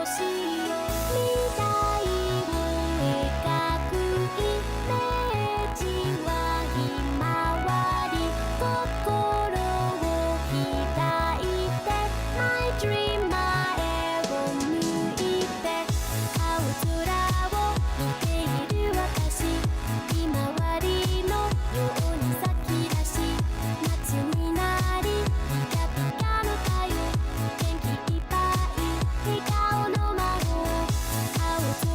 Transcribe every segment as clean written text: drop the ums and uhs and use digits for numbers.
しよ未来を描くイメージはひまわり心を開いて My dream 前を向いて青空を見ている私ひまわりのように咲き出し夏になりピカピカの太陽元気いっぱい笑顔の魔法青空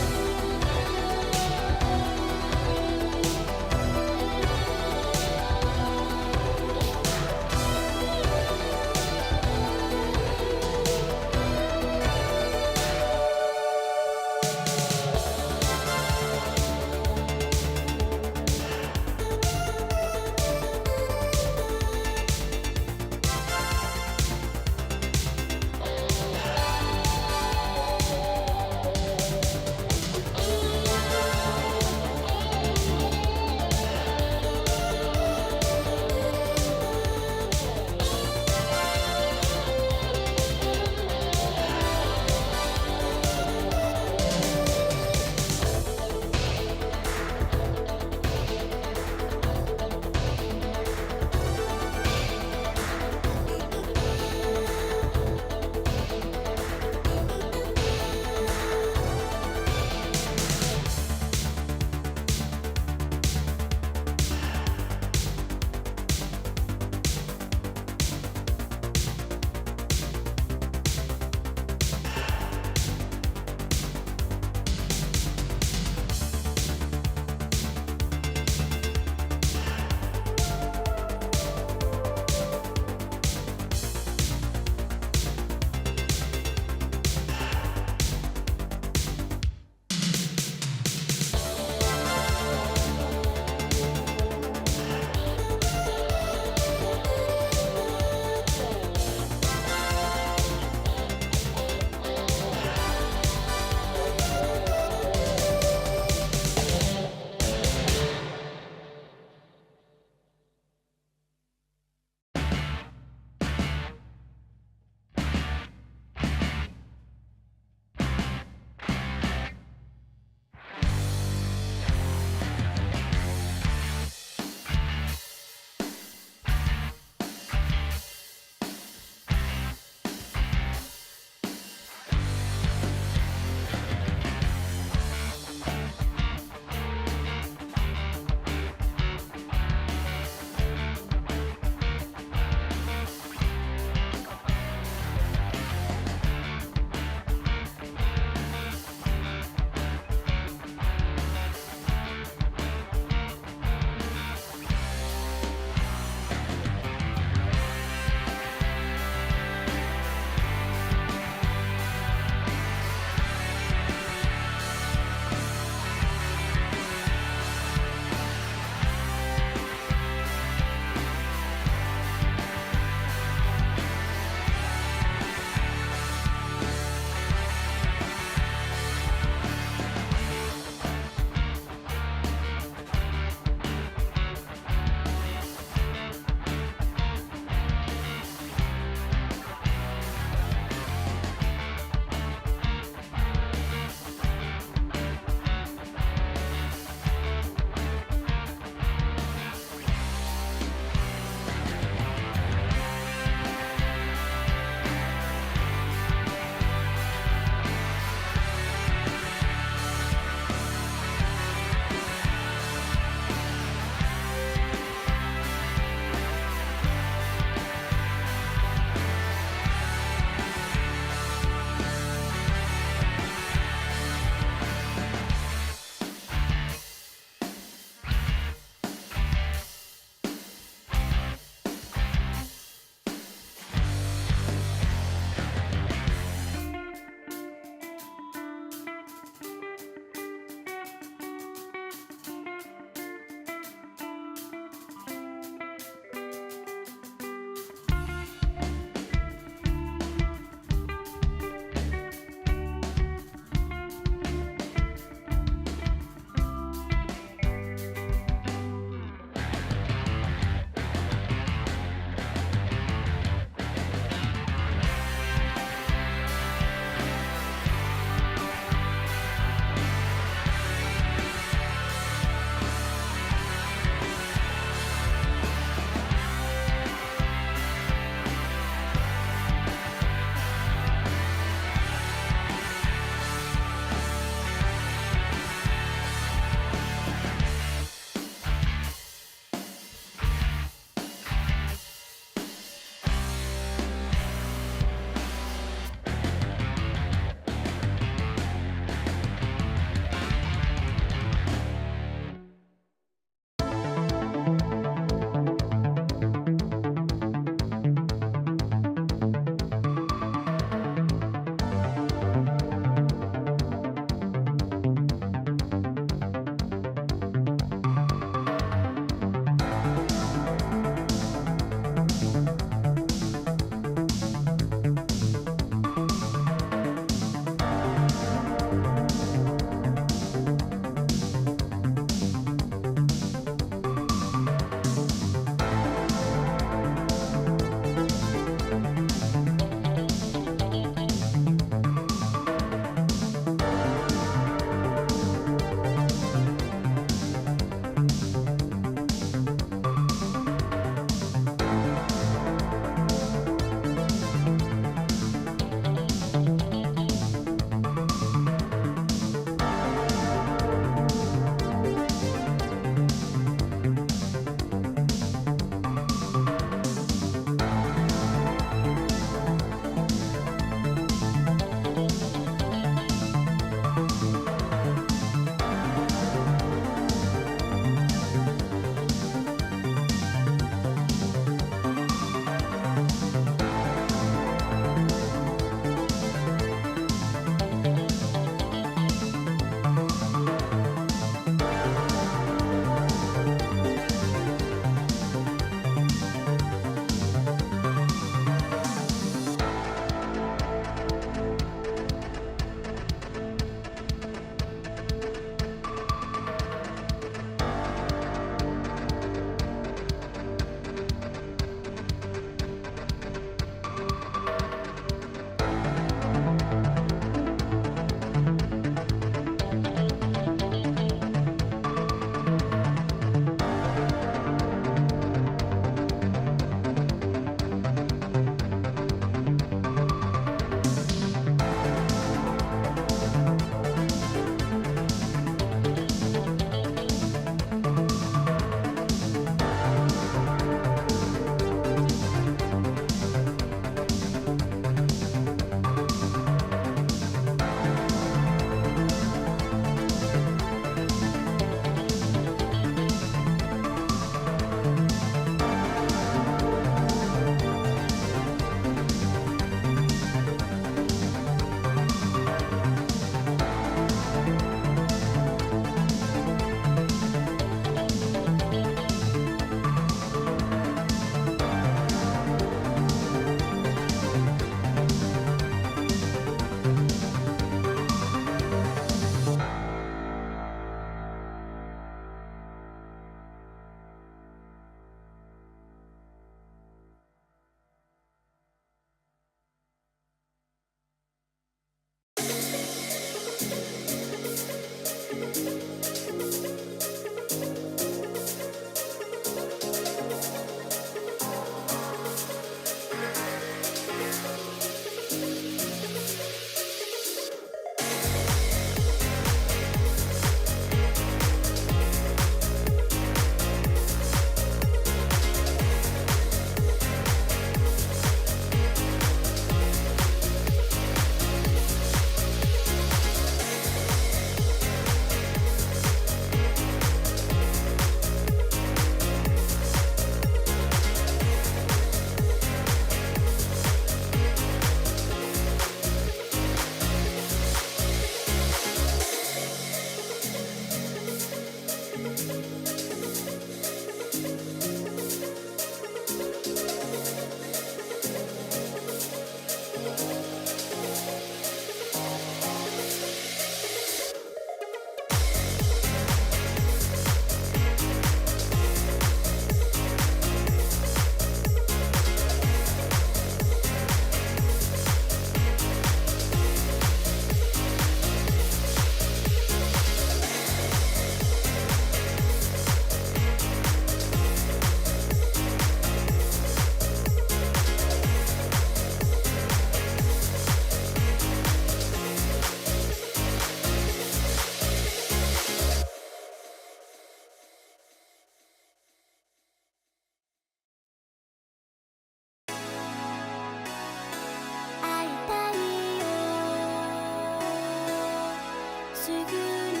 ぐに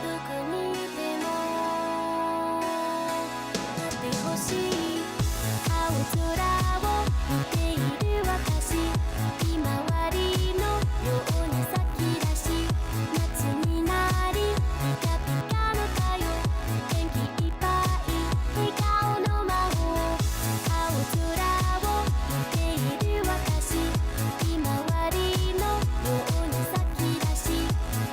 どこにいても待ってほしい青空を見ている私ひまわりのように咲き出し夏になりピカピカの太陽元気いっぱい笑顔の魔法青空を見ている私ひまわりのように咲き出し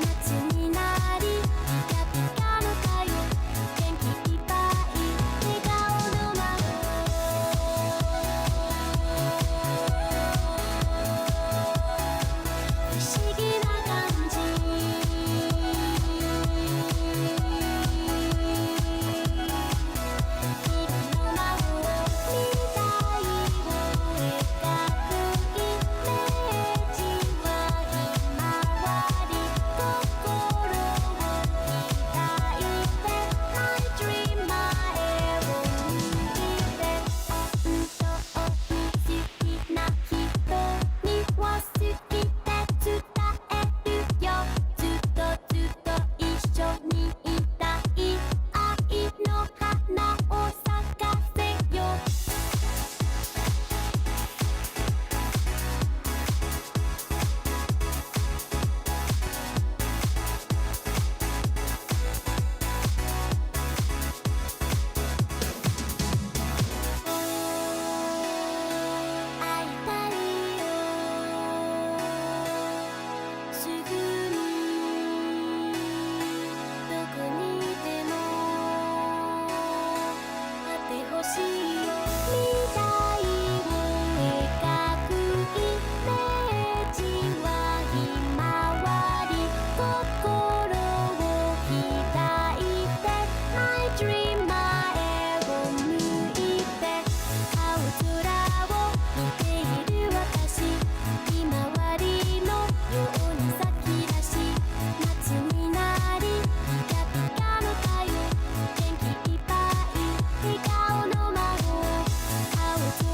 夏になりピカピカの太陽元気いっぱい笑顔の魔法不思議な感じ日々の魔法未来を描くイメージはひまわり心を開いて My dream 前を向いて本当に好きな人には好きで伝えるよずっとずっと一緒にいたい愛の花を咲かせよ会いたいよすぐにどこにいても会ってほしい未来を描くイメージはひまわり心を開いて My dream 前を向いて青空を見ている私ひまわりのように咲き出し夏になりピカピカの太陽元気いっぱい笑顔の魔法青空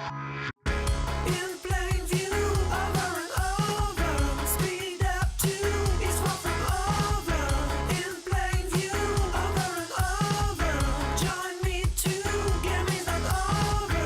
In plain view, over and over. Speed up to it's far from over. In plain view, over and over. Join me to game is not over.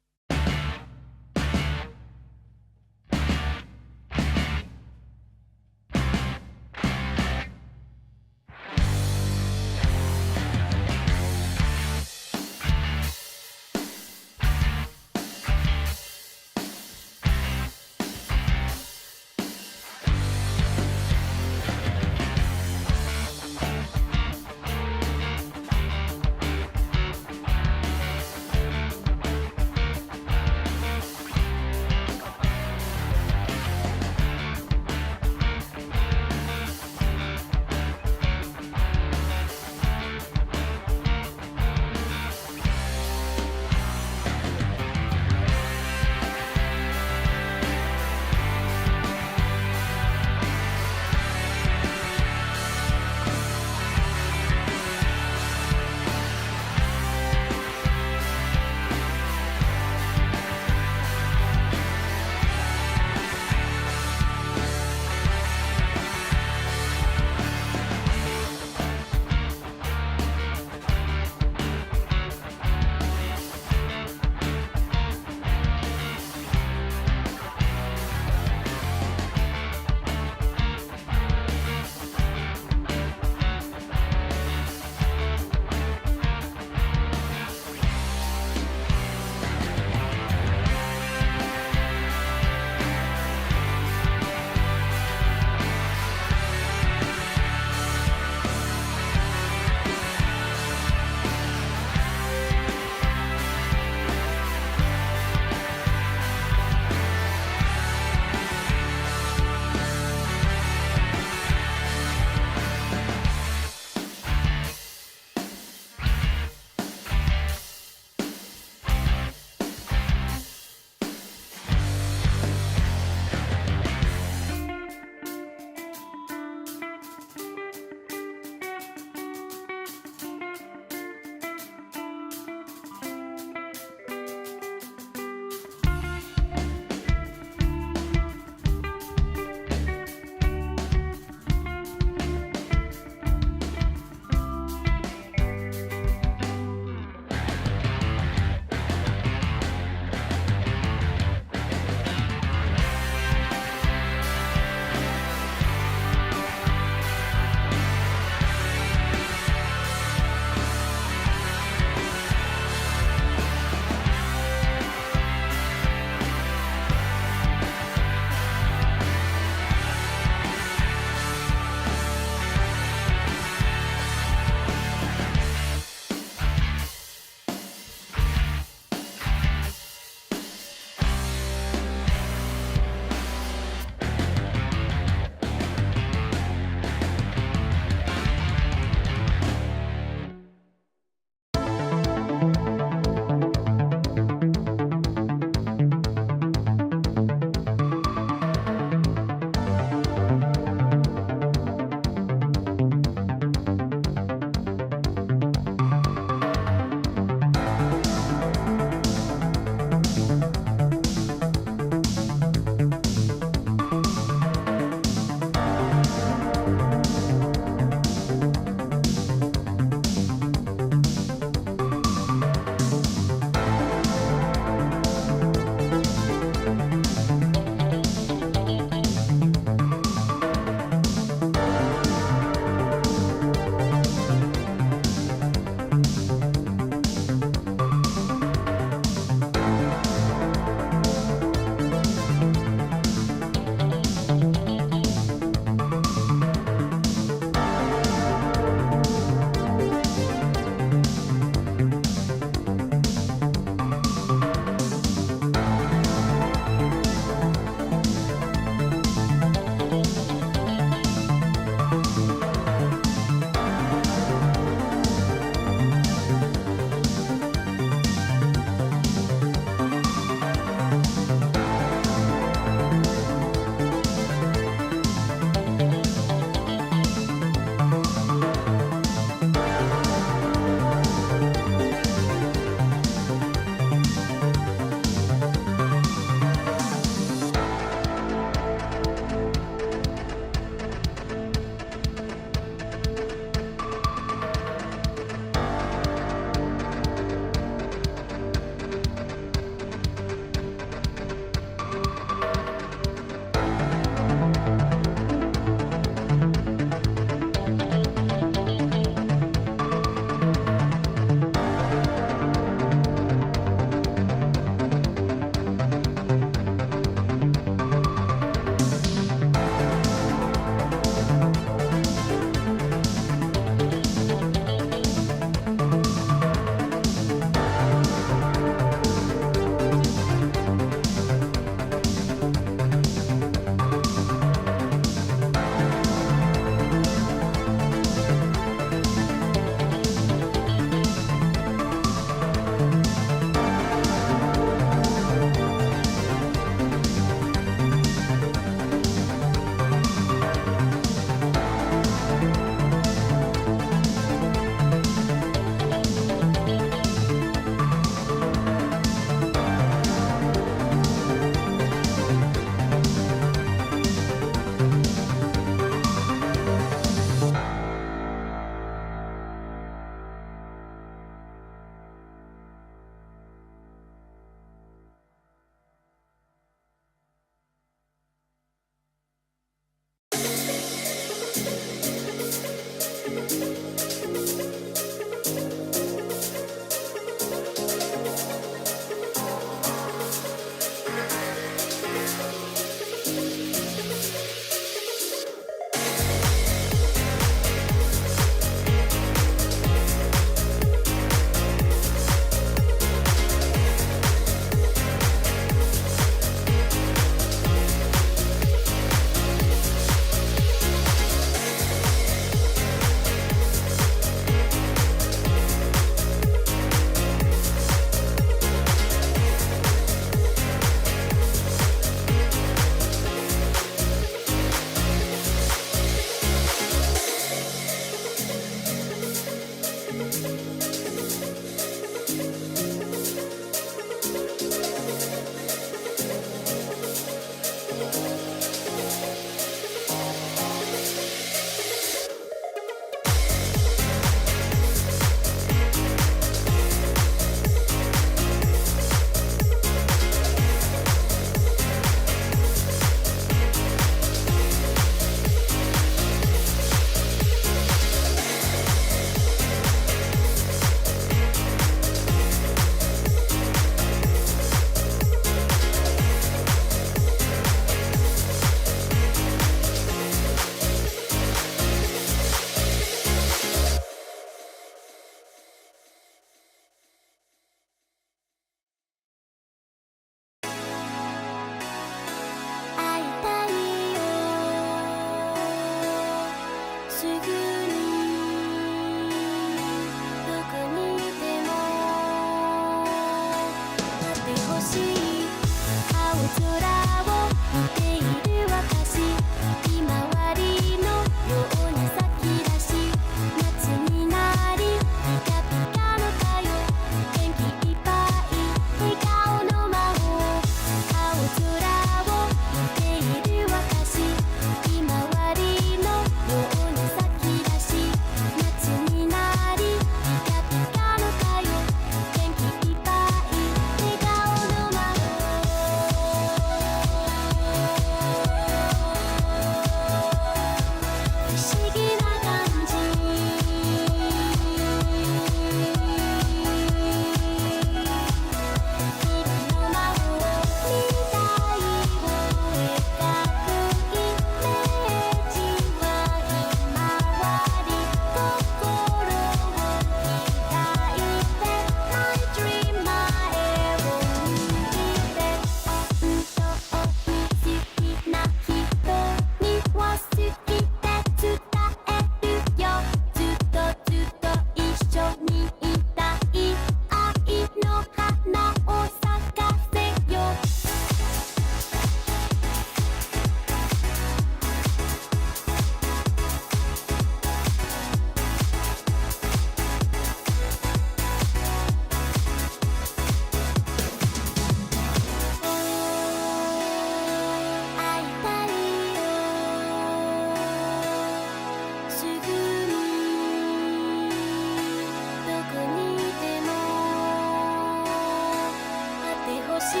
星よ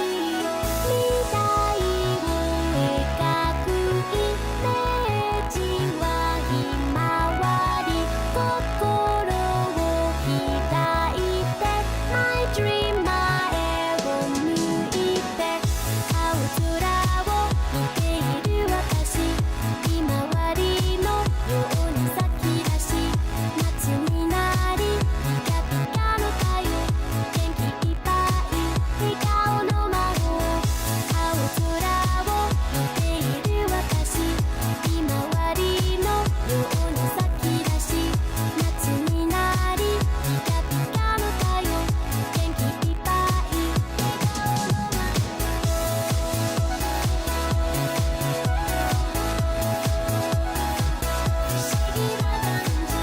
未来を描くイメージはひまわり心を開いて My dream 前を向いて青空を見ている私ひまわりのように咲き出し夏になりピカピカの太陽元気いっぱい笑顔の魔法青空を見ている私ひまわりのように咲き出し夏になりピカピカの太陽元気いっぱい笑顔の魔法不思議な感じ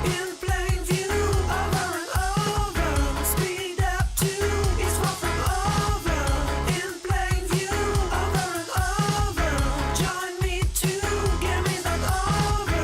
In plain view, over and over. Speed up to it's far from over. In plain view, over and over. Join me to get me that over.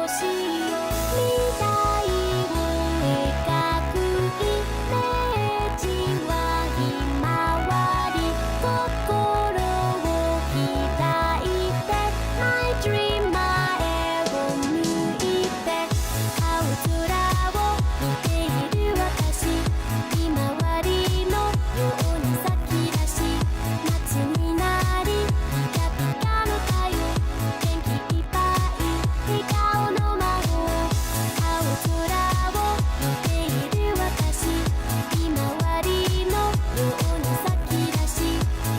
しい未来を描くイメージはひまわり心を開いて My dream 前を向いて青空を見ている私ひまわりのように咲き出し夏になりピカピカの太陽元気いっぱい笑顔の魔法青空を見ている私ひまわりのように咲き出し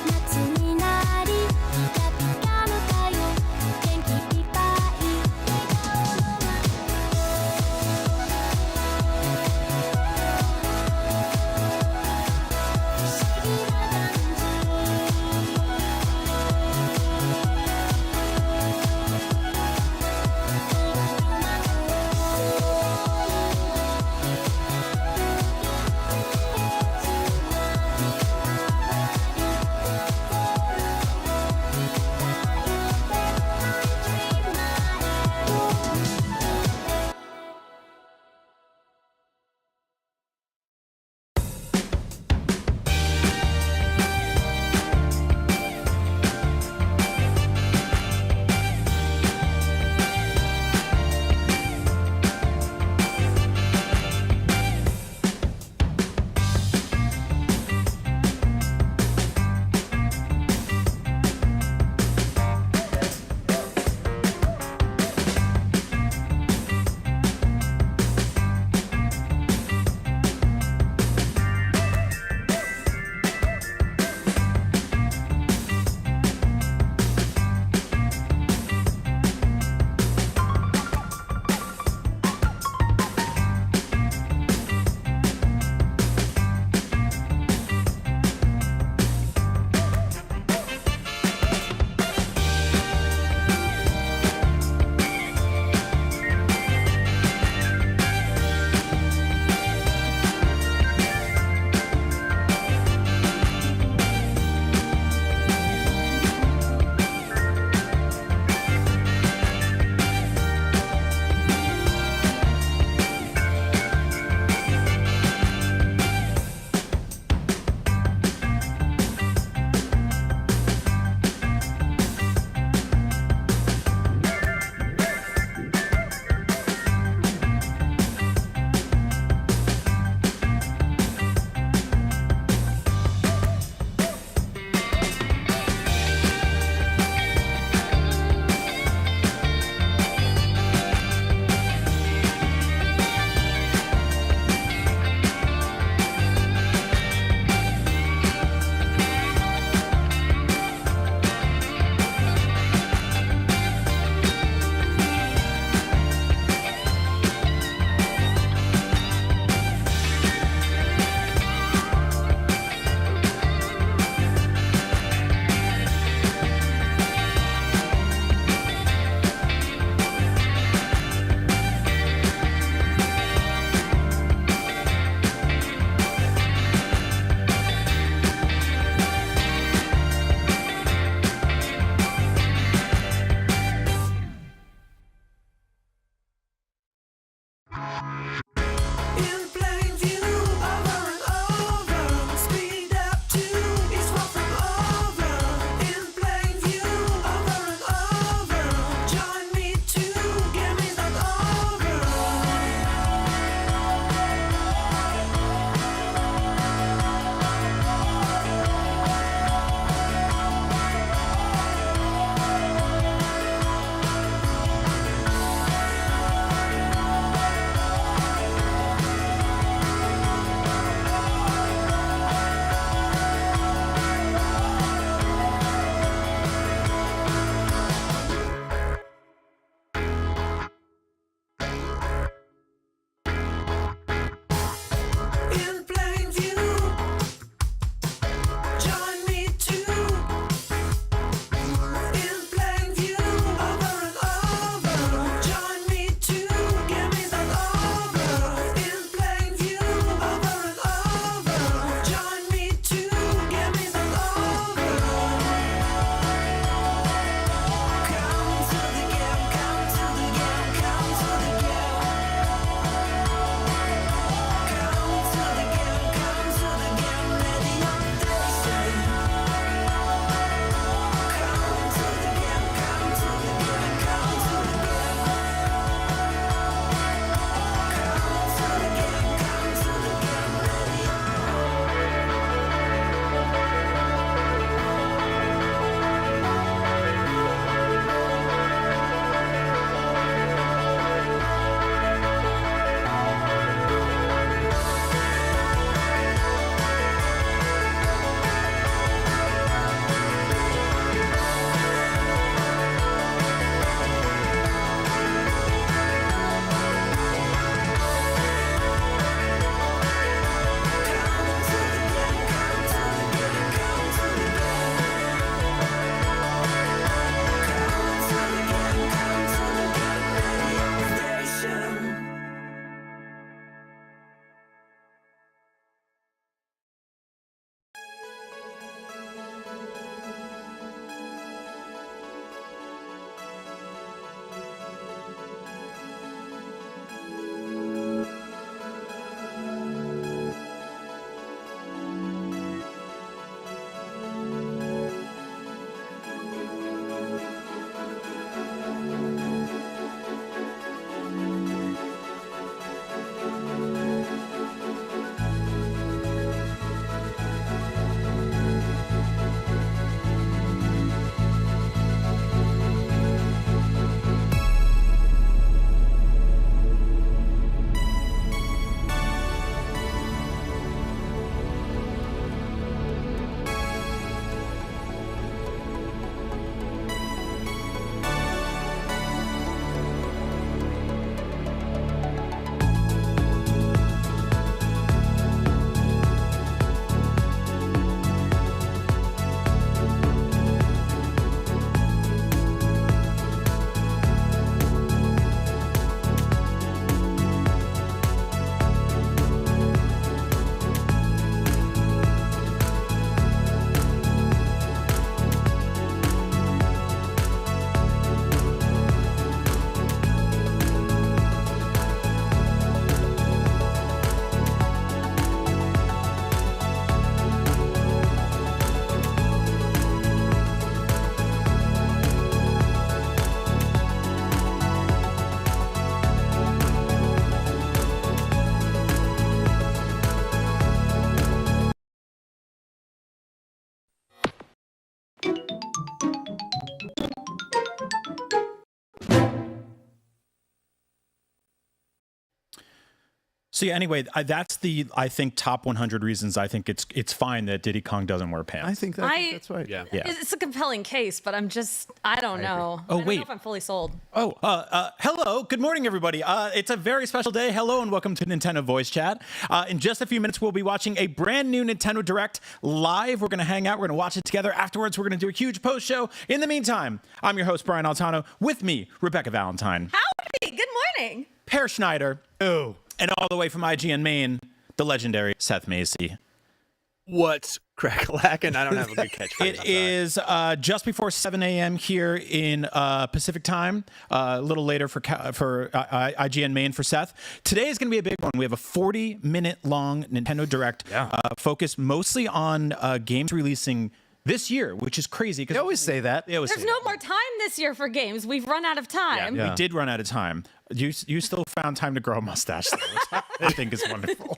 夏になりピカピカの太陽元気いっぱい笑顔の魔法不思議な感In plain view, over and over. Speed up to it's far from over. In plain view, over and over. Join me too, game is not over. So yeah, anyway, that's the, I think, top 100 reasons I think it's fine that Diddy Kong doesn't wear pants. I think that's right. Yeah. It's a compelling case, but I don't know. Oh, I don't wait. know if I'm fully sold. Hello. Good morning, everybody. It's a very special day. Hello, and welcome to Nintendo Voice Chat. In just a few minutes, we'll be watching a brand new Nintendo Direct live. We're going to hang out. We're going to watch it together. Afterwards, we're going to do a huge post show. In the meantime, I'm your host, Brian Altano. With me, Rebecca Valentine. Howdy. Good morning. Per Schneider. Oh. And all the way from IGN Maine, the legendary Seth Macy. What's crack-a-lackin'? I don't have a good catchphrase. It is just before 7 a.m. here in Pacific time, a little later for IGN Maine for Seth. Today is going to be a big one. We have a 40-minute long Nintendo Direct focused mostly on games releasing this year, which is crazy. They always say that. There's no more time this year for games. We've run out of time. We did run out of time. You still found time to grow a mustache, though, which I think is wonderful.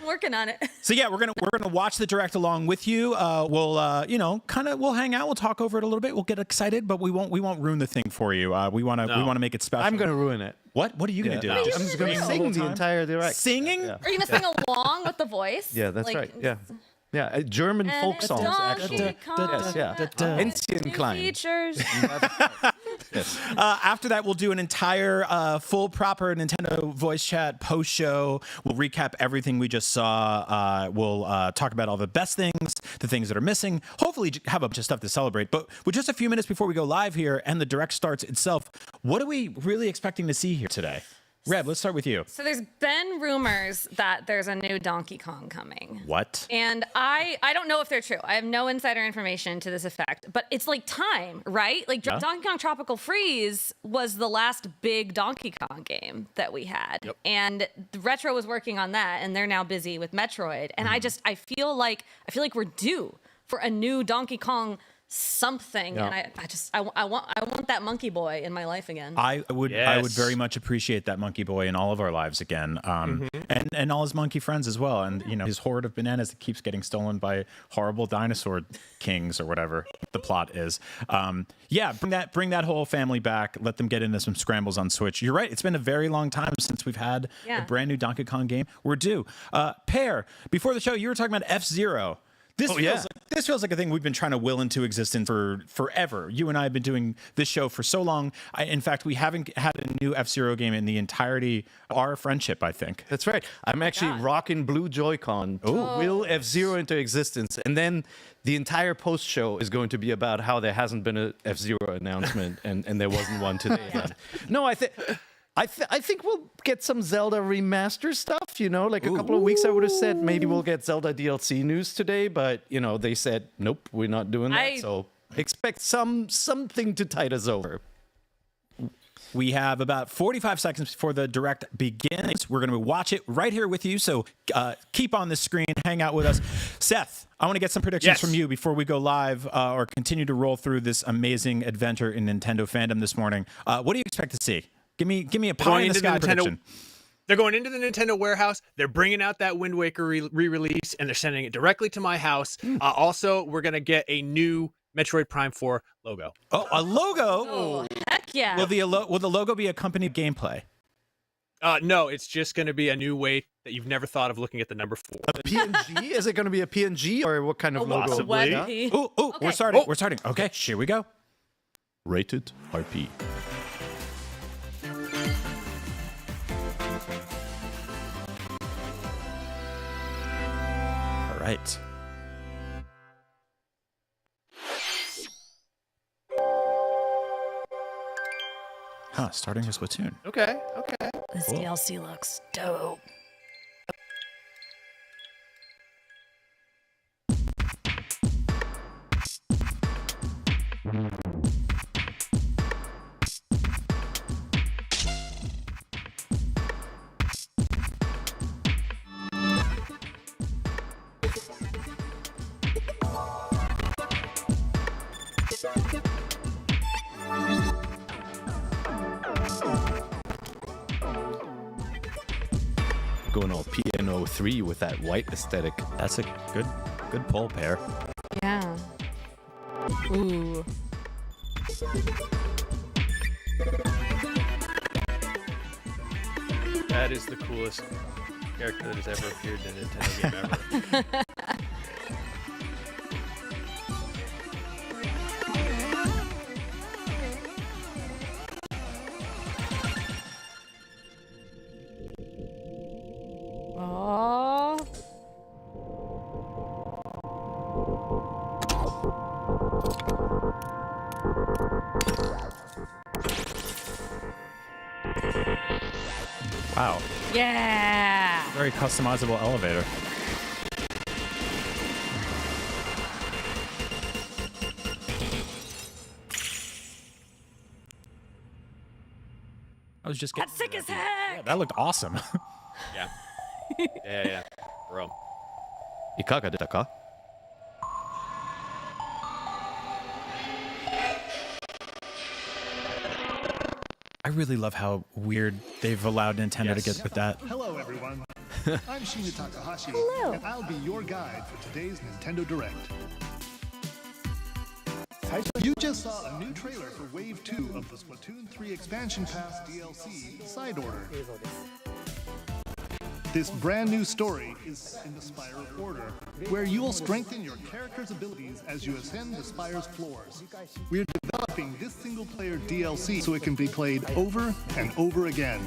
Working on it. So yeah, we're gonna watch the Direct along with you. We'll we'll hang out. We'll talk over it a little bit. We'll get excited, but we won't ruin the thing for you. We want to make it special. I'm going to ruin it. What are you gonna do? I'm just going to sing the entire Direct. Singing? Yeah. Are you gonna sing along with the voice? Yeah, that's right. Yeah. Yeah, German And folk it's songs, Donkey actually. Kong. Yes, yeah. Enzian Klein. Features. Yes. After that, we'll do an entire full proper Nintendo voice chat post show. We'll recap everything we just saw. We'll talk about all the best things, the things that are missing. Hopefully have a bunch of stuff to celebrate. But with just a few minutes before we go live here and the Direct starts itself, what are we really expecting to see here today? Reb, let's start with you. So there's been rumors that there's a new Donkey Kong coming. What? And I don't know if they're true. I have no insider information to this effect, but it's like time, right? Like Donkey Kong Tropical Freeze was the last big Donkey Kong game that we had. Yep. And Retro was working on that, and they're now busy with Metroid. And I feel like we're due for a new Donkey Kong something. And I want that monkey boy in my life again. I would very much appreciate that monkey boy in all of our lives again, and all his monkey friends as well, and his horde of bananas that keeps getting stolen by horrible dinosaur kings or whatever the plot is. Bring that whole family back. Let them get into some scrambles on Switch. You're right. It's been a very long time since we've had a brand new Donkey Kong game. We're due. Pear, before the show, you were talking about F-Zero. This feels like a thing we've been trying to will into existence for forever. You and I have been doing this show for so long. In fact, we haven't had a new F-Zero game in the entirety of our friendship, I think. That's right. I'm actually rocking blue Joy-Con to will F-Zero into existence. And then the entire post-show is going to be about how there hasn't been a F-Zero announcement, and there wasn't one today. No, I think we'll get some Zelda remaster stuff, like a couple of weeks I would have said maybe we'll get Zelda DLC news today, but, they said, nope, we're not doing that. So expect something to tide us over. We have about 45 seconds before the Direct begins. We're going to watch it right here with you, so keep on the screen, hang out with us. Seth, I want to get some predictions from you before we go live or continue to roll through this amazing adventure in Nintendo fandom this morning. What do you expect to see? Give me a pie in the sky prediction. They're going into the Nintendo warehouse. They're bringing out that Wind Waker re-release, and they're sending it directly to my house. Also, we're going to get a new Metroid Prime 4 logo. Oh, a logo? Oh, heck yeah. Will the logo be accompanied gameplay? No, it's just going to be a new way that you've never thought of looking at the number 4. A PNG? Is it going to be a PNG, or what kind of logo? Possibly. Oh, okay. We're starting. Okay, here we go. Rated RP. All right. Starting with Splatoon. Okay. This DLC looks dope. Going all piano 3 with that white aesthetic. That's a good pull, Pear. Yeah. Ooh. that is the coolest character that has ever appeared in a Nintendo game ever. Oh. Wow. Yeah. Very customizable elevator. I was just getting That's sick to as that. heck. Yeah, that looked awesome. Yeah. Yeah. Bro. いかがでしたか? I really love how weird they've allowed Nintendo to get with that. Hello, everyone. I'm Shinya Takahashi, Hello. and I'll be your guide for today's Nintendo Direct. You just saw a new trailer for Wave 2 of the Splatoon 3 Expansion Pass DLC Side Order. This brand new story is in the Spire of Order, where you will strengthen your character's abilities as you ascend the Spire's floors. We're developing this single-player DLC so it can be played over and over again.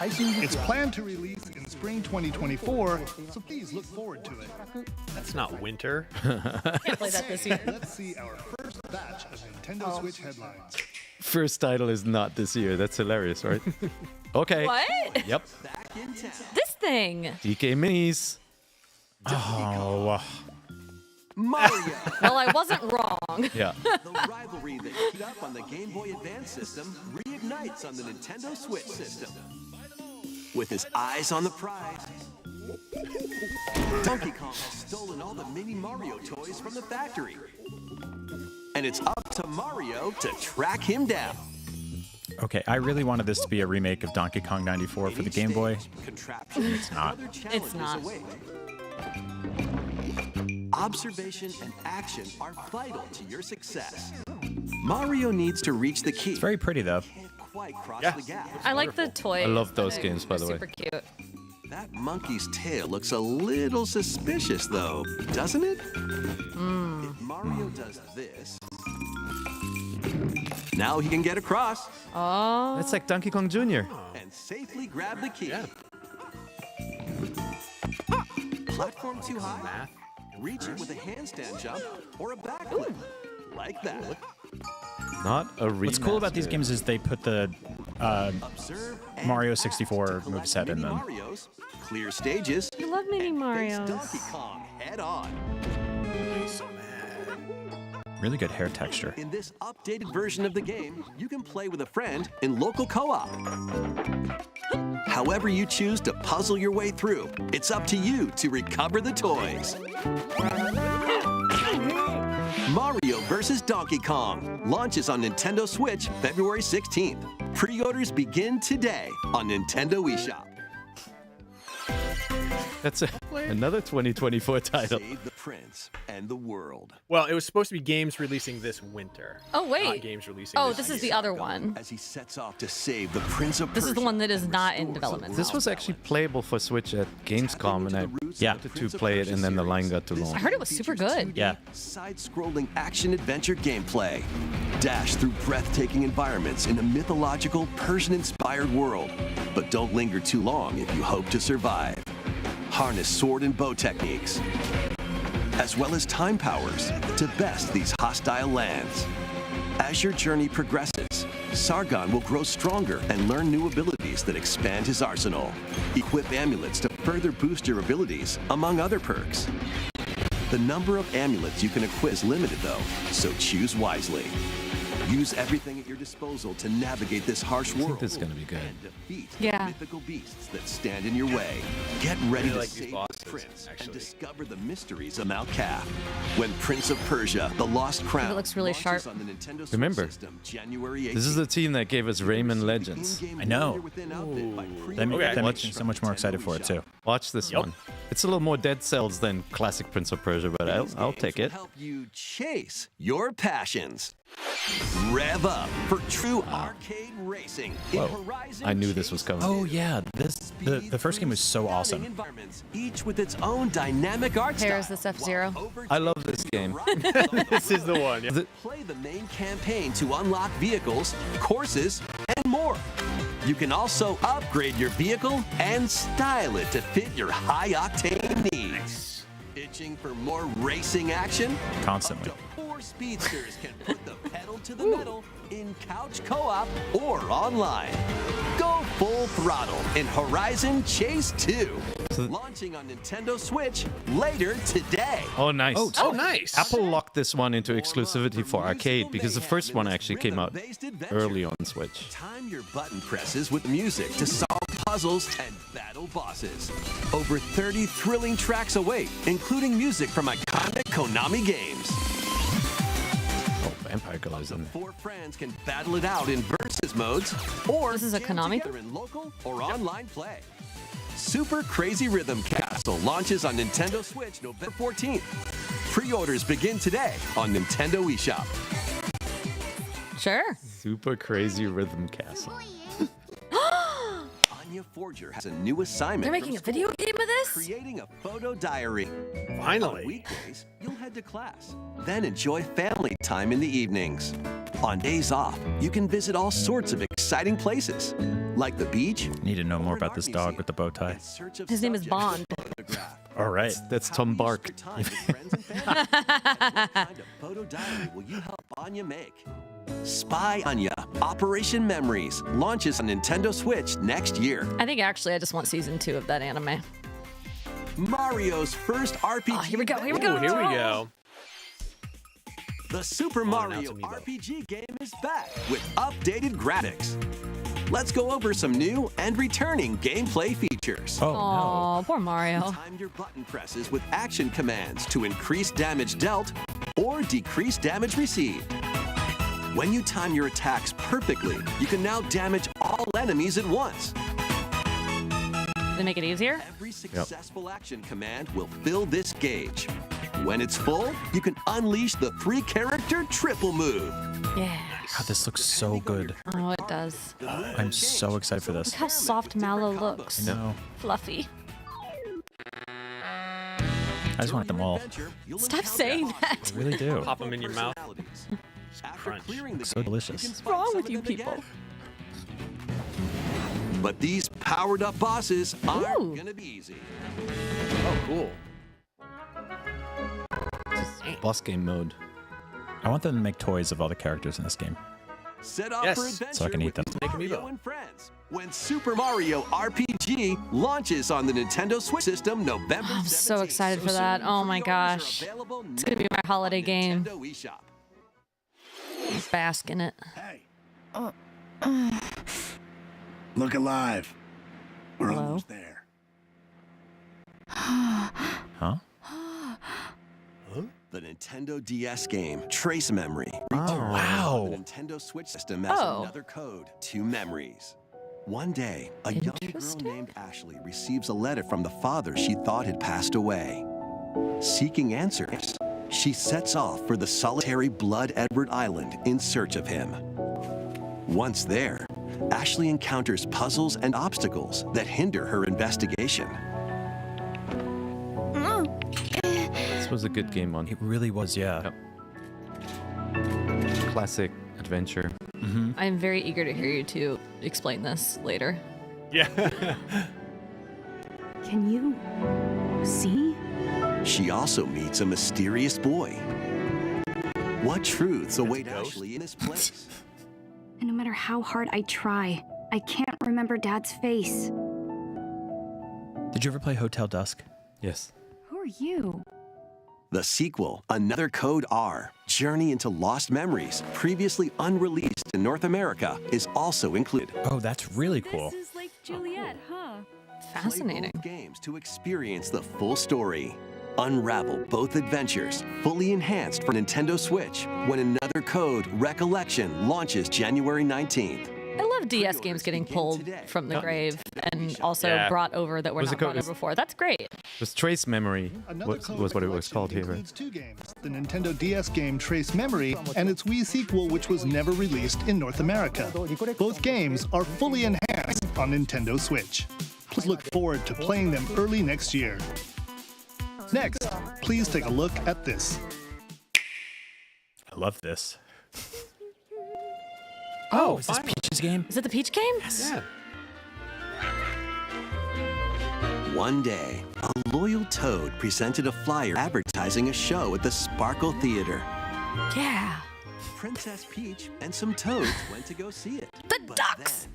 It's planned to release in spring 2024, so please look forward to it. That's not winter. Can't play that this year. Let's see our first batch of Nintendo Switch headlines. First title is not this year. That's hilarious, right? Okay. What? Yep. This thing. DK Minis. Oh, Mario, Well, I wasn't wrong. Yeah. the rivalry that heated up on the Game Boy Advance system reignites on the Nintendo Switch system. With his eyes on the prize, Donkey Kong has stolen all the mini Mario toys from the factory. And it's up to Mario to track him down. okay. I really wanted this to be a remake of Donkey Kong 94 for the Game Boy. It's not. It's not. Observation and action are vital to your success. Mario needs to reach the key. It's very pretty though. Can't quite cross Yeah. the gap. I like the toys. I love those They're- games, by they're the way. Super cute. That monkey's tail looks a little suspicious, though, doesn't it? If Mario does this, now he can get across Oh. That's like Donkey Kong Jr. and safely grab the key. Yeah. Platform too high? Math. Reach it with a handstand jump or a backflip. Like that. Not a remaster. What's cool about these games is they put the Observe and Mario act 64 to collect moveset in mini them. Marios, clear stages, I love mini and face Marios. Donkey Kong head on. really good hair texture. In this updated version of the game, you can play with a friend in local co-op. However you choose to puzzle your way through, it's up to you to recover the toys. Mario vs. Donkey Kong launches on Nintendo Switch February 16th. Pre-orders begin today on Nintendo eShop. That's another 2024 title. Save the prince and the world. Well, it was supposed to be games releasing this winter. Oh, Not wait. games releasing Oh, this this is year. the other one. As he sets off to save the Prince of This is the Persia one that is and not in restores the development. This was actually playable for Switch at Gamescom, and I Yeah. wanted to play it, and then the line got too long. I heard it was super good. Yeah. Side-scrolling action-adventure gameplay. Dash through breathtaking environments in a mythological Persian-inspired world. But don't linger too long if you hope to survive. Harness sword and bow techniques, as well as time powers to best these hostile lands. As your journey progresses, Sargon will grow stronger and learn new abilities that expand his arsenal. Equip amulets to further boost your abilities, among other perks. The number of amulets you can equip is limited though, so choose wisely. Use everything at your disposal to navigate this harsh world. this is gonna be good. And defeat Yeah. mythical beasts that stand in your way. Get ready to like these save the bosses, prince and actually. discover the mysteries of Mount Calf. When Prince of Persia: The Lost Crown looks really launches sharp. on the Nintendo Switch Remember, system, January 18th. This is the team that gave us Rayman Legends. In-game I know. Warrior Within outfit by That, pre-order that Okay. makes me so much more excited for it too. Watch this Yup. one. It's a little more Dead Cells than classic Prince of Persia, but I'll take it. Help you chase your passions. Rev up for true arcade racing. in Horizon I knew this was Chase coming. Oh yeah, the first game was so awesome. environments, each with its own dynamic art Here's style. this F-Zero. I love this game. This is the one. Yeah. Play the main campaign to unlock vehicles, courses, and more. You can also upgrade your vehicle and style it to fit your high-octane needs. Itching for more racing action? Constantly. Up to 4 speedsters can put the pedal to the metal in couch co-op or online. Go full throttle in Horizon Chase 2. Launching on Nintendo Switch later today. Oh, nice. Oh, nice. Apple locked this one into exclusivity for arcade because the first one actually came out early on Switch. Time your button presses with music to solve puzzles and battle bosses. Over 30 thrilling tracks await, including music from iconic Konami games. Oh, Vampire Colors in there. 4 friends can battle it out in versus modes, or This is a jam Konami? together in local or online play. Super Crazy Rhythm Castle launches on Nintendo Switch November 14th. Pre-orders begin today on Nintendo eShop. Sure. Super Crazy Rhythm Castle. Anya Forger has a new assignment. They're making a from video school, game of this? creating a photo diary. On Finally. weekdays, you'll head to class, then enjoy family time in the evenings. On days off, you can visit all sorts of exciting places, like the beach. Need to know or more an about art this dog museum with the bow tie. in search of His name is subjects Bond. to photograph. All right. That's How Tom will you Bark. use your time with friends and family? What kind of photo diary will you help Anya make? Spy Anya Operation Memories launches on Nintendo Switch next year. I think actually I just want season 2 of that anime. Mario's first RPG. Oh, here we go. Here we Oh, go. here we go. The Super now Mario it's Amiibo. RPG game is back with updated graphics. Let's go over some new and returning gameplay features. Oh no. Oh, poor Mario. Time your button presses with action commands to increase damage dealt or decrease damage received. When you time your attacks perfectly, you can now damage all enemies at once. They make it easier? Every successful action command will fill this gauge. When it's full, you can unleash the 3-character triple move. Yeah. God, this looks so good. Oh, it does. I'm so excited for this. Look how soft Mallow looks. No, Fluffy. I just want them all. Stop saying that. I really do. Pop them in your mouth. After Crunch. clearing the So game, delicious. you can What's fight wrong some with of you them people? again. But these powered-up bosses aren't Ooh. gonna be easy. Oh, cool. Boss game mode. I want them to make toys of all the characters in this game. Set up Yes. for adventure So I can eat with them. Make Mario amiibo. and friends when Super Mario RPG launches on the Nintendo Switch system November 17th. I'm so excited for that. Oh my Pre-orders gosh. are available It's gonna be my now holiday on game. Nintendo eShop. Bask in it. Hey. Look alive. We're Hello? almost there. Huh? The Nintendo DS game Trace Memory. Wow. The Nintendo Switch system has Oh. another code, 2 memories. One day, a young girl Interesting. named Ashley receives a letter from the father she thought had passed away. Seeking answers, she sets off for the solitary Blood Edward Island in search of him. Once there, Ashley encounters puzzles and obstacles that hinder her investigation. This was a good game on It really was, yeah. Yep. Classic adventure. I'm very eager to hear you two explain this later. Yeah. Can you see? She also meets a mysterious boy. What truths await ghost? Ashley in this place? And no matter how hard I try, I can't remember Dad's face. Did you ever play Hotel Dusk? Yes. Who are you? The sequel, Another Code R, Journey into Lost Memories, previously unreleased in North America, is also included. Oh, that's really cool. is like Juliet, huh? Fascinating. Play both games to experience the full story. Unravel both adventures, fully enhanced for Nintendo Switch, when Another Code Recollection launches January 19th. I love love DS games getting pulled from the grave and also brought over that were Was not it brought called- over before. That's great. It was Trace Memory. Another Was what it was collection called here. Right? includes two games, the Nintendo DS game Trace Memory and its Wii sequel, which was never released in North America. Both games are fully enhanced on Nintendo Switch. Please look forward to playing them early next year. Next, please take a look at this. I love this. Oh, is this finally. Peach's game? Is it the Peach game? Yeah. One day, a loyal toad presented a flyer advertising a show at the Sparkle Theater. Yeah. Princess Peach and some toads went to go see it. The But ducks!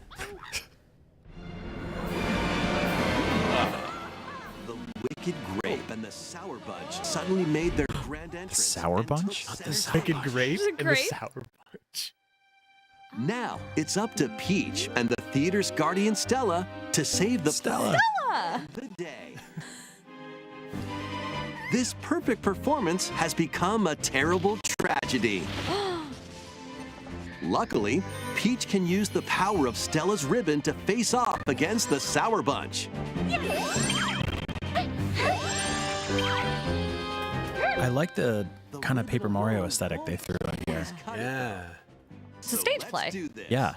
The Wicked Grape and the Sour Bunch suddenly made their grand entrance. Sour and took Bunch? Not center stage. Wicked Grape Is it and the grape? Sour Bunch. Now it's up to Peach and the theater's guardian Stella to save the Stella. the day. This perfect performance has become a terrible tragedy. Luckily, Peach can use the power of Stella's ribbon to face off against the Sour Bunch. I like the kind of Paper Mario aesthetic they threw in here. Yeah. It's a stage Let's play. do this. Yeah.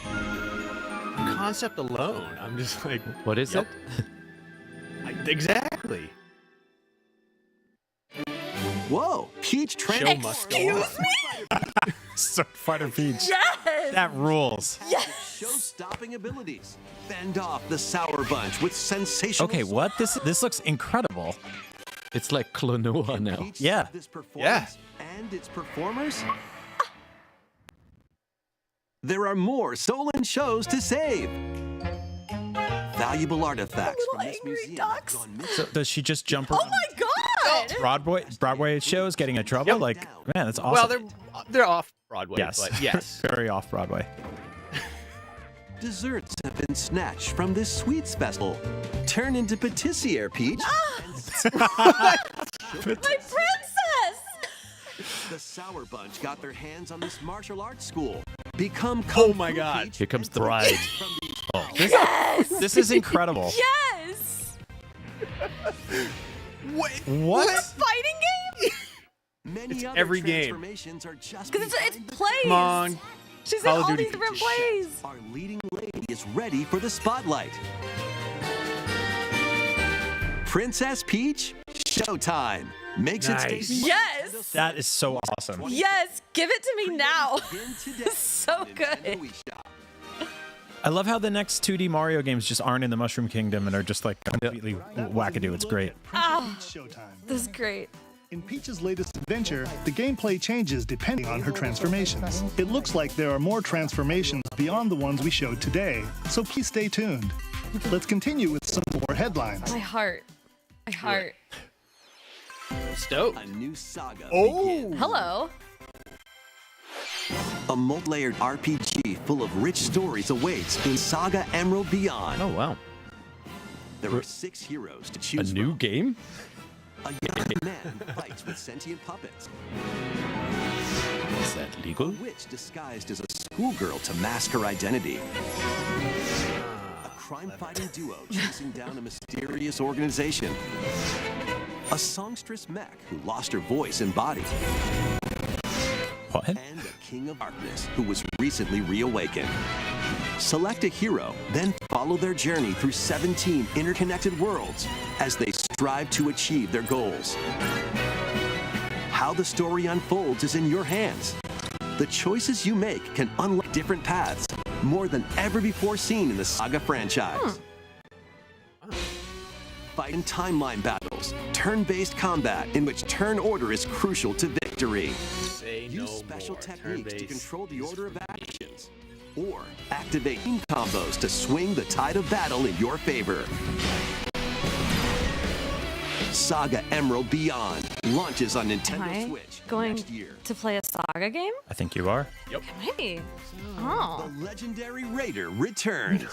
The concept alone, I'm just like, What is Yep. it? exactly. Whoa, Peach Show must go on. So Fighter Peach. Yes! That rules. show-stopping abilities. Fend off the Sour Bunch with sensational. Okay, what? This looks incredible. It's like Klonoa now. Peach Yeah. saved This performance and its performers. There are more stolen shows to save. Valuable artifacts from this angry museum ducks. have gone missing. So does she just jump Oh around my god! Broadway shows getting in trouble? Yep. Like, man, that's awesome. Well, they're off Broadway, yes. but yes. Very off Broadway. Desserts have been snatched from this sweets festival. Turn into patissiere, Peach. My princess! The Sour Bunch got their hands on this martial arts school. Become Oh Kung my Fu God. Peach Here comes and the ride. from these This is incredible. Yes! Wait, What? Fighting game? Many It's other every game. transformations are just Because it's behind the plays. Come on. She's in Call of all Duty these different curtain. plays. Our leading lady is ready for the spotlight. Princess Peach, showtime. Makes its Nice. debut. Yes! That is so awesome. Yes! Give it to me now. Begin today So on Nintendo good. Wii Shop. I love how the next 2D Mario games just aren't in the Mushroom Kingdom and are just like completely wackadoo. It's great. Princess Peach Showtime. This is great. In Peach's latest adventure, the gameplay changes depending on her transformations. It looks like there are more transformations beyond the ones we showed today, so please stay tuned. Let's continue with some more headlines. My heart. My heart. Stoked. A new saga Oh. begins. Hello. A multi-layered RPG full of rich stories awaits in Saga Emerald Beyond. Oh wow. There are 6 heroes to A choose new from. game? A young man who fights with sentient puppets. Is that legal? A witch disguised as a schoolgirl to mask her identity. A crime-fighting duo chasing down a mysterious organization. A songstress mech who lost her voice and body. What? And a king of darkness who was recently reawakened. Select a hero, then follow their journey through 17 interconnected worlds as they strive to achieve their goals. How the story unfolds is in your hands. The choices you make can unlock different paths, more than ever before seen in the Saga franchise. Fight in timeline battles, turn-based combat in which turn order is crucial to victory. Say no Use special more. techniques to Turn-based control the is order of for me. actions. Or activate team combos to swing the tide of battle in your favor. Saga Emerald Beyond launches on Am Nintendo I Switch going next year. to play a Saga game? I think you are. Maybe. Oh. The legendary Raider returns.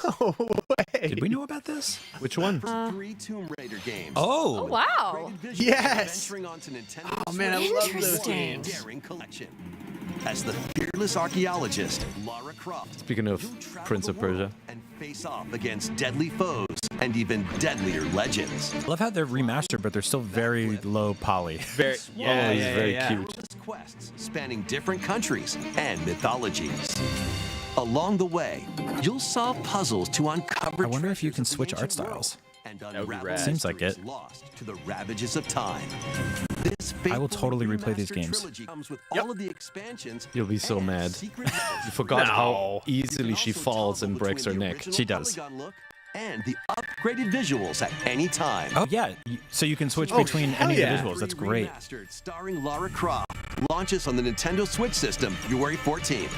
Did we know about this? Which one? 3 Tomb Raider games. Oh. Wow. Upgraded visuals Yes! Venturing onto Nintendo Oh man, I love those Interesting. games. Daring collection. as the fearless archaeologist Lara Croft. Speaking of You'll travel Prince the of Persia. world and face off against deadly foes and even deadlier legends. I love how they're remastered, but they're still very low poly. Very, yeah, he's yeah, very yeah. cute. Countless quests spanning different countries and mythologies. Along the way, you'll solve puzzles to uncover I wonder if you treasures can of the switch art ancient world styles. and would be unravel rad. Seems like mysteries it. lost to the ravages of time. This I will faithful totally replay these remastered games. trilogy comes with Yep. all of the expansions. You'll be so and mad. secret levels. You forgot how No. easily she Also falls toggle and breaks her between the neck. original She does. polygon look and the upgraded visuals at any time. Oh yeah, so you can switch Oh, between hell any yeah. of the visuals. That's great. Remastered, starring Lara Croft, launches on the Nintendo Switch system February 14th.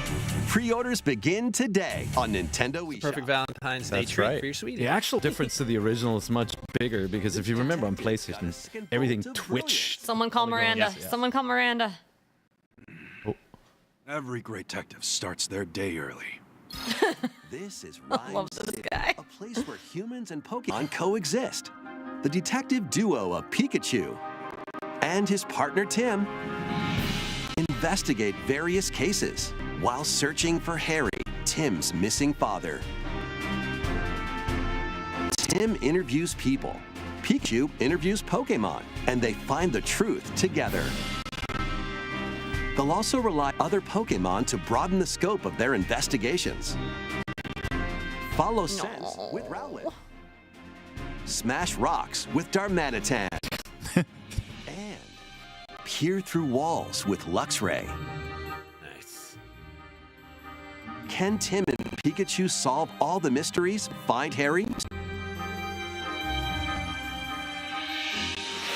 Pre-orders begin today on Nintendo eShop. Perfect Valentine's Day That's treat right. for your sweetie. The actual difference to the original is much bigger because if you remember on PlayStation, everything twitched. Someone call Miranda. Yes. Someone call Miranda. Every great detective starts their day early. This is I love Rhyme this City, guy. a place where humans and Pokemon coexist. The detective duo of Pikachu and his partner Tim investigate various cases while searching for Harry, Tim's missing father. Tim interviews people, Pikachu interviews Pokemon, and they find the truth together. They'll also rely on other Pokemon to broaden the scope of their investigations. Follow Sense with Rowlet. Smash Rocks with Darmanitan. And peer through walls with Luxray. Nice. Can Tim and Pikachu solve all the mysteries? Find Harry?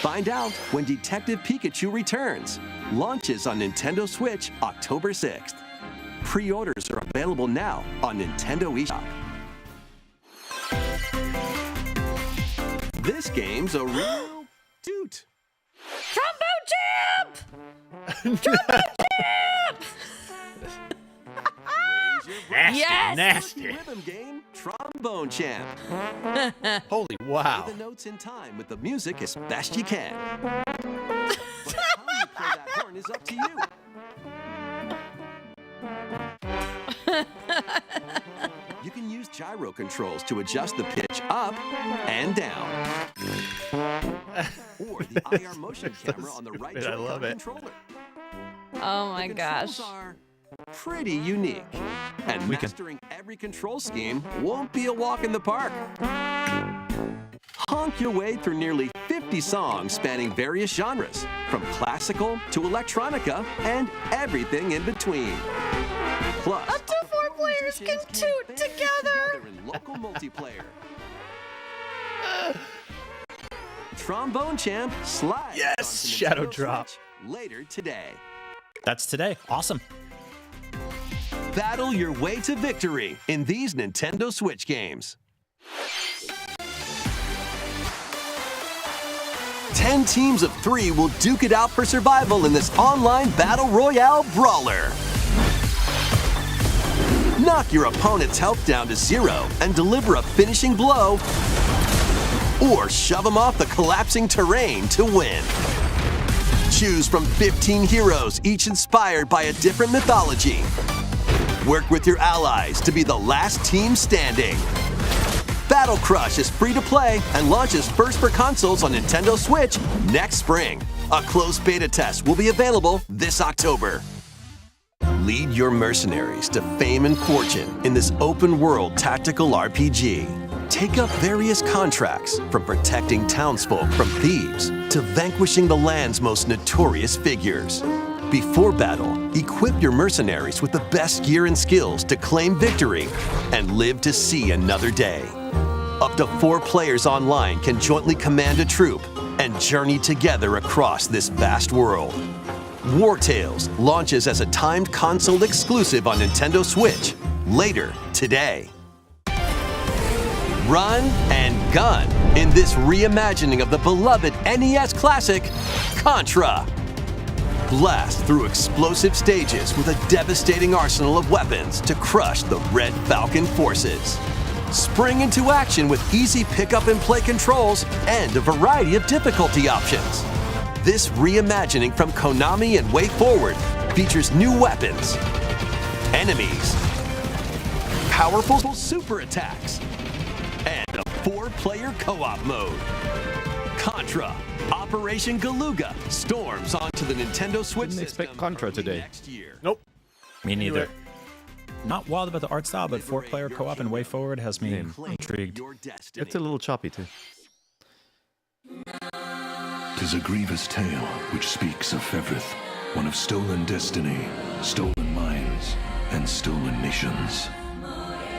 Find out when Detective Pikachu returns. Launches on Nintendo Switch October 6th. Pre-orders are available now on Nintendo eShop. This game's a real doot. Trombone champ! Nasty, Yes! nasty. Rhythm game, Trombone Champ. Holy wow. Play the notes in time with the music as best you can. But how you play that horn is up to you. You can use gyro controls to adjust the pitch up and down. Or the IR motion camera on the right stupid, I love Joy-Con it. controller. Oh my The gosh. controls are pretty unique. And mastering every control scheme won't be a walk in the park. Honk your way through nearly 50 songs spanning various genres, from classical to electronica and everything in between. Plus, Up to 4 players can toot band together. in local multiplayer. Trombone Champ slides Yes, onto Shadow Nintendo Drop. Switch later today. That's today. Awesome. Battle your way to victory in these Nintendo Switch games. 10 teams of 3 will duke it out for survival in this online battle royale brawler. Knock your opponent's health down to 0 and deliver a finishing blow, or shove them off the collapsing terrain to win. Choose from 15 heroes, each inspired by a different mythology. Work with your allies to be the last team standing. Battle Crush is free to play and launches first for consoles on Nintendo Switch next spring. A closed beta test will be available this October. Lead your mercenaries to fame and fortune in this open-world tactical RPG. Take up various contracts, from protecting townsfolk from thieves to vanquishing the land's most notorious figures. Before battle, equip your mercenaries with the best gear and skills to claim victory and live to see another day. Up to 4 players online can jointly command a troop and journey together across this vast world. War Tales launches as a timed console exclusive on Nintendo Switch later today. Run and gun in this reimagining of the beloved NES classic, Contra. Blast through explosive stages with a devastating arsenal of weapons to crush the Red Falcon forces. Spring into action with easy pick-up and play controls and a variety of difficulty options. This reimagining from Konami and WayForward features new weapons, enemies, powerful super attacks, and a 4-player co-op mode. Contra, Operation Galuga storms onto the Nintendo Switch Didn't expect system Contra early today. next year. Nope. Me neither. Not wild about the art style, but 4-player co-op and way forward has me intrigued. Your destiny. It's a little choppy too. 'Tis a grievous tale which speaks of Fevrith, one of stolen destiny, stolen minds, and stolen nations.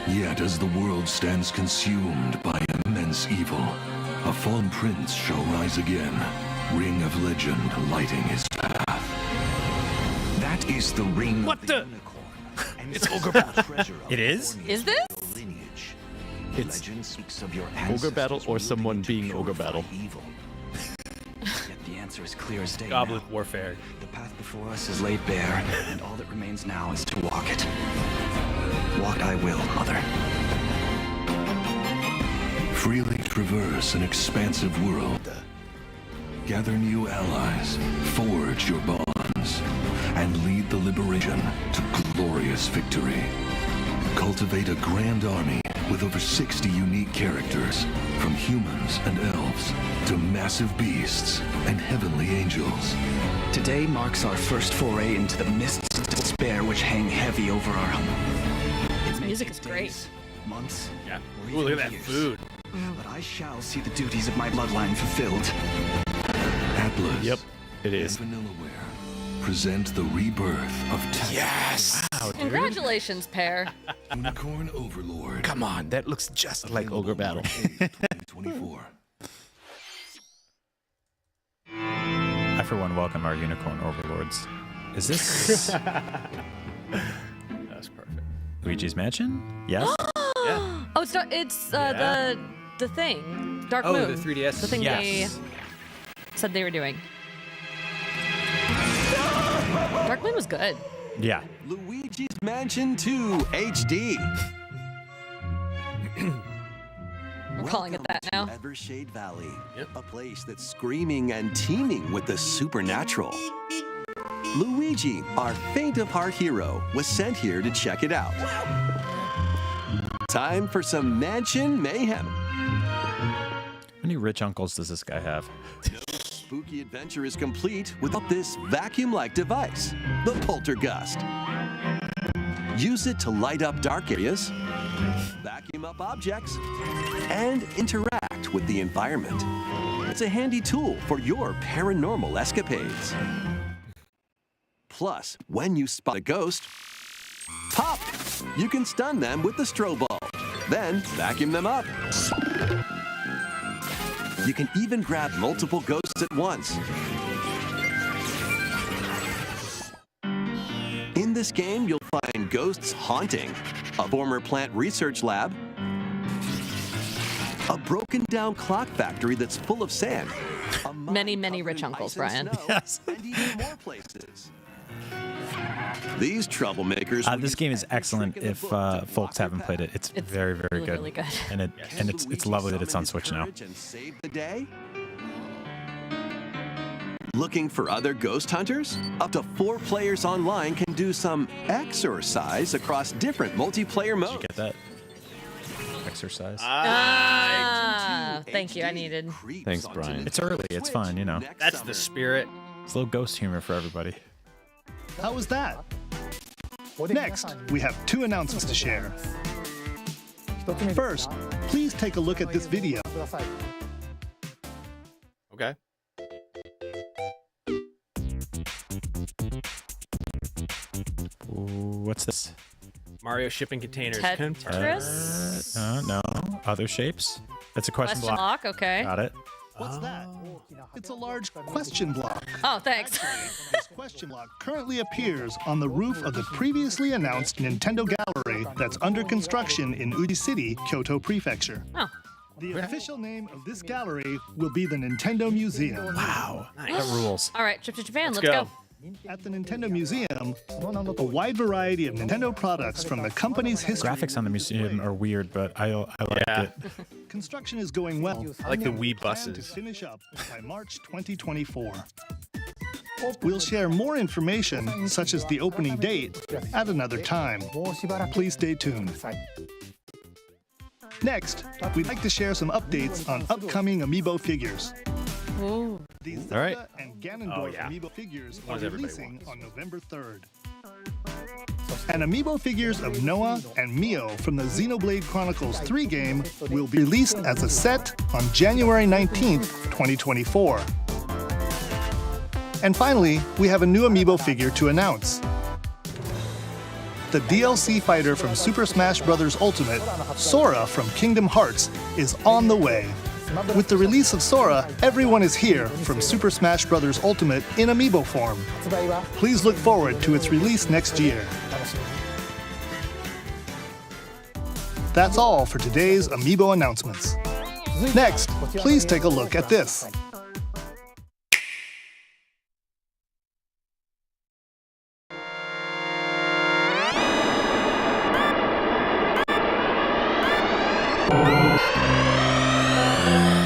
Yet as the world stands consumed by immense evil, a fallen prince shall rise again, ring of legend lighting his path. That is the ring. What the? It's Ogre Battle. It is? Is this? Lineage. It's Legend speaks of your Ogre Battle ancestors or were someone looking to being Ogre purify Battle. Evil. Yet the answer is clear as day. Goblet now. warfare. The path before us is laid bare, and all that remains now is to walk it. Walk I will, Mother. Freely traverse an expansive world. Gather new allies, forge your bonds, and lead the liberation to glorious victory. Cultivate a grand army with over 60 unique characters, from humans and elves to massive beasts and heavenly angels. Today marks our first foray into the mists of despair which hang heavy over our home. It may music take is great. days, months, Yeah. or Ooh, look even at that years. food. But I shall see the duties of my bloodline fulfilled. Atlas Yep, it and is. Vanillaware present the rebirth of Yes! Congratulations, pair. Unicorn Overlord. Come on, that looks just like Ogre Battle. 2024. I, for one, welcome our unicorn overlords. Is this That's perfect. Luigi's Mansion? Yes? Yeah. Oh, it's the thing. Dark Oh, Moon. the 3DS. The thing Yes. they said they were doing. Dark Moon was good. Yeah. Luigi's Mansion 2 HD. We're calling it that now. Evershade Valley, Yep. a place that's screaming and teeming with the supernatural. Luigi, our faint of heart hero, was sent here to check it out. Time for some mansion mayhem. How many rich uncles does this guy have? Spooky adventure is complete without this vacuum-like device, the Poltergust. Use it to light up dark areas, vacuum up objects, and interact with the environment. It's a handy tool for your paranormal escapades. Plus, when you spot a ghost, pop! You can stun them with the strobe bulb, then vacuum them up. You can even grab multiple ghosts at once. In this game, you'll find ghosts haunting, a former plant research lab, a broken down clock factory that's full of sand, a mine Many, many covered rich in uncles, ice and Brian. snow, Yes. and even more places. These troublemakers. will This use game is every excellent trick in the if book to folks block your haven't played it. path. It's It's very, very good. really good. And it's Can lovely that Luigi it's on summon Switch his now. courage and save the day? Looking for other ghost hunters? Up to 4 players online can do some exercise across different multiplayer modes. Get that? Exercise. Thank you. I needed. Thanks, Brian. It's early. It's fine, you know. That's the spirit. It's a little ghost humor for everybody. How was that? Next, we have 2 announcements to share. First, please take a look at this video. Okay. What's this? Mario shipping containers. Tetris? No. Other shapes? That's a question Question block. block? Okay. Got it. What's that? It's a large question block. Oh, thanks. This question block currently appears on the roof of the previously announced Nintendo Gallery that's under construction in Uji City, Kyoto Prefecture. Oh. The official name of this gallery will be the Nintendo Museum. Wow. Nice. That rules. All right, trip to Japan. Let's go. go. At the Nintendo Museum, a wide variety of Nintendo products from the company's history. Graphics on the museum are weird, but I like Yeah. it. Construction is going well. I like the Wii Plan to buses. finish up by March 2024. We'll share more information, such as the opening date, at another time. Please stay tuned. Next, we'd like to share some updates on upcoming Amiibo figures. These All right. Zelda and Ganondorf Amiibo figures are releasing on November 3rd. And Amiibo figures of Noah and Mio from the Xenoblade Chronicles 3 game will be released as a set on January 19th, 2024. And finally, we have a new Amiibo figure to announce. The DLC fighter from Super Smash Bros. Ultimate, Sora from Kingdom Hearts, is on the way. With the release of Sora, everyone is here from Super Smash Bros. Ultimate in Amiibo form. Please look forward to its release next year. That's all for today's Amiibo announcements. Next, please take a look at this.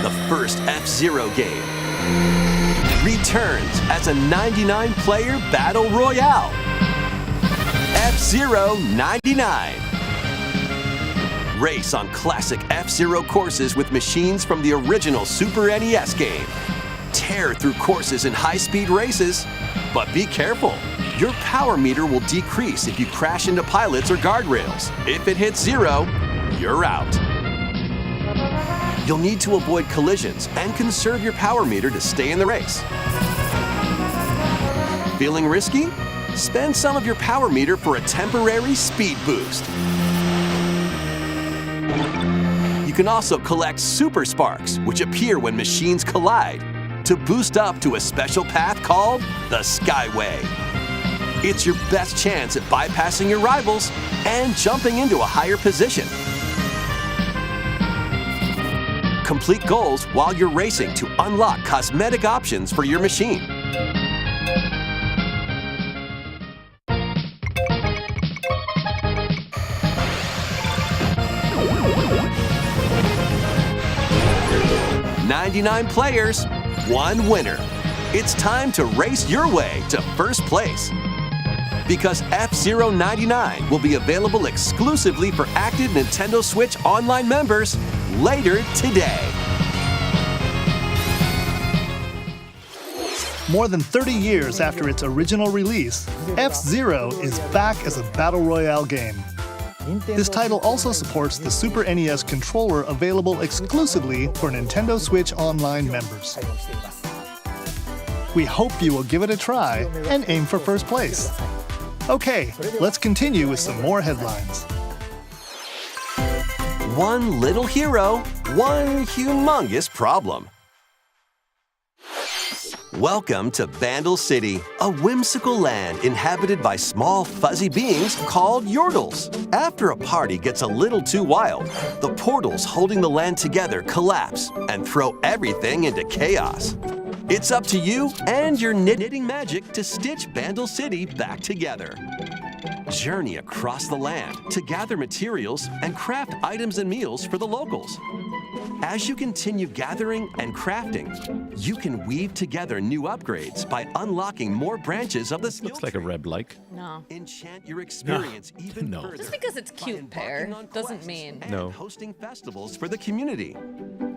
The first F-Zero game returns as a 99-player battle royale. F-Zero 99. Race on classic F-Zero courses with machines from the original Super NES game. Tear through courses in high-speed races, but be careful. Your power meter will decrease if you crash into pilots or guardrails. If it hits 0, you're out. You'll need to avoid collisions and conserve your power meter to stay in the race. Feeling risky? Spend some of your power meter for a temporary speed boost. You can also collect Super Sparks, which appear when machines collide, to boost up to a special path called the Skyway. It's your best chance at bypassing your rivals and jumping into a higher position. Complete goals while you're racing to unlock cosmetic options for your machine. "99 players, 1 winner." It's time to race your way to first place. Because F-Zero 99 will be available exclusively for active Nintendo Switch Online members later today. More than 30 years after its original release, F-Zero is back as a battle royale game. This title also supports the Super NES controller available exclusively for Nintendo Switch Online members. We hope you will give it a try and aim for first place. Okay, let's continue with some more headlines. One little hero, one humongous problem. Welcome to Bandle City, a whimsical land inhabited by small fuzzy beings called Yordles. After a party gets a little too wild, the portals holding the land together collapse and throw everything into chaos. It's up to you and your knitting magic to stitch Bandle City back together. Journey across the land to gather materials and craft items and meals for the locals. As you continue gathering and crafting, you can weave together new upgrades by unlocking more branches of the skill Looks like a tree. Reb-like. No. Enchant your experience even No. further. Just because it's by cute pear embarking on doesn't quests mean. and No. hosting festivals for the community.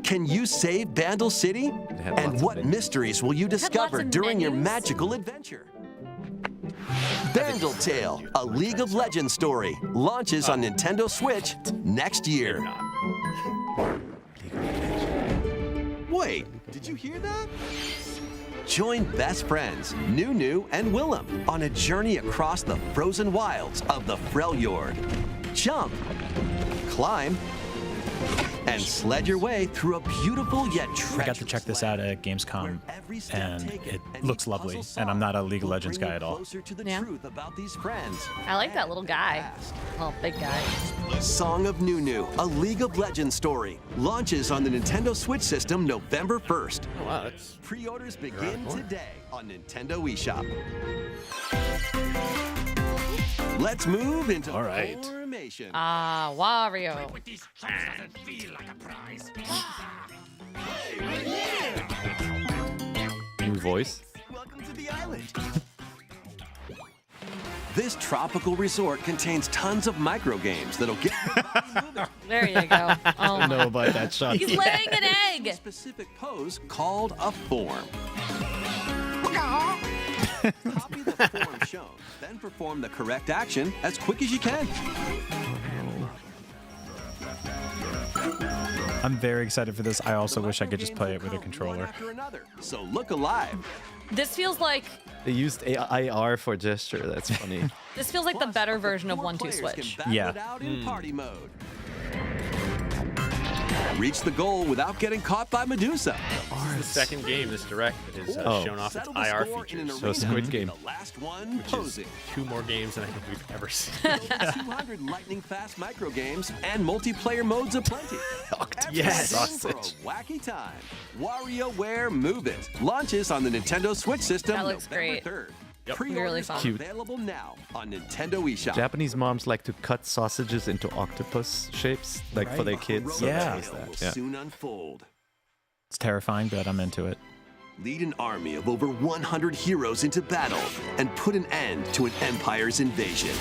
Can you save Bandle City? had lots And of what menus. mysteries will you discover of during your menus. magical adventure? Bandle Tale, a League of Legends story, launches on Nintendo Switch next year. Wait, did you hear that? Join best friends Nunu and Willem on a journey across the frozen wilds of the Freljord. Jump, climb, and sled your way through a beautiful yet treacherous I got to check this out at Gamescom, and it looks lovely. And I'm not a League of Legends guy at all. Closer to the Yeah. truth about these friends. I like that little guy. Little big guy. Song of Nunu, a League of Legends story, launches on the Nintendo Switch system November 1st. Oh, wow, that's Pre-orders begin today on Nintendo eShop. Let's move into All right. formation. Ah, Wario. New voice. Welcome to the island. This tropical resort contains tons of micro games that'll get your body moving. There you go. Oh, I don't know about that shot. he's laying an A egg. specific pose called a form. Copy the form shown, then perform the correct action as quick as you can. I'm very excited for this. I also wish I could just play it with a controller. After another. So look alive. This feels like They used IR for gesture. That's funny. the better version of 1-2 Players switch. can battle Yeah. it out in party mode. Reach the goal without getting caught by Medusa. The second game, this direct, that is Oh. shown off its Settle the IR score in an features. So arena Squid to be Game. The last one Which is posing. 2 more games than I think we've ever seen. Over 200 lightning fast micro games and multiplayer modes aplenty. Yes. Everything for a wacky time. WarioWare Move It launches on the Nintendo Switch system That looks November great. 3rd. Yep. Really Pre-orders fun. are Cute. available now on Nintendo eShop. Japanese moms like to cut sausages into octopus shapes, like for their kids. So Yeah. that's Tale will that. Yeah. soon unfold. It's terrifying, but I'm into it. Lead an army of over 100 heroes into battle and put an end to an empire's invasion.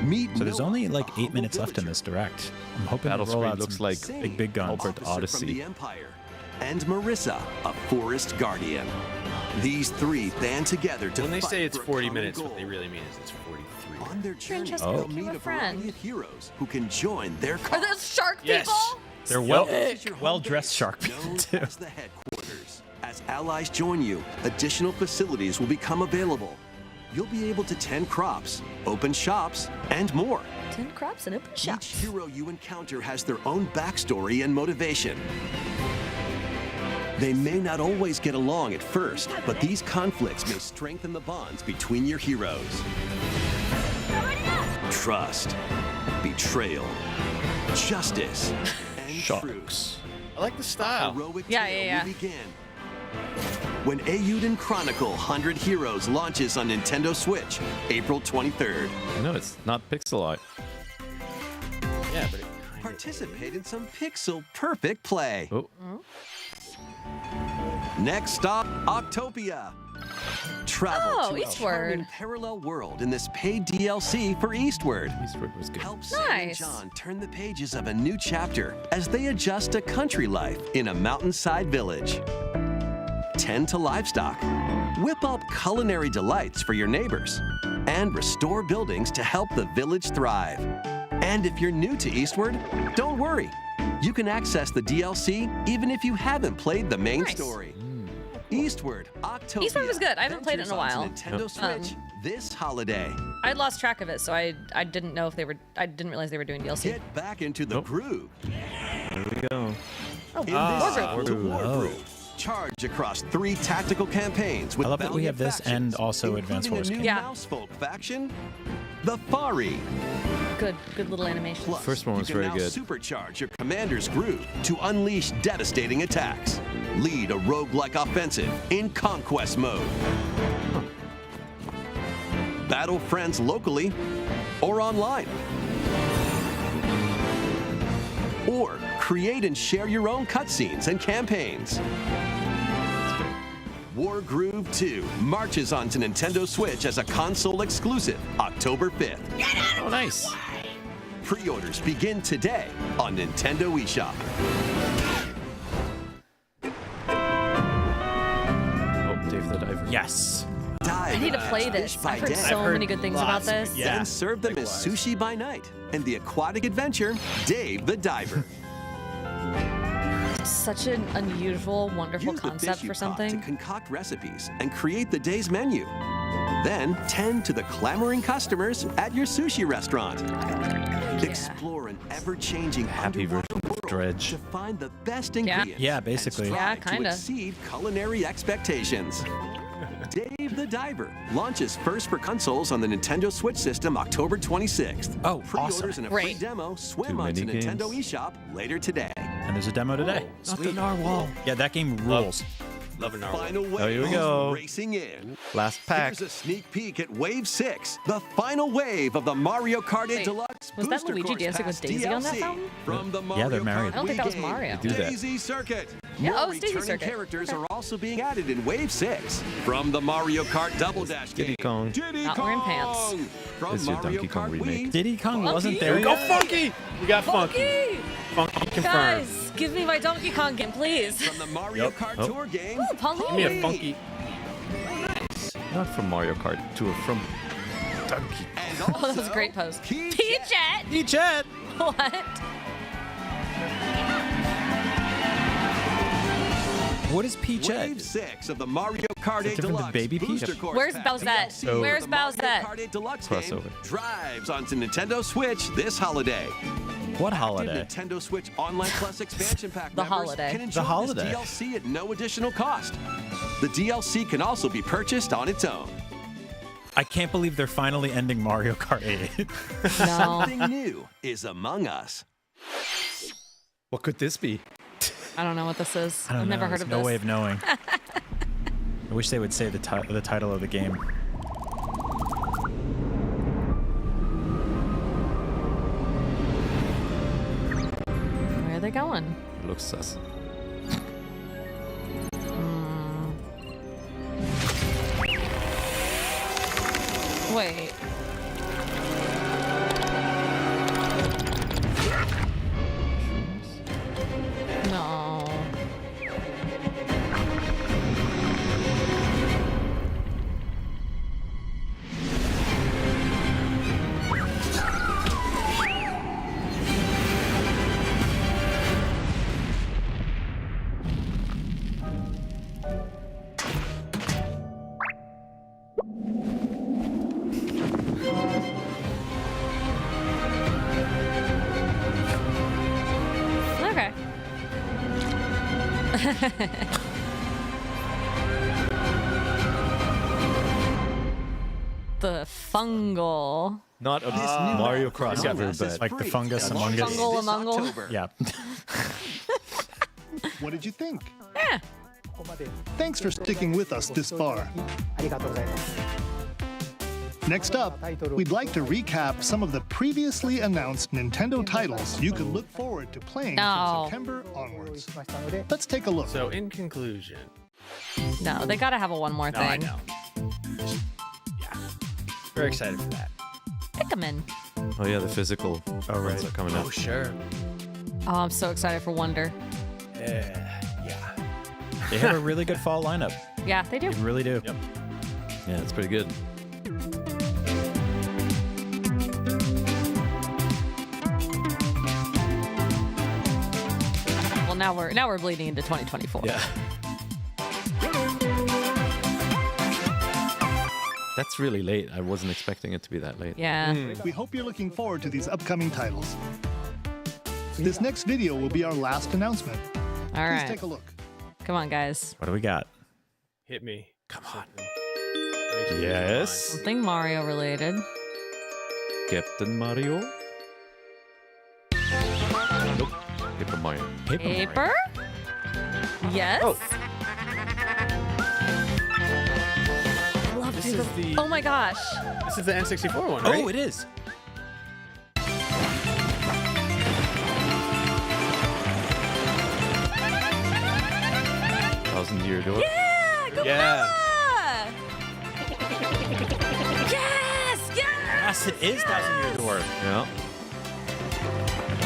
Meet So there's Noah, only a like 8 humble minutes left in villager. this direct. I'm hoping Battle to roll screen out looks some like Sing, big guns. Albert officer Odyssey. from the Empire, and Marissa, a forest guardian. These three band together to When they fight say it's for a 40 common minutes, what goal. they really mean is it's 43. On their journey, just they'll became meet a a friend. variety of heroes who can join their Are cause. those shark Yes. people? They're This is your home well-dressed base, shark people known too. as the headquarters. As allies join you, additional facilities will become available. You'll be able to tend crops, open shops, and more. 10 crops and open Each shops. hero you encounter has their own backstory and motivation. They may not always get along at first, but these conflicts may strengthen the bonds between your heroes. Trust, betrayal, justice, and truth. I like the style. Heroic Yeah, tale yeah, will begin when Eiyuden Chronicle 100 Heroes launches on Nintendo Switch, April 23rd. No, it's not pixel art. Yeah, but it Participate in some pixel-perfect play. Oh, Next stop, Octopia. Travel Oh, to a Eastward. charming parallel world in this paid DLC for Eastward. Eastward was good. Help Sam and Nice. John turn the pages of a new chapter as they adjust to country life in a mountainside village. Tend to livestock, whip up culinary delights for your neighbors, and restore buildings to help the village thrive. And if you're new to Eastward, don't worry. You can access the DLC even if you haven't played the main Nice. story. Eastward, Octopia. Eastward was good. I haven't played it in a ventures while. onto Nintendo Switch this holiday. I lost track of it, so I didn't know if they were. I didn't realize they were doing DLC. Get back into the groove. There we go. Oh, In War this Group. sequel to War Group, charge across 3 tactical campaigns with I love that we have valiant this and factions, also Advance including Wars a new game. Yeah. Mousefolk faction, the Fari. Good little animation. Plus, First one was you can very now good. supercharge your commander's groove to unleash devastating attacks. Lead a roguelike offensive in conquest mode. Battle friends locally or online. Or create and share your own cutscenes and campaigns. War Groove 2 marches onto Nintendo Switch as a console exclusive October 5th. Oh, nice. Pre-orders begin today on Nintendo eShop. Oh, Dave the Diver. Yes. I need to play this. I've heard so many good things about this. Yeah. Then serve them as sushi by night and the aquatic adventure, Dave the Diver. Such an unusual, wonderful Use the concept fish you for caught something. to concoct recipes and create the day's menu. Then tend to the clamoring customers at your sushi restaurant. Explore an ever-changing Happy underwater version of world Dredge. to find the best ingredients. Yeah, and basically. strive Yeah, to kinda. exceed culinary expectations. Dave the Diver launches first for consoles on the Nintendo Switch system October 26th. Oh, Pre-orders awesome. and a free Great. demo swim Too onto many Nintendo games. eShop later today. And there's a demo today. Not the narwhal. Yeah, that game rules. Loving our Final wave here we is go. racing in. Last pack. Here's a sneak peek at Wave 6, the final wave of the Mario Kart 8 Wait, Deluxe was that Booster Luigi Course dancing with Pass Daisy on that DLC fountain? From the Yeah, Mario they're married. Kart I don't think that was Wii Mario. game, do that. Daisy Circuit. Yeah, More oh, it's Daisy returning Circuit. characters are also being added in Wave 6. From the Mario Kart Double Dash Diddy game, Kong. Diddy Not Kong. wearing pants. From It's your Mario Donkey Kong Kart remake. Wii, Diddy Kong wasn't there Go yet. Funky! We got Funky. Funky confirmed. Guys, give me my Donkey Kong game, please. from the Mario Kart Tour game, Ooh, Pauline. Give me a Funky. Not from Mario Kart Tour, from Donkey. and Oh, that was a also great pose. Peach. Peachette. Peachette. What? What is Wave Peachette? 6 of the Mario Kart Is it 8 different than Deluxe Baby Peach? Booster Course Where's Pack Bowsette? DLC Where's for the Mario Bowsette? Kart 8 Deluxe game Crossover. drives onto Nintendo Switch this holiday. What Active holiday? Nintendo Switch Online Plus expansion pack The members holiday. can enjoy The holiday. this DLC at no additional cost. The DLC can also be purchased on its own. I can't believe they're finally ending Mario Kart 8. No. Something new is among us. What could this be? I don't know what this is. I don't I've never know. heard There's of no this. way of knowing. I wish they would say the title of the game. Where are they going? It looks sus. Wait. No. Okay. The fungal. Not a This new Mario map is crossover, is but Like the free fungus and among us. launches Fungal this among us. October. Yeah. What did you think? Yeah. Thanks for sticking with us this far. Next up, we'd like to recap some of the previously announced Nintendo titles you can look forward to playing No. from September onwards. Let's take a look. So in conclusion, No, they gotta have a one more no, thing. I know. Yeah, very excited for that. Pikmin. oh yeah, the physical ones are coming Oh out. sure. Oh, I'm so excited for Wonder. Yeah. They have a really good fall lineup. Yeah, they do. They really do. Yep. Yeah, it's pretty good. Well, now we're bleeding into 2024. Yeah. That's really late. I wasn't expecting it to be that late. Yeah. We hope you're looking forward to these upcoming titles. This next video will be our last announcement. All Please right. take a look. Come on, guys. What do we got? Hit me. Come on. Yes. Something Mario related. Captain Mario. Nope. Paper Mario. Paper? Yes. Oh. I love This Paper. is the- Oh my gosh. This is the N64 one, right? Oh, it is. Thousand-Year Door. Yeah. Go Yeah. Yes. Yes. Yes, it is 1,000 Year Door. Yeah.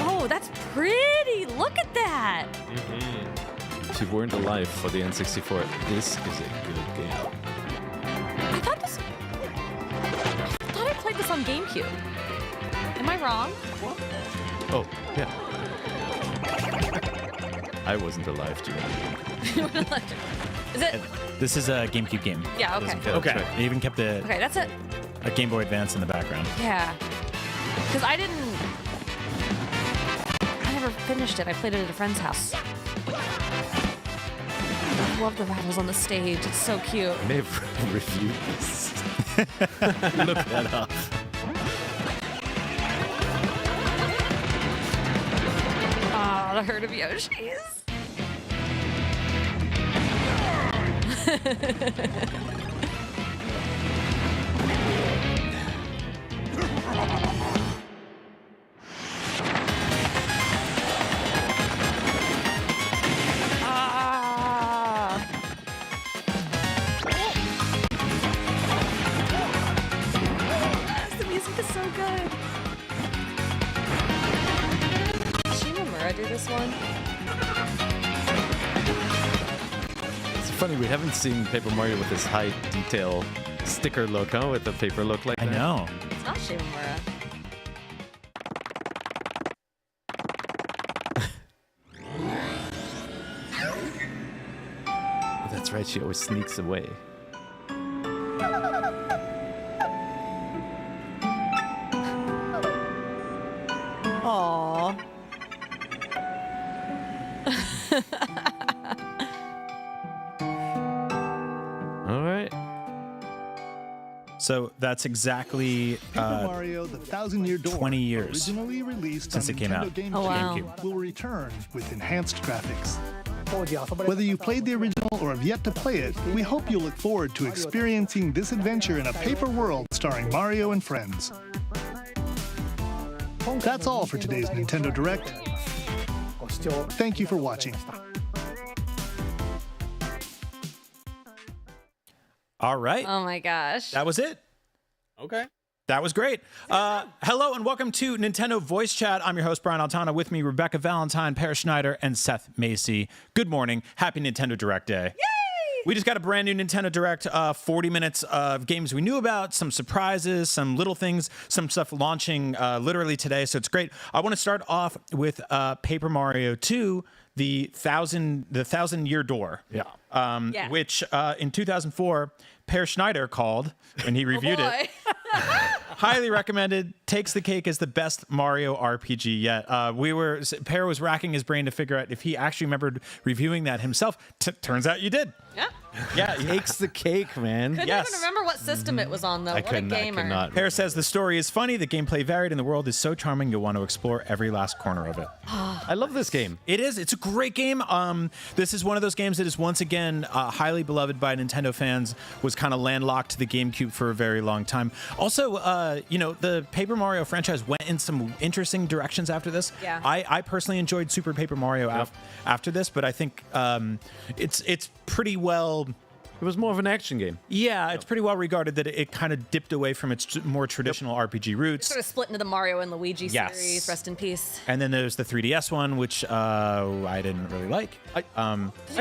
Oh, that's pretty. Look at that. If you weren't alive for the N64, this is a good game. I thought I played this on GameCube. Am I wrong? Oh, yeah. I wasn't alive during the game. Is it? This is a GameCube game. Yeah. Okay. Doesn't fit. Okay. They even kept a Okay, that's it. Game Boy Advance in the background. Yeah. Because I never finished it. I played it at a friend's house. I love the rattles on the stage. It's so cute. I may have reviewed this. Look that up. Oh, the herd of Yoshis. The music is so good. Shimamura do this one? It's funny, we haven't seen Paper Mario with this high detail sticker look, huh? With the paper look like I that. know. It's not Shimamura. Oh, that's right, she always sneaks away. Aww. All right. So that's exactly Paper Mario: The Thousand-Year Door, 20 years originally released since on it came Nintendo out. GameCube, Oh, wow. GameCube. will return with enhanced graphics. Whether you played the original or have yet to play it, we hope you'll look forward to experiencing this adventure in a paper world starring Mario and friends. That's all for today's Nintendo Direct. Thank you for watching. All right. Oh my gosh. That was it. Okay. That was great. Hello and welcome to Nintendo Voice Chat. I'm your host, Brian Altano. With me, Rebecca Valentine, Per Schneider, and Seth Macy. Good morning. Happy Nintendo Direct Day. Yay! We just got a brand new Nintendo Direct, 40 minutes of games we knew about, some surprises, some little things, some stuff launching literally today, so it's great. I want to start off with Paper Mario 2, the Thousand-Year Door. Yeah. Yeah. Which in 2004, Per Schneider called when he reviewed it. Highly recommended. Takes the cake as the best Mario RPG yet. Per was racking his brain to figure out if he actually remembered reviewing that himself. Turns out you did. Yeah. Yeah, Takes the cake, man. Couldn't Yes. even remember what system it was on, though. I What a could gamer. not. Per says the story is funny, the gameplay varied, and the world is so charming you'll want to explore every last corner of it. I love this game. It is. It's a great game. This is one of those games that is once again highly beloved by Nintendo fans. Was kind of landlocked to the GameCube for a very long time. Also, the Paper Mario franchise went in some interesting directions after this. Yeah. I personally enjoyed Super Paper Mario after this, but I think it's pretty well. It was more of an action game. Yeah, it's pretty well regarded that it kind of dipped away from its more traditional RPG roots. Sort of split into the Mario and Luigi Yes. series. Rest in peace. And then there's the 3DS one, which I didn't really like. I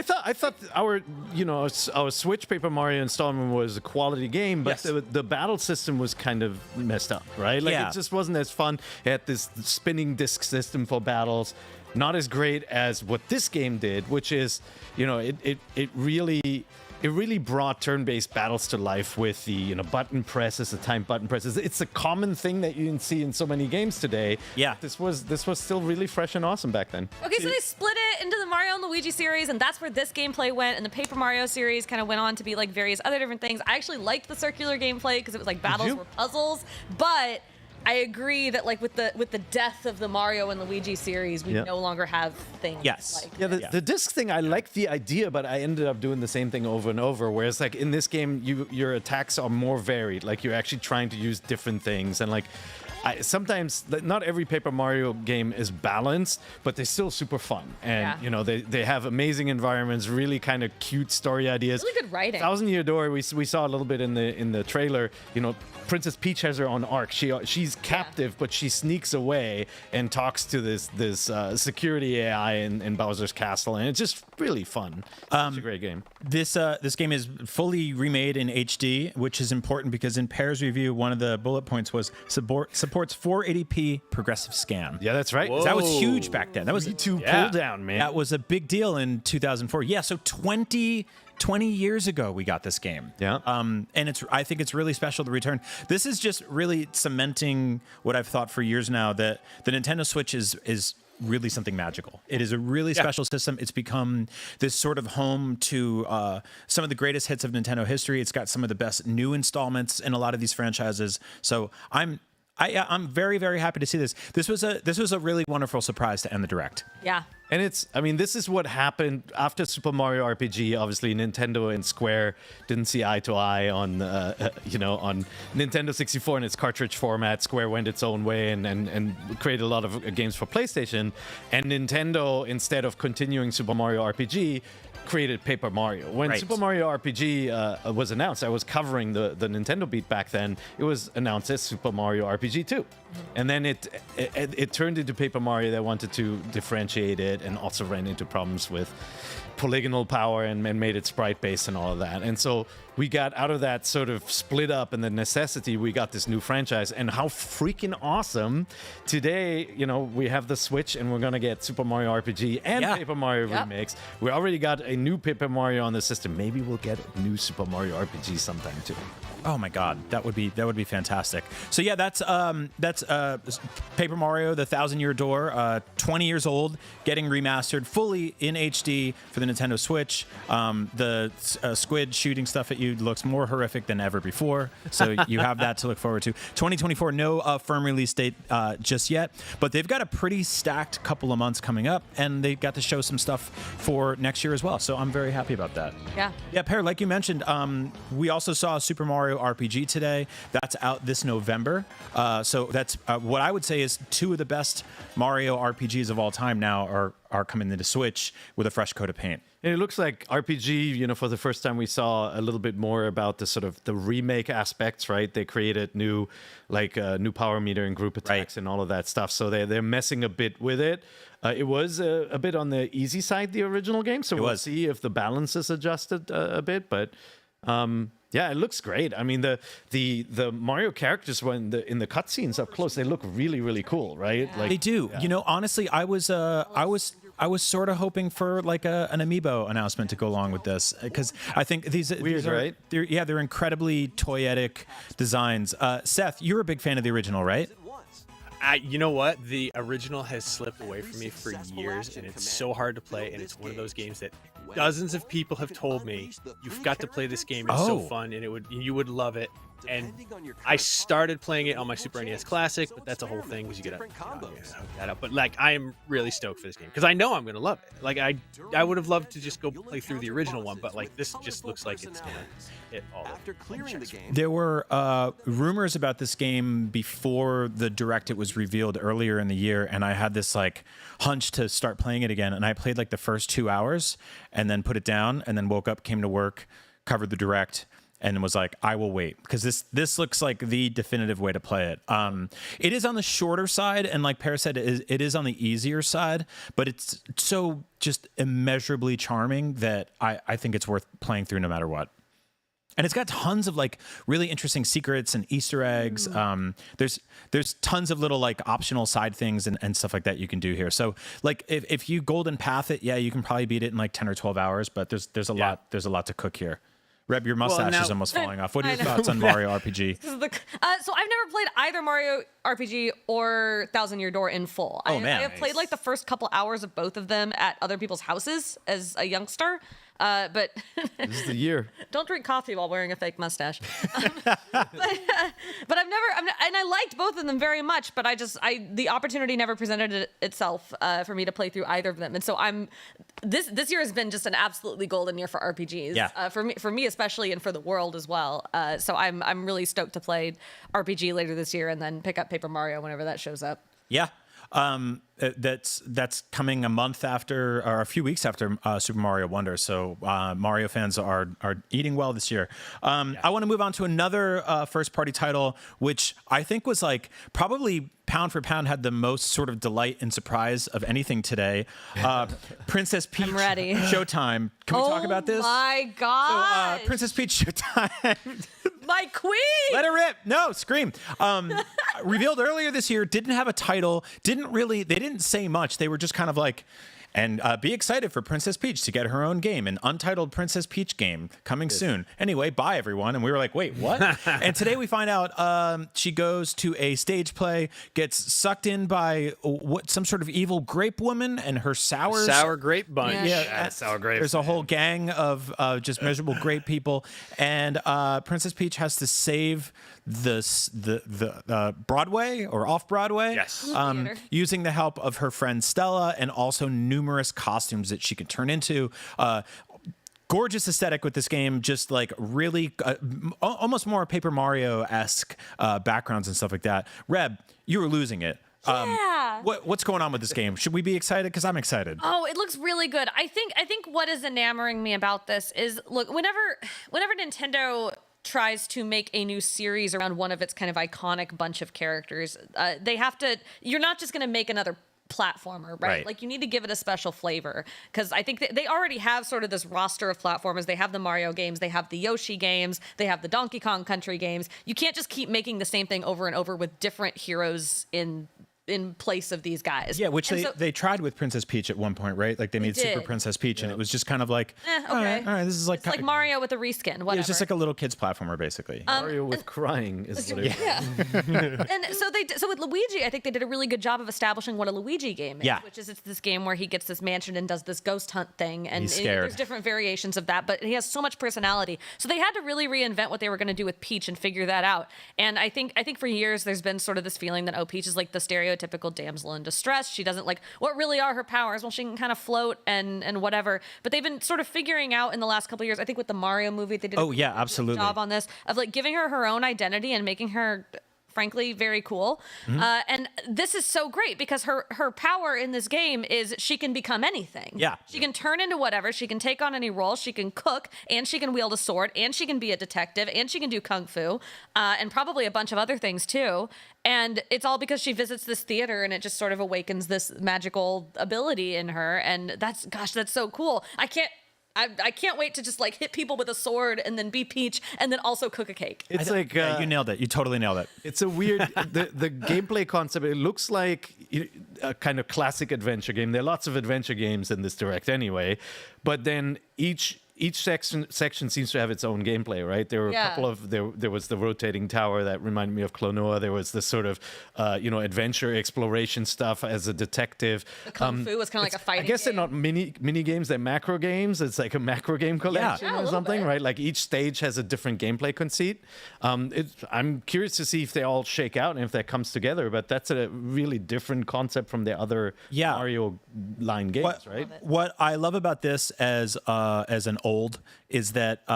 thought our Switch Paper Mario installment was a quality game, but Yes. the battle system was kind of messed up, right? Like Yeah. it just wasn't as fun. It had this spinning disc system for battles, not as great as what this game did, which is, it really brought turn-based battles to life with the button presses, the time button presses. It's a common thing that you can see in so many games today. Yeah. This was still really fresh and awesome back then. Okay, so they split it into the Mario and Luigi series, and that's where this gameplay went. And the Paper Mario series kind of went on to be like various other different things. I actually liked the circular gameplay because it was like battles you? were puzzles, but I agree that like with the death of the Mario and Luigi series, we Yeah. no longer have things. Yes. Like Yeah, the disc thing, I like the idea, but I ended up doing the same thing over and over. Whereas, like in this game, your attacks are more varied. Like you're actually trying to use different things, and like sometimes not every Paper Mario game is balanced, but they're still super fun. And Yeah. they have amazing environments, really kind of cute story ideas. Really good writing. Thousand-Year Door, we saw a little bit in the trailer. Princess Peach has her own arc. She's captive, but she sneaks away and talks to this security AI in Bowser's castle, and it's just really fun. It's a great game. This game is fully remade in HD, which is important because in Pear's review, one of the bullet points was supports 480p progressive scan. Yeah, that's right. That was huge back then. That was pull down, man. That was a big deal in 2004. Yeah, so 20 years ago we got this game. Yeah. And I think it's really special to return. This is just really cementing what I've thought for years now, that the Nintendo Switch is really something magical. It is a really special system. It's become this sort of home to some of the greatest hits of Nintendo history. It's got some of the best new installments in a lot of these franchises. So I'm very, very happy to see this. This was a really wonderful surprise to end the Direct. Yeah. And I mean, this is what happened after Super Mario RPG. Obviously, Nintendo and Square didn't see eye to eye on, on Nintendo 64 and its cartridge format. Square went its own way and created a lot of games for PlayStation. And Nintendo, instead of continuing Super Mario RPG, created Paper Mario. When Super Mario RPG was announced, I was covering the Nintendo beat back then. It was announced as Super Mario RPG 2. And then it turned into Paper Mario. They wanted to differentiate it and also ran into problems with polygonal power and made it sprite based and all of that. And so we got out of that sort of split up and the necessity, we got this new franchise. And how freaking awesome. Today, we have the Switch and we're going to get Super Mario RPG and Paper Mario remakes. We already got a new Paper Mario on the system. Maybe we'll get a new Super Mario RPG sometime too. Oh my God, that would be fantastic. So yeah, that's Paper Mario: The Thousand Year Door, 20 years old, getting remastered fully in HD for the Nintendo Switch. The squid shooting stuff at you looks more horrific than ever before. So you have that to look forward to. 2024, no firm release date just yet, but they've got a pretty stacked couple of months coming up, and they've got to show some stuff for next year as well. So I'm very happy about that. Yeah, Per, like you mentioned, we also saw Super Mario RPG today. That's out this November. So that's what I would say is two of the best Mario RPGs of all time now are coming into Switch with a fresh coat of paint. And it looks like RPG, for the first time we saw a little bit more about the sort of the remake aspects, right? They created new power meter and group attacks and all of that stuff. So they're messing a bit with it. It was a bit on the easy side, the original game. So we'll see if the balance is adjusted a bit. But yeah, it looks great. I mean, the Mario characters in the cutscenes up close, they look really, really cool, right? Like, they do. Yeah. Honestly, I was sort of hoping for like an amiibo announcement to go along with this, because I think these are, right? They're incredibly toyetic designs. Seth, you're a big fan of the original, right? You know what? The original has slipped away from me for years, and it's so hard to play, and it's one of those games that dozens of people have told me, you've got to play this game, it's so fun, and you would love it. And I started playing it on my Super NES Classic, but that's a whole thing because you get hook that up. But like, I am really stoked for this game because I know I'm gonna love it. Like, I would have loved to just go play through the original one, but like this just looks like it's gonna hit all. After clearing the game, there were rumors about this game before the Direct. It was revealed earlier in the year, and I had this like hunch to start playing it again. And I played like the first 2 hours, and then put it down, and then woke up, came to work, covered the Direct, and was like, I will wait, because this looks like the definitive way to play it. It is on the shorter side, and like Per said, it is on the easier side, but it's so just immeasurably charming that I think it's worth playing through no matter what. And it's got tons of like really interesting secrets and Easter eggs. There's tons of little like optional side things and stuff like that you can do here. So like if you golden path it, you can probably beat it in like 10 or 12 hours, but there's a lot to cook here. Reb, your mustache is almost falling off. What are your thoughts on Mario RPG? So I've never played either Mario RPG or Thousand Year Door in full. I have played like the first couple hours of both of them at other people's houses as a youngster. But this is the year. Don't drink coffee while wearing a fake mustache. But I've never, and I liked both of them very much, but the opportunity never presented itself for me to play through either of them. And so this year has been just an absolutely golden year for RPGs. Yeah. For me especially, and for the world as well. So I'm really stoked to play RPG later this year and then pick up Paper Mario whenever that shows up. Yeah. That's coming a month after, or a few weeks after Super Mario Wonder. So Mario fans are eating well this year. I want to move on to another first party title, which I think was like probably pound for pound had the most sort of delight and surprise of anything today. Princess Peach. I'm ready. Showtime. Can we talk about this? Oh my God. So, Princess Peach Showtime. My queen. Let her rip. No, scream. Revealed earlier this year, didn't have a title, they didn't say much. They were just kind of like, and be excited for Princess Peach to get her own game, an untitled Princess Peach game coming soon. Anyway, bye everyone. And we were like, wait, what? And today we find out she goes to a stage play, gets sucked in by some sort of evil grape woman and her sour grape bunch. Yeah, sour grapes. There's a whole gang of just miserable grape people, and Princess Peach has to save the Broadway or off Broadway. Yes. Theater. Using the help of her friend Stella and also numerous costumes that she could turn into. Gorgeous aesthetic with this game, just like really almost more Paper Mario-esque backgrounds and stuff like that. Reb, you were losing it. Yeah. What's going on with this game? Should we be excited? Because I'm excited. Oh, it looks really good. I think what is enamoring me about this is, look, whenever Nintendo tries to make a new series around one of its kind of iconic bunch of characters, they have to. You're not just going to make another platformer, right? Like, you need to give it a special flavor, because I think they already have sort of this roster of platformers. They have the Mario games, they have the Yoshi games, they have the Donkey Kong Country games. You can't just keep making the same thing over and over with different heroes in place of these guys. Yeah, which they tried with Princess Peach at one point, right? Like they made Super Princess Peach, and it was just kind of like, okay, all right, this is like, it's like Mario with a reskin, whatever. Yeah, it's just like a little kid's platformer, basically. Mario with crying is what it was. Yeah. And so with Luigi, I think they did a really good job of establishing what a Luigi game is, which is it's this game where he gets this mansion and does this ghost hunt thing, and there's different variations of that, but he has so much personality. So they had to really reinvent what they were going to do with Peach and figure that out. And I think for years there's been sort of this feeling that Peach is like the stereotypical damsel in distress. She doesn't like, what really are her powers? Well, she can kind of float and whatever. But they've been sort of figuring out in the last couple of years, I think with the Mario movie, they did a absolutely job on this, of like giving her own identity and making her, frankly, very cool. And this is so great because her power in this game is she can become anything. Yeah. She can turn into whatever. She can take on any role. She can cook, and she can wield a sword, and she can be a detective, and she can do kung fu, and probably a bunch of other things too. And it's all because she visits this theater, and it just sort of awakens this magical ability in her. And that's so cool. I can't wait to just like hit people with a sword and then be Peach and then also cook a cake. It's like you nailed it. You totally nailed it. It's a weird the gameplay concept. It looks like a kind of classic adventure game. There are lots of adventure games in this Direct anyway, but then each section seems to have its own gameplay, right? There were a couple of there was the rotating tower that reminded me of Klonoa. There was this sort of adventure exploration stuff as a detective. The kung fu was kind of like a fighting. I guess game. they're not mini games; they're macro games. It's like a macro game collection or something, right? Like each stage has a different gameplay conceit. I'm curious to see if they all shake out and if that comes together. But that's a really different concept from the other Mario line games, right? What I love about this as an old is that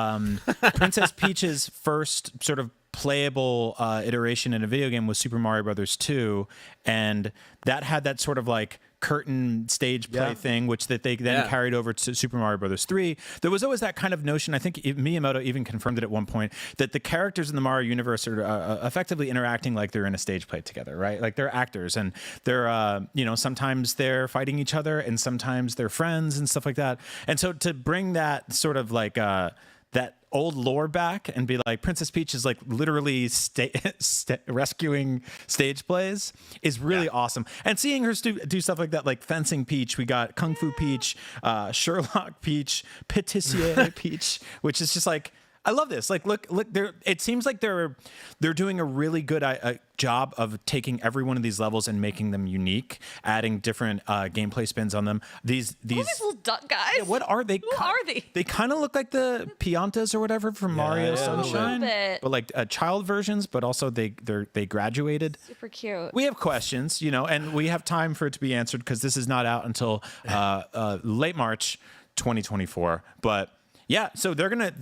Princess Peach's first sort of playable iteration in a video game was Super Mario Brothers 2, and that had that sort of like curtain stage play thing, which that they then carried over to Super Mario Brothers 3. There was always that kind of notion. I think Miyamoto even confirmed it at one point that the characters in the Mario universe are effectively interacting like they're in a stage play together, right? Like they're actors, and they're sometimes they're fighting each other, and sometimes they're friends and stuff like that. And so to bring that sort of like that old lore back and be like Princess Peach is like literally rescuing stage plays is really awesome. And seeing her do stuff like that, like Fencing Peach, we got Kung Fu Peach, Sherlock Peach, Patissier Peach, which is just like, I love this. Like, look. It seems like they're doing a really good job of taking every one of these levels and making them unique, adding different gameplay spins on them. These little duck guys. Yeah, what are they? Who are they? They kind of look like the Piantas or whatever from Mario Sunshine, but like child versions. But also they graduated. Super cute. We have questions, and we have time for it to be answered because this is not out until late March 2024. But yeah, so they're gonna,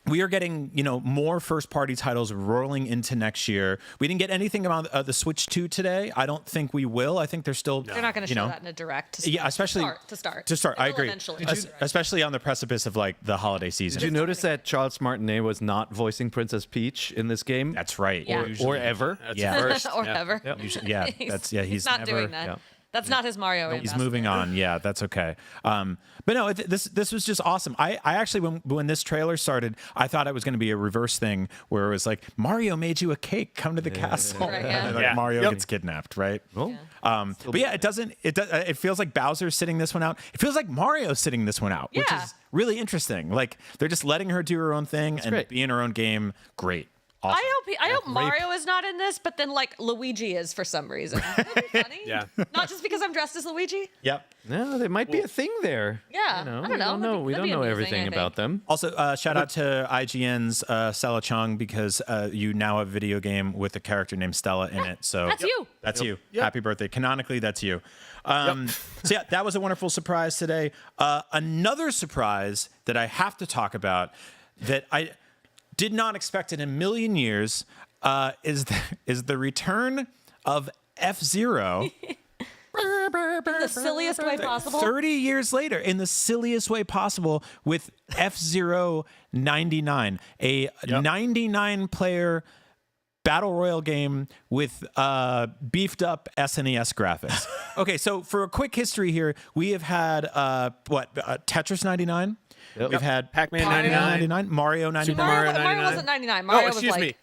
we are getting, more first-party titles rolling into next year. We didn't get anything about the Switch 2 today. I don't think we will. I think they're still. They're not going to show that in a Direct. Especially to start. I agree. Eventually. Especially on the precipice of like the holiday season. Did you notice that Charles Martinet was not voicing Princess Peach in this game? That's right. Yeah. Or ever. That's Yeah. first. or ever. Yep. He's not never doing that. That's not his Mario. He's moving on. Yeah, that's okay. But no, this was just awesome. I actually, when this trailer started, I thought it was going to be a reverse thing where it was like, Mario made you a cake, come to the castle. Right, And then Mario gets kidnapped, right? But yeah, it feels like Bowser's sitting this one out. It feels like Mario's sitting this one out, which is really interesting. Like they're just letting her do her own thing and be in her own game. Great. Awesome. I hope Mario is not in this, but then like Luigi is for some reason. That'd be funny. Yeah. Not just because I'm dressed as Luigi. Yep. No, there might be a thing there. Yeah, You know, I don't know. We That'd don't be know amusing, I everything think. about them. Also, shout out to IGN's Stella Chung because you now have a video game with a character named Stella in it. So That's you. That's you. Happy birthday. Canonically, that's you. So yeah, that was a wonderful surprise today. Another surprise that I have to talk about that I did not expect in a million years is the return of F-Zero. The silliest way possible. 30 years later, in the silliest way possible, with F-Zero 99, a 99-player battle royale game with beefed up SNES graphics. Okay, so for a quick history here, we have had Tetris 99. Yep. We've had Pac-Man Mario 99. Mario 99. Mario Mario 99. wasn't 99. Mario Oh, was excuse like, me.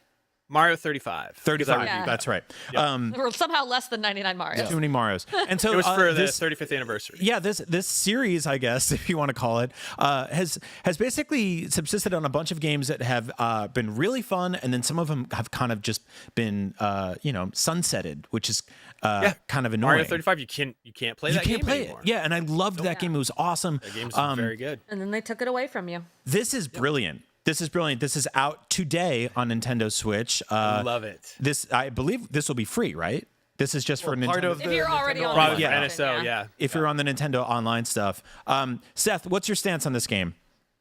Mario 35. 35. Yeah. That's right. We're somehow less than 99 Mario. Too many Marios. And so It was for the this 35th anniversary. Yeah, this series, I guess, if you want to call it, has basically subsisted on a bunch of games that have been really fun, and then some of them have kind of just been, sunsetted, which is kind of annoying. Mario 35, you can't play that game anymore. it. Yeah, and I loved that game. It was awesome. That game's very good. And then they took it away from you. This is brilliant. This is brilliant. This is out today on Nintendo Switch. I love it. I believe this will be free, right? This is just for Nintendo. Part of If the you're already on Probably the for system, NSO, yeah. If you're on the Nintendo Online stuff. Seth, what's your stance on this game?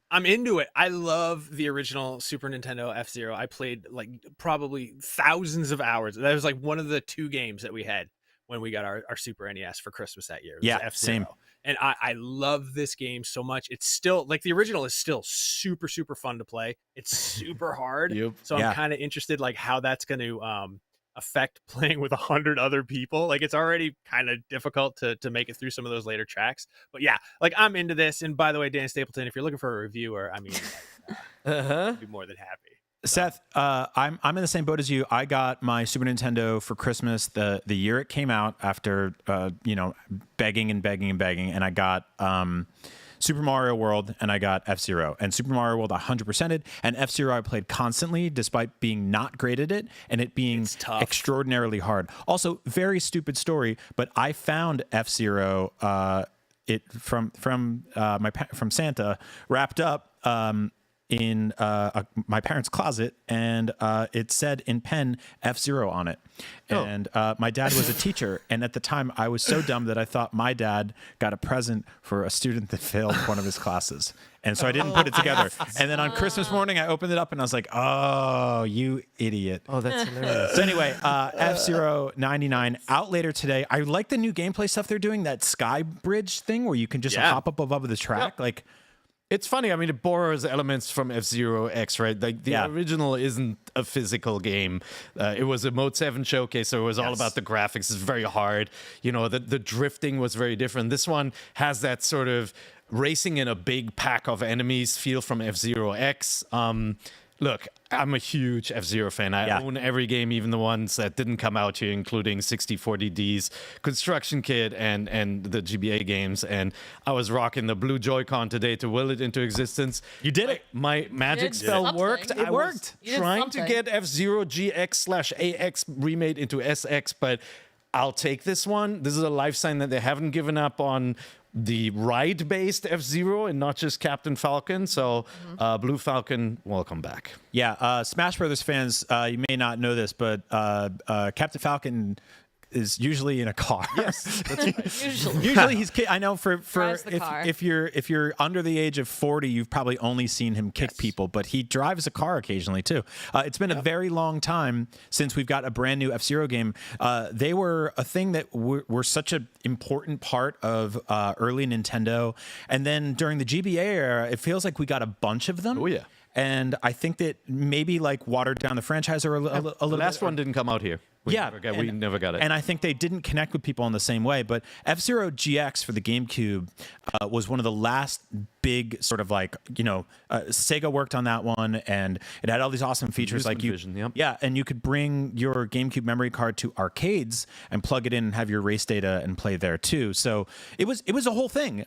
I'm into it. I love the original Super Nintendo F-Zero. I played like probably thousands of hours. That was like one of the 2 games that we had when we got our Super NES for Christmas that year. It was Yeah, F-Zero. same. And I love this game so much. It's still like the original is still super, super fun to play. It's super hard. Yep. So I'm kind of interested like how that's going to affect playing with 100 other people. Like it's already kind of difficult to make it through some of those later tracks. But yeah, like I'm into this. And by the way, Dan Stapleton, if you're looking for a reviewer, I mean, I'd be more than happy. Seth, I'm in the same boat as you. I got my Super Nintendo for Christmas the year it came out after begging, and I got Super Mario World and I got F-Zero. And Super Mario World 100%ed, and F-Zero I played constantly despite being not great at it and it being extraordinarily hard. Also, very stupid story, but I found F-Zero from Santa wrapped up in my parents' closet, and it said in pen F-Zero on it. And my dad was a teacher, and at the time I was so dumb that I thought my dad got a present for a student that failed one of his classes. And so I didn't put it together. And then on Christmas morning, I opened it up and I was like, oh, you idiot. Oh, that's hilarious. So anyway, F-Zero 99 out later today. I like the new gameplay stuff they're doing, that sky bridge thing where you can just hop up above the track. Like, It's funny. I mean, it borrows elements from F-Zero X, right? Like the original isn't a physical game. It was a Mode 7 showcase, so it was all about the graphics. It's very hard. The drifting was very different. This one has that sort of racing in a big pack of enemies feel from F-Zero X. Look, I'm a huge F-Zero fan. I own every game, even the ones that didn't come out here, including 6040D's Construction Kit and the GBA games. And I was rocking the blue Joy-Con today to will it into existence. You did it. My magic spell something. worked. It I worked. You did trying to something. get F-Zero GX/AX remade into SX, but I'll take this one. This is a life sign that they haven't given up on the ride-based F-Zero and not just Captain Falcon. So Blue Falcon, welcome back. Yeah, Smash Brothers fans, you may not know this, but Captain Falcon is usually in a car. Yes, that's right. Usually he's. I know for Drives the car. if you're under the age of 40, you've probably only seen him kick people, but he drives a car occasionally too. It's been a very long time since we've got a brand new F-Zero game. They were a thing that were such an important part of early Nintendo, and then during the GBA era, it feels like we got a bunch of them. Oh, yeah. And I think that maybe like watered down the franchise or a little. The last one didn't come out here. We never got it. And I think they didn't connect with people in the same way. But F-Zero GX for the GameCube was one of the last big sort of like, Sega worked on that one, and it had all these awesome features like Vision, and you could bring your GameCube memory card to arcades and plug it in and have your race data and play there too. So it was a whole thing.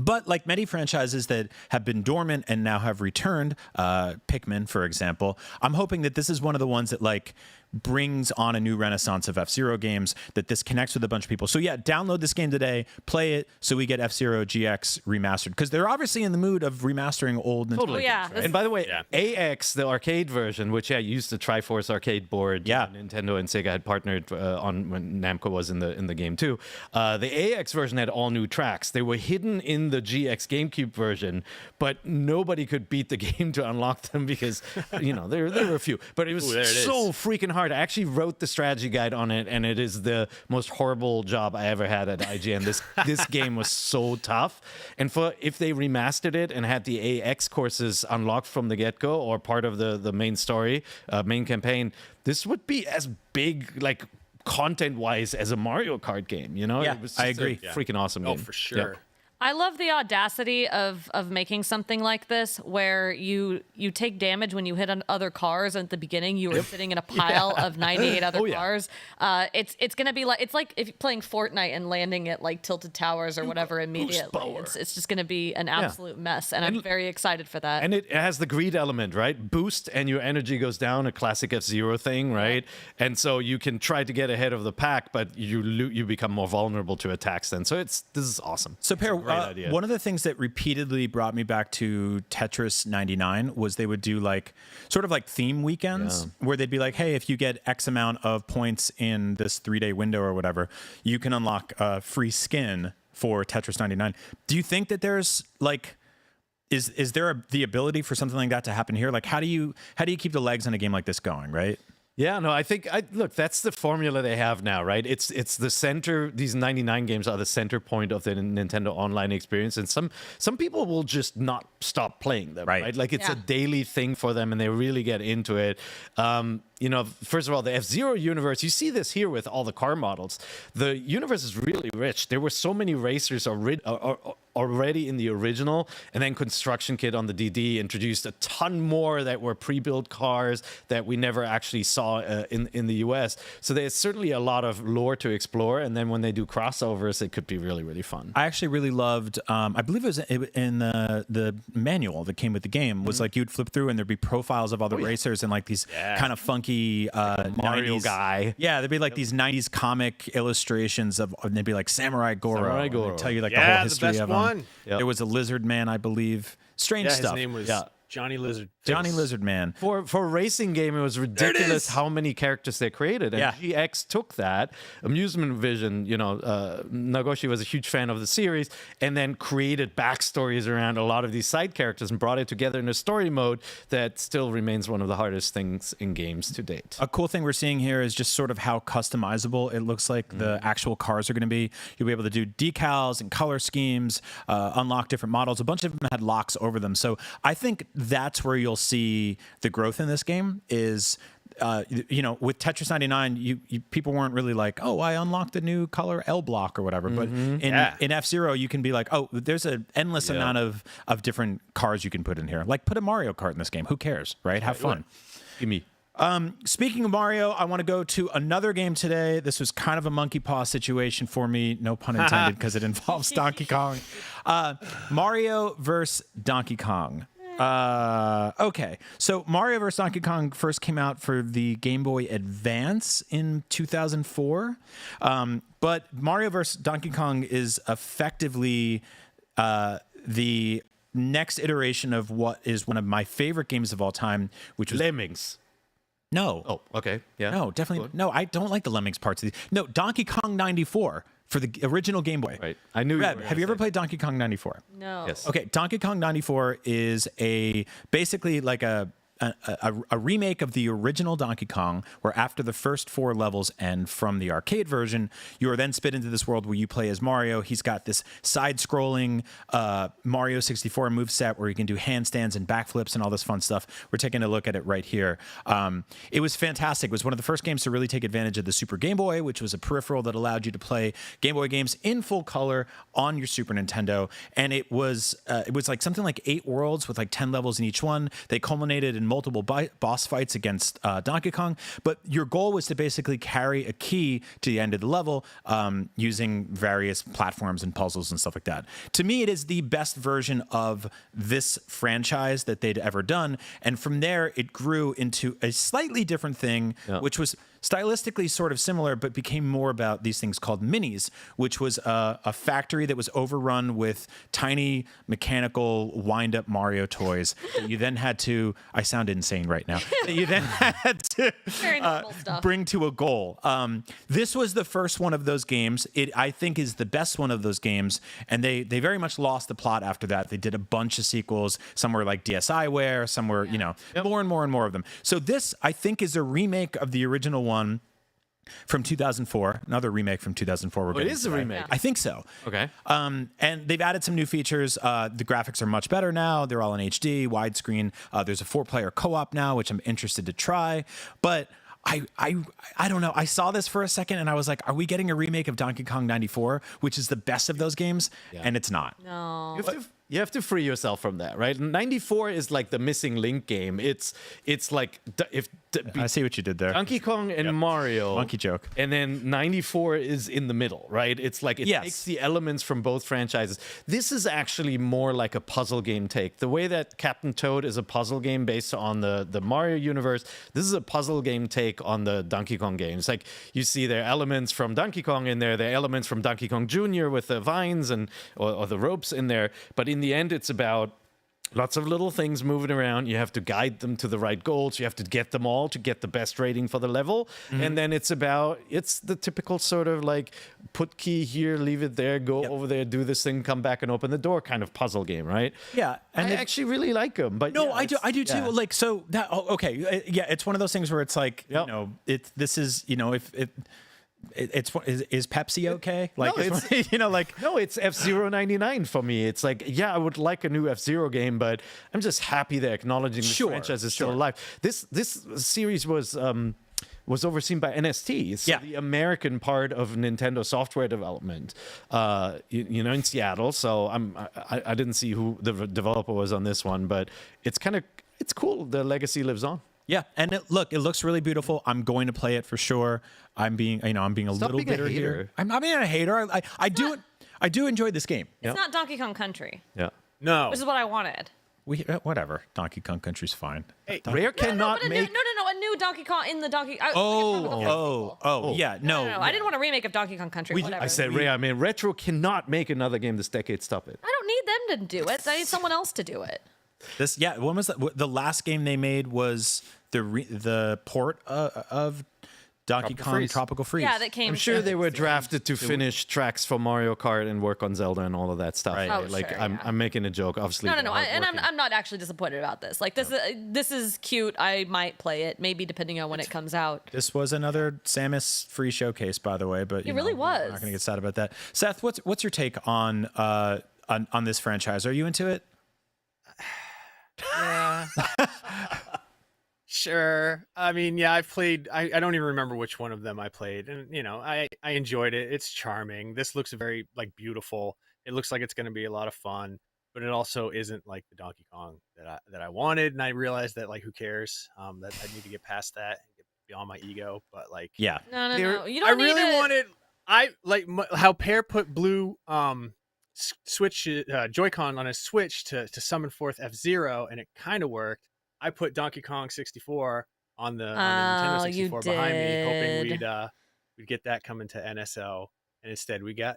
But like many franchises that have been dormant and now have returned, Pikmin, for example, I'm hoping that this is one of the ones that like brings on a new renaissance of F-Zero games, that this connects with a bunch of people. So yeah, download this game today, play it, so we get F-Zero GX remastered, because they're obviously in the mood of remastering old Nintendo Totally. Oh, yeah. games, right? And by the way, Yeah. AX, the arcade version, which used the Triforce arcade board. Yeah. Nintendo and Sega had partnered on when Namco was in the game too. The AX version had all new tracks. They were hidden in the GX GameCube version, but nobody could beat the game to unlock them because there were a few. But it was Ooh, there it is. so freaking hard. I actually wrote the strategy guide on it, and it is the most horrible job I ever had at IGN. This game was so tough, and if they remastered it and had the AX courses unlocked from the get-go or part of the main story, main campaign, this would be as big, like content-wise, as a Mario Kart game. Yeah, it was I just agree. a freaking awesome game. Oh, for sure. Yeah. I love the audacity of making something like this where you take damage when you hit on other cars, and at the beginning you were sitting in a pile of 98 other cars. It's gonna be like, it's like if you're playing Fortnite and landing at like tilted towers or whatever immediately. power. It's just gonna be an absolute mess, and I'm very excited for that. And it has the greed element, right? Boost and your energy goes down, a classic F-Zero thing, right? And so you can try to get ahead of the pack, but you become more vulnerable to attacks then. So this is awesome. So, Per, idea. one of the things that repeatedly brought me back to Tetris 99 was they would do like sort of like theme weekends where they'd be like, hey, if you get X amount of points in this 3-day window or whatever, you can unlock a free skin for Tetris 99. Do you think that there's like, is there the ability for something like that to happen here? Like, how do you keep the legs in a game like this going, right? Yeah, no, I think look, that's the formula they have now, right? It's the center. These 99 games are the center point of the Nintendo Online experience, and some people will just not stop playing them, right? Like it's a daily thing for them, and they really get into it. First of all, the F-Zero universe, you see this here with all the car models. The universe is really rich. There were so many racers already in the original, and then Construction Kit on the DD introduced a ton more that were pre-built cars that we never actually saw in the US. So there's certainly a lot of lore to explore, and then when they do crossovers, it could be really, really fun. I actually really loved, I believe it was in the manual that came with the game, was like you'd flip through and there'd be profiles of all the racers and like these kind of funky Mario 90s guy. Yeah, there'd be like these 90s comic illustrations of, and they'd be like Samurai Goro. Samurai and Goro. they'd tell you like Yeah, the whole the history best of one. them. Yep. There was a Lizard Man, I believe. Strange Yeah, stuff. his name was Johnny Lizard. Johnny Lizard Man. For a racing game, it was ridiculous how many characters they created. And GX took that. Amusement Vision, Nagoshi was a huge fan of the series, and then created backstories around a lot of these side characters and brought it together in a story mode that still remains one of the hardest things in games to date. A cool thing we're seeing here is just sort of how customizable it looks like the actual cars are going to be. You'll be able to do decals and color schemes, unlock different models. A bunch of them had locks over them. So I think that's where you'll see the growth in this game is, with Tetris 99, you people weren't really like, oh, I unlocked the new color L block or whatever. But in F-Zero, you can be like, oh, there's an endless amount of different cars you can put in here. Like put a Mario Kart in this game. Who cares, right? Have fun. Give me. Speaking of Mario, I want to go to another game today. This was kind of a monkey paw situation for me, no pun intended, because it involves Donkey Kong. Mario versus Donkey Kong. Okay, so Mario vs. Donkey Kong first came out for the Game Boy Advance in 2004, but Mario vs. Donkey Kong is effectively the next iteration of what is one of my favorite games of all time, which was Lemmings. No. Oh, okay. Yeah. No, definitely. No, I don't like the Lemmings parts of these. No, Donkey Kong 94 for the original Game Boy. Right. I knew. Reb, have you ever played Donkey Kong 94? No. Yes. Okay, Donkey Kong 94 is basically like a remake of the original Donkey Kong, where after the first 4 levels end from the arcade version, you are then spit into this world where you play as Mario. He's got this side-scrolling Mario 64 moveset where you can do handstands and backflips and all this fun stuff. We're taking a look at it right here. It was fantastic. It was one of the first games to really take advantage of the Super Game Boy, which was a peripheral that allowed you to play Game Boy games in full color on your Super Nintendo. And it was like something like 8 worlds with like 10 levels in each one. They culminated in multiple boss fights against Donkey Kong, but your goal was to basically carry a key to the end of the level using various platforms and puzzles and stuff like that. To me, it is the best version of this franchise that they'd ever done. And from there, it grew into a slightly different thing, which was stylistically sort of similar, but became more about these things called minis, which was a factory that was overrun with tiny mechanical wind-up Mario toys that you then had to, I sound insane right now, that you then had to bring to a goal. This was the first one of those games. It, I think, is the best one of those games, and they very much lost the plot after that. They did a bunch of sequels. Some were like DSiWare, some were, you know, more and more and more of them. So this, I think, is a remake of the original one from 2004, another remake from 2004. It is a remake. I think so. Okay. And they've added some new features. The graphics are much better now. They're all in HD, widescreen. There's a 4-player co-op now, which I'm interested to try. But I don't know. I saw this for a second and I was like, are we getting a remake of Donkey Kong 94, which is the best of those games? Yeah. And it's not. No. You have to free yourself from that, right? 94 is like the missing link game. It's like I see what you did there. Donkey Kong and Mario. Monkey joke. And then 94 is in the middle, right? It's like it takes the elements from both franchises. This is actually more like a puzzle game take. The way that Captain Toad is a puzzle game based on the Mario universe, this is a puzzle game take on the Donkey Kong games. Like you see there are elements from Donkey Kong in there, there are elements from Donkey Kong Jr. with the vines and or the ropes in there. But in the end, it's about lots of little things moving around. You have to guide them to the right goals. You have to get them all to get the best rating for the level. And then it's the typical sort of like put key here, leave it there, go over there, do this thing, come back and open the door kind of puzzle game, right? Yeah. And I actually really like them. But no, I do too. Like, so that, okay. Yeah. It's one of those things where it's like, you know, this is, you know, if it, is Pepsi okay? Like, no, it's, you know, like, no, it's F-Zero 99 for me. It's like, yeah, I would like a new F-Zero game, but I'm just happy they're acknowledging the franchise is still alive. This series was overseen by NST, so the American part of Nintendo software development, you know, in Seattle. So I didn't see who the developer was on this one, but it's cool. The legacy lives on. Yeah, and it looks really beautiful. I'm going to play it for sure. I'm being a little bitter here. I'm not being a hater. I do enjoy this game. It's not Donkey Kong Country. Yeah. No. Which is what I wanted. Whatever. Donkey Kong Country's fine. Hey, Rare cannot make. No, a new Donkey Kong in the Donkey. Yeah, no. I didn't want a remake of Donkey Kong Country. Whatever. I said Rare. I mean, Retro cannot make another game this decade. Stop it. I don't need them to do it. I need someone else to do it. When was that? The last game they made was the port of Donkey Kong Tropical Freeze. Yeah, that came. I'm sure they were drafted to finish tracks for Mario Kart and work on Zelda and all of that stuff. Right. Oh, like sure, I'm making a joke, obviously. No, and I'm not actually disappointed about this. Like this is cute. I might play it, maybe depending on when it comes out. This was another Samus free showcase, by the way, but it really was. I'm not gonna get sad about that. Seth, what's your take on this franchise? Are you into it? Yeah. Sure. I mean, yeah, I've played. I don't even remember which one of them I played, and you know, I enjoyed it. It's charming. This looks very like beautiful. It looks like it's going to be a lot of fun, but it also isn't like the Donkey Kong that I wanted. And I realized that like, who cares? That I need to get past that and get beyond my ego. But like, yeah, no. You don't. I really wanted. I like how Pear put blue Switch Joy-Con on a Switch to summon forth F-Zero, and it kind of worked. I put Donkey Kong 64 on the Nintendo 64 behind me, hoping we'd get that coming to NSO, and instead we got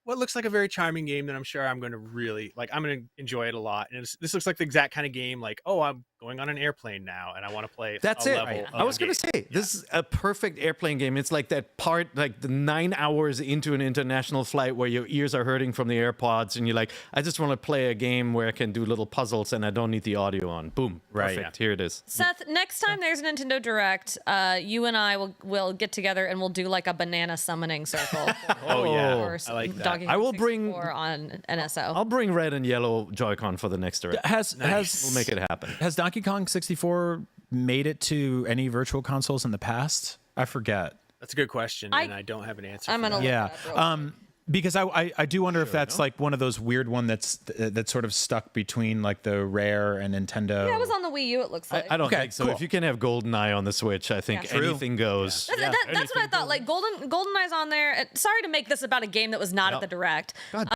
what looks like a very charming game that I'm sure I'm going to really like. I'm going to enjoy it a lot, and this looks like the exact kind of game like, oh, I'm going on an airplane now, and I want to play. That's it. I was going to say this is a perfect airplane game. It's like that part, like the 9 hours into an international flight where your ears are hurting from the AirPods, and you're like, I just want to play a game where I can do little puzzles and I don't need the audio on. Boom, perfect. Here it is. Seth, next time there's a Nintendo Direct, you and I will get together and we'll do like a banana summoning circle. I like that. Donkey Kong 64 on NSO. I'll bring red and yellow Joy-Con for the next Direct. We'll make it happen. Has Donkey Kong 64 made it to any virtual consoles in the past? I forget. That's a good question, and I don't have an answer. I'm gonna look it up real quick. Because I do wonder if that's like one of those weird one that's sort of stuck between like the Rare and Nintendo. Yeah, it was on the Wii U. It looks like. I don't Okay, think so. cool. If you can have GoldenEye on the Switch, I think Yeah. anything goes. That's what I thought. Like GoldenEye's on there. Sorry to make this about a game that was not at the Direct, but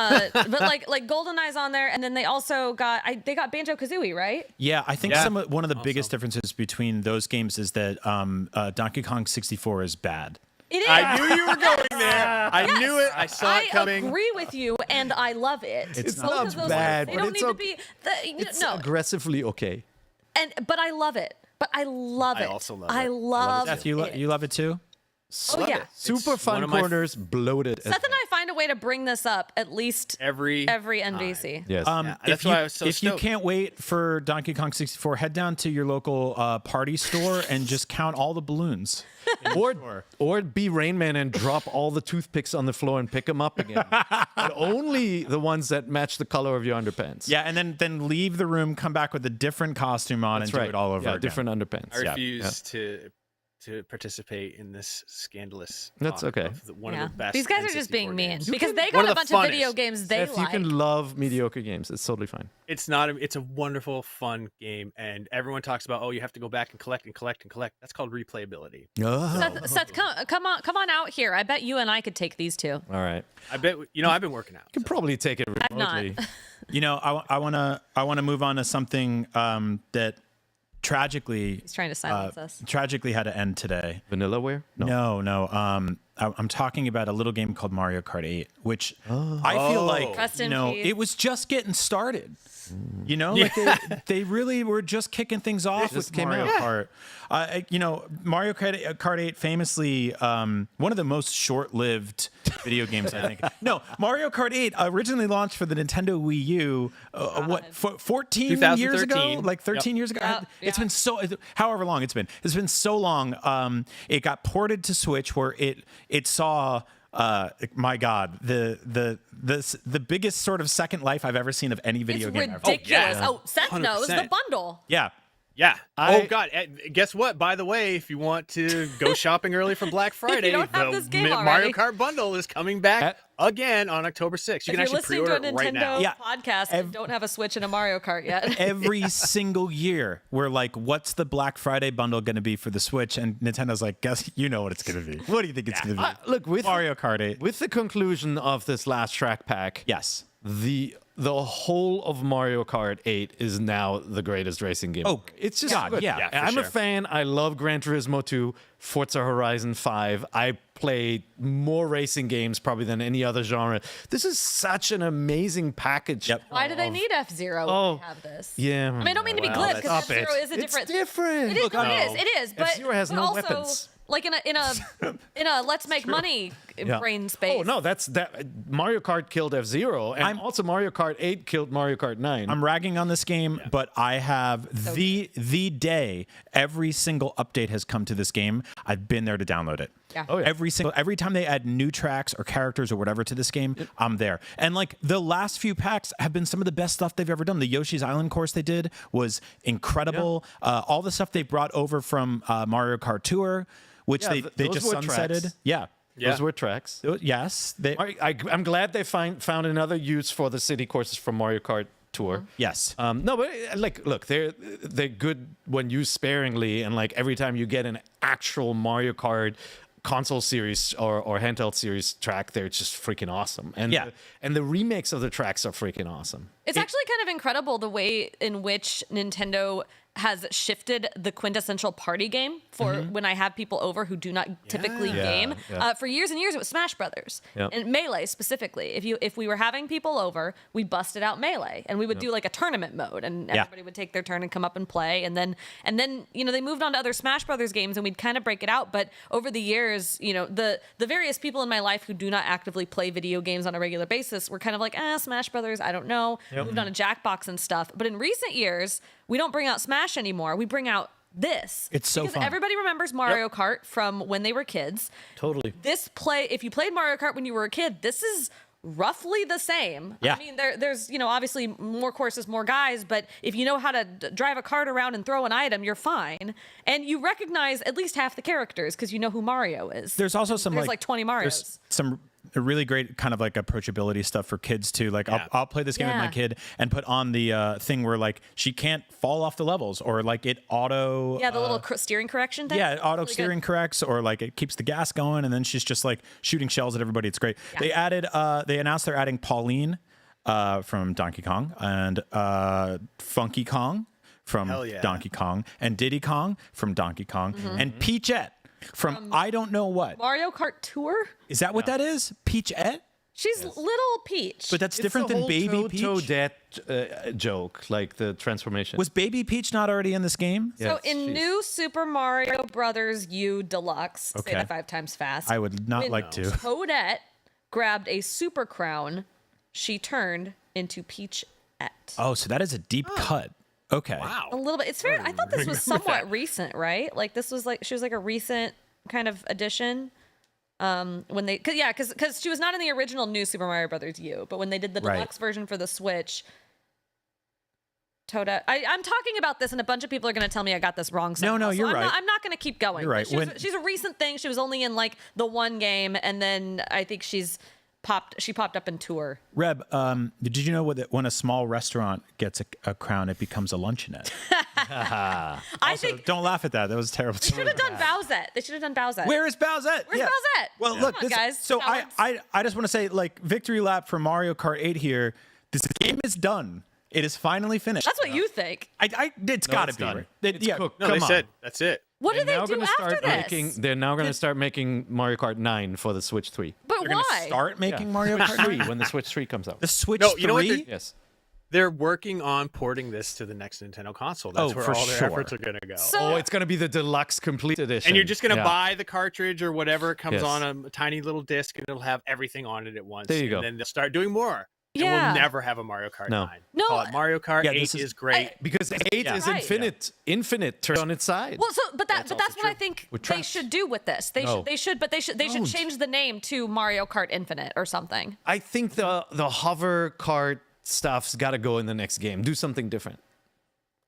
like GoldenEye's on there, and then they also got Banjo-Kazooie, right? Yeah, I think Yeah. one of the biggest differences between those games is that Donkey Kong 64 is bad. It is. I knew you were going there. I knew it. I saw it coming. I agree with you, and I love it. It's Both not of those bad, They but don't it's need to okay. be. It's No, aggressively okay. but I love it. But I love it. I also love it. I love Seth, it. you love it too? Oh yeah. Super It's fun one of my- corners, bloated. Seth and I find a way to bring this up at least Every NVC. Yes. that's why I was so if you stoked. can't wait for Donkey Kong 64, head down to your local party store and just count all the balloons. or be Rain Man and drop all the toothpicks on the floor and pick them up again. But only the ones that match the color of your underpants. Yeah, and then leave the room, come back with a different costume on, That's and right. do it all over yeah, again. different underpants. I Yeah. refuse to participate in this scandalous. That's talk okay. of one Yeah. of the best. These guys are just being N64 mean games. because they One got of a the bunch of funnest. video games they If like. you can love mediocre games, it's totally fine. It's not. It's a wonderful, fun game, and everyone talks about, oh, you have to go back and collect and collect and collect. That's called replayability. Seth, come on out here. I bet you and I could take these two. All right. I bet I've been working out. You can probably take it I've not. remotely. You know, I wanna move on to something that tragically He's trying to silence us. tragically had to end today. Vanillaware? No. I'm talking about a little game called Mario Kart 8, which I feel like Rest in peace. it was just getting started. You know, like they really were just kicking things off with Mario Kart. Mario Kart 8 famously one of the most short-lived video games, I think. No, Mario Kart 8 originally launched for the Nintendo Wii U, 14 years ago? 2013. Like 13 years ago? Yep. It's been however long it's been. It's been so long. It got ported to Switch where it saw my God, the biggest sort of second life I've ever seen of any video It's game ever. ridiculous. yeah. Oh, Seth knows the 100%. bundle. Yeah. Yeah. Oh God. Guess what? By the way, if you want to go shopping early for Black Friday, don't have the this game Mario already. Kart bundle is coming back again on October 6th. You If can you're actually listening to pre-order a it right now. Nintendo Yeah. podcast and don't have a Switch and a Mario Kart yet, Every single year, we're like, what's the Black Friday bundle going to be for the Switch? And Nintendo's like, guess you know what it's going to be. What do you think it's going to be? Look, with Mario Kart 8. With the conclusion of this last track pack, Yes. the whole of Mario Kart 8 is now the greatest racing game. Oh, it's just God, good. yeah. Yeah, for I'm a sure. fan. I love Gran Turismo 2, Forza Horizon 5. I play more racing games probably than any other genre. This is such an amazing package. Yep. why do they need F-Zero Oh, when they have this? Yeah. I mean, I don't mean to be Well, glib because stop it. F-Zero is a It's different. different. It is. Look, No, it is. But F-Zero has but no also, weapons. Like in a let's make money brain space. Oh no, that's that. Mario Kart killed F-Zero, and also Mario Kart 8 killed Mario Kart 9. I'm ragging on this game, but I have the day every single update has come to this game. I've been there to download it. Yeah. Oh, yeah. Every time they add new tracks or characters or whatever to this game, I'm there. And like the last few packs have been some of the best stuff they've ever done. The Yoshi's Island course they did was incredible. All the stuff they brought over from Mario Kart Tour, which Yeah, they those just were sunsetted. tracks. Yeah. Those were tracks. Yes. I'm glad they found another use for the city courses from Mario Kart Tour. Yes. No, but like, look, they're good when used sparingly, and like every time you get an actual Mario Kart console series or handheld series track, they're just freaking awesome. And the remakes of the tracks are freaking awesome. It's actually kind of incredible the way in which Nintendo has shifted the quintessential party game for when I have people over who do not typically game. For years and years, it was Smash Brothers and Melee specifically. If we were having people over, we busted out Melee and we would do like a tournament mode, and everybody would take their turn and come up and play. And then they moved on to other Smash Brothers games, and we'd kind of break it out. But over the years, the various people in my life who do not actively play video games on a regular basis were kind of like, Smash Brothers, I don't know. Moved on to Jackbox and stuff. But in recent years, we don't bring out Smash anymore. We bring out this. It's so because fun. everybody remembers Mario Kart from when they were kids. Totally. If you played Mario Kart when you were a kid, this is roughly the same. Yeah. I mean, there's obviously more courses, more guys, but if you know how to drive a cart around and throw an item, you're fine. And you recognize at least half the characters because you know who Mario is. There's also some There's like 20 Marios. There's some a really great kind of like approachability stuff for kids too. Like I'll play this game with my Yeah. kid and put on the thing where like she can't fall off the levels, or like it auto Yeah, the little steering correction thing. yeah, it auto Really good. steering corrects, or like it keeps the gas going, and then she's just like shooting shells at everybody. It's great. Yeah. They added they announced they're adding Pauline from Donkey Kong, and Funky Kong from Hell yeah. Donkey Kong, and Diddy Kong from Donkey Kong, Mm-hmm. and Peachette from I don't know what. Mario Kart Tour. Is that what that is? Peachette? She's little Peach. But that's It's different the than whole Baby Peach. Toadette joke, like the transformation. Was Baby Peach not already in this game? So Yes, in she's- New Super Mario Brothers U Deluxe, say Okay. that 5 times fast. I would not when like to. Toadette grabbed a super crown, she turned into Peachette. Oh, so that is a deep cut. Okay. Wow. A little bit. It's fair. I thought this was somewhat recent, right? Like this was like she was like a recent kind of addition. When they, because she was not in the original New Super Mario Brothers U, but when they did the Right. deluxe version for the Switch, Toadette. I'm talking about this, and a bunch of people are going to tell me I got this wrong. No, somehow, you're so right. I'm not going to keep going. You're right. She's a recent thing. She was only in like the one game, and then I think she popped up in Tour. Reb, did you know that when a small restaurant gets a crown, it becomes a luncheonette? I think Don't laugh at that. That was terrible. they should have done Bowsette. They should have done Bowsette. Where is Bowsette? Where's Bowsette? Well, Come look, on, guys. So Cowards. I just want to say, like, victory lap for Mario Kart 8 here. This game is done. It is finally finished. That's what you think. It's got to it's be. done. Right? It's cooked. No, come they on. said that's it. What do they now do gonna after start this? making. They're now going to start making Mario Kart 9 for the Switch 3. But They're going why? to start making Mario Switch Kart 3 when the Switch 3 comes out. The Switch No, 3? you know what? Yes. They're working on porting this to the next Nintendo console. That's where for all their sure. efforts are going to go. So- Oh, it's going to be the deluxe complete edition. And you're just going to Yeah. buy the cartridge or whatever. It comes Yes. on a tiny little disc, and it'll have everything on it at once. There you go. And then they'll start doing more. And Yeah. we'll never have a Mario Kart No. 9. No, Call it Mario Kart Yeah, 8 this is, is- great. Because 8 is Right. infinite turned on its side. Well, but that's also what I true. think With they traps. should do with this. They No. should change the name to Mario Kart Infinite or something. I think the hover kart stuff's got to go in the next game. Do something different.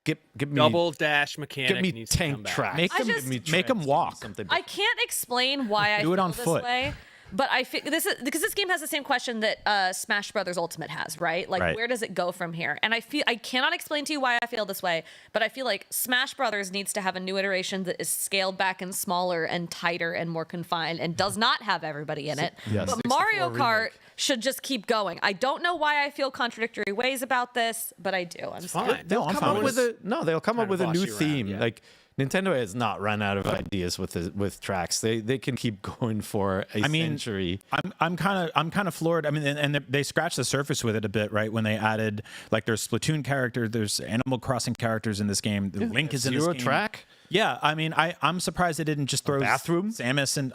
Give me Double dash mechanic Give me needs to come tank back. track. Make I them, just- make them walk. Something I different. can't explain why I Do it feel on this foot. way, but I feel this is because this game has the same question that Smash Brothers Ultimate has, right? Like, Right. where does it go from here? And I cannot explain to you why I feel this way, but I feel like Smash Brothers needs to have a new iteration that is scaled back and smaller and tighter and more confined and does not have everybody in it. Yes. But 64 Mario Kart remake. should just keep going. I don't know why I feel contradictory ways about this, but I do. I'm sorry. Fine. No, I'm Come fine up with with they'll come up Kind of with a boss new you around, theme. yeah. Like Nintendo has not run out of ideas with tracks. They can keep going for a century. I'm kind of floored. I mean, and they scratched the surface with it a bit, right? When they added, like, there's Splatoon characters, there's Animal Crossing characters in this game. The Link is in this Zero game. track. Yeah, I mean, I'm surprised they didn't just throw bathroom? Samus and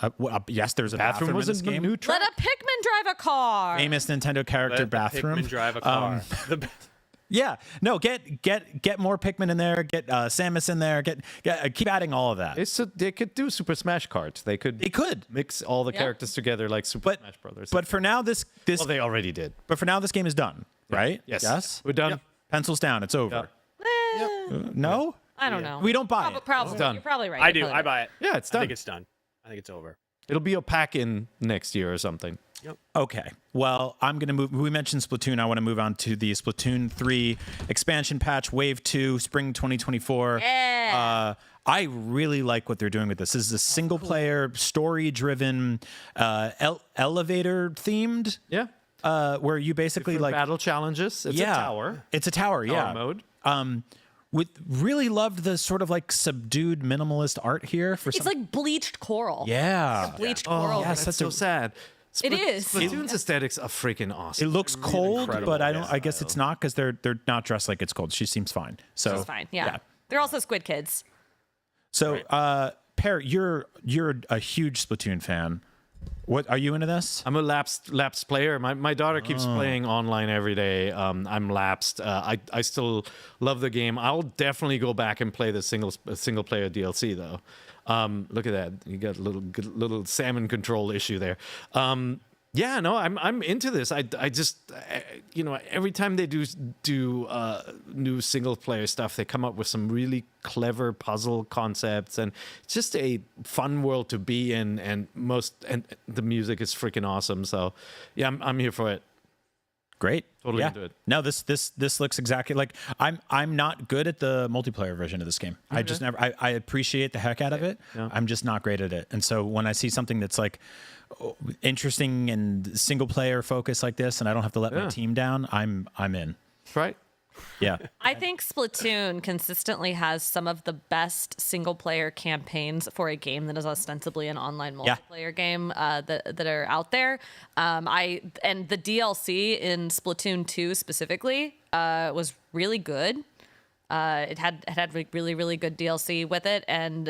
yes, there's a bathroom, Bathroom was in this a game. new track. Let a Pikmin drive a car. Famous Nintendo character Let the bathroom. Pikmin drive a car. Yeah, no, get more Pikmin in there. Get Samus in there. Keep adding all of that. They could do Super Smash Kart. They could mix all the Yeah. characters together like Super Smash Brothers. But for now, this well, they already did. but for now, this game is done, right? Yes. We're done. Pencils down. It's over. No, I don't know. we don't buy it. Probably. done. You're probably right. I You're do. probably I right. buy it. Yeah, it's I done. think it's done. I think it's over. It'll be a pack in next year or something. Okay. Well, I'm going to move. We mentioned Splatoon. I want to move on to the Splatoon 3 expansion patch, Wave 2, Spring 2024. Yeah. I really like what they're doing with this. This is a single player, story driven, elevator themed, Yeah. where you basically Different like. battle challenges. It's a tower. It's a tower, yeah. mode. With really loved the sort of like subdued minimalist art here for It's some. like bleached coral. Yeah. Bleached Oh, coral. yes, that's that's so a- sad. It is. Splatoon's aesthetics are freaking It awesome. looks cold, incredible, but I don't. yeah. I guess it's not because they're not dressed like it's cold. She seems fine. So It's fine. Yeah. They're also squid kids. So, Pear, you're a huge Splatoon fan. What are you into this? I'm a lapsed player. My daughter keeps playing online every day. I'm lapsed. I still love the game. I'll definitely go back and play the single player DLC though. Look at that. You got a little salmon control issue there. Yeah, no, I'm into this. I just every time they do new single player stuff, they come up with some really clever puzzle concepts, and it's just a fun world to be in. And the music is freaking awesome. So yeah, I'm here for it. Great. Totally into it. No, this looks exactly like I'm not good at the multiplayer version of this game. I just never I appreciate the heck out of it. Yeah. I'm just not great at it. And so when I see something that's like interesting and single player focused like this and I don't have to let my team down, I'm in. Right? Yeah. I think Splatoon consistently has some of the best single player campaigns for a game that is ostensibly an online multiplayer game that are out there. And the DLC in Splatoon 2 specifically was really good. It had really, really good DLC with it, and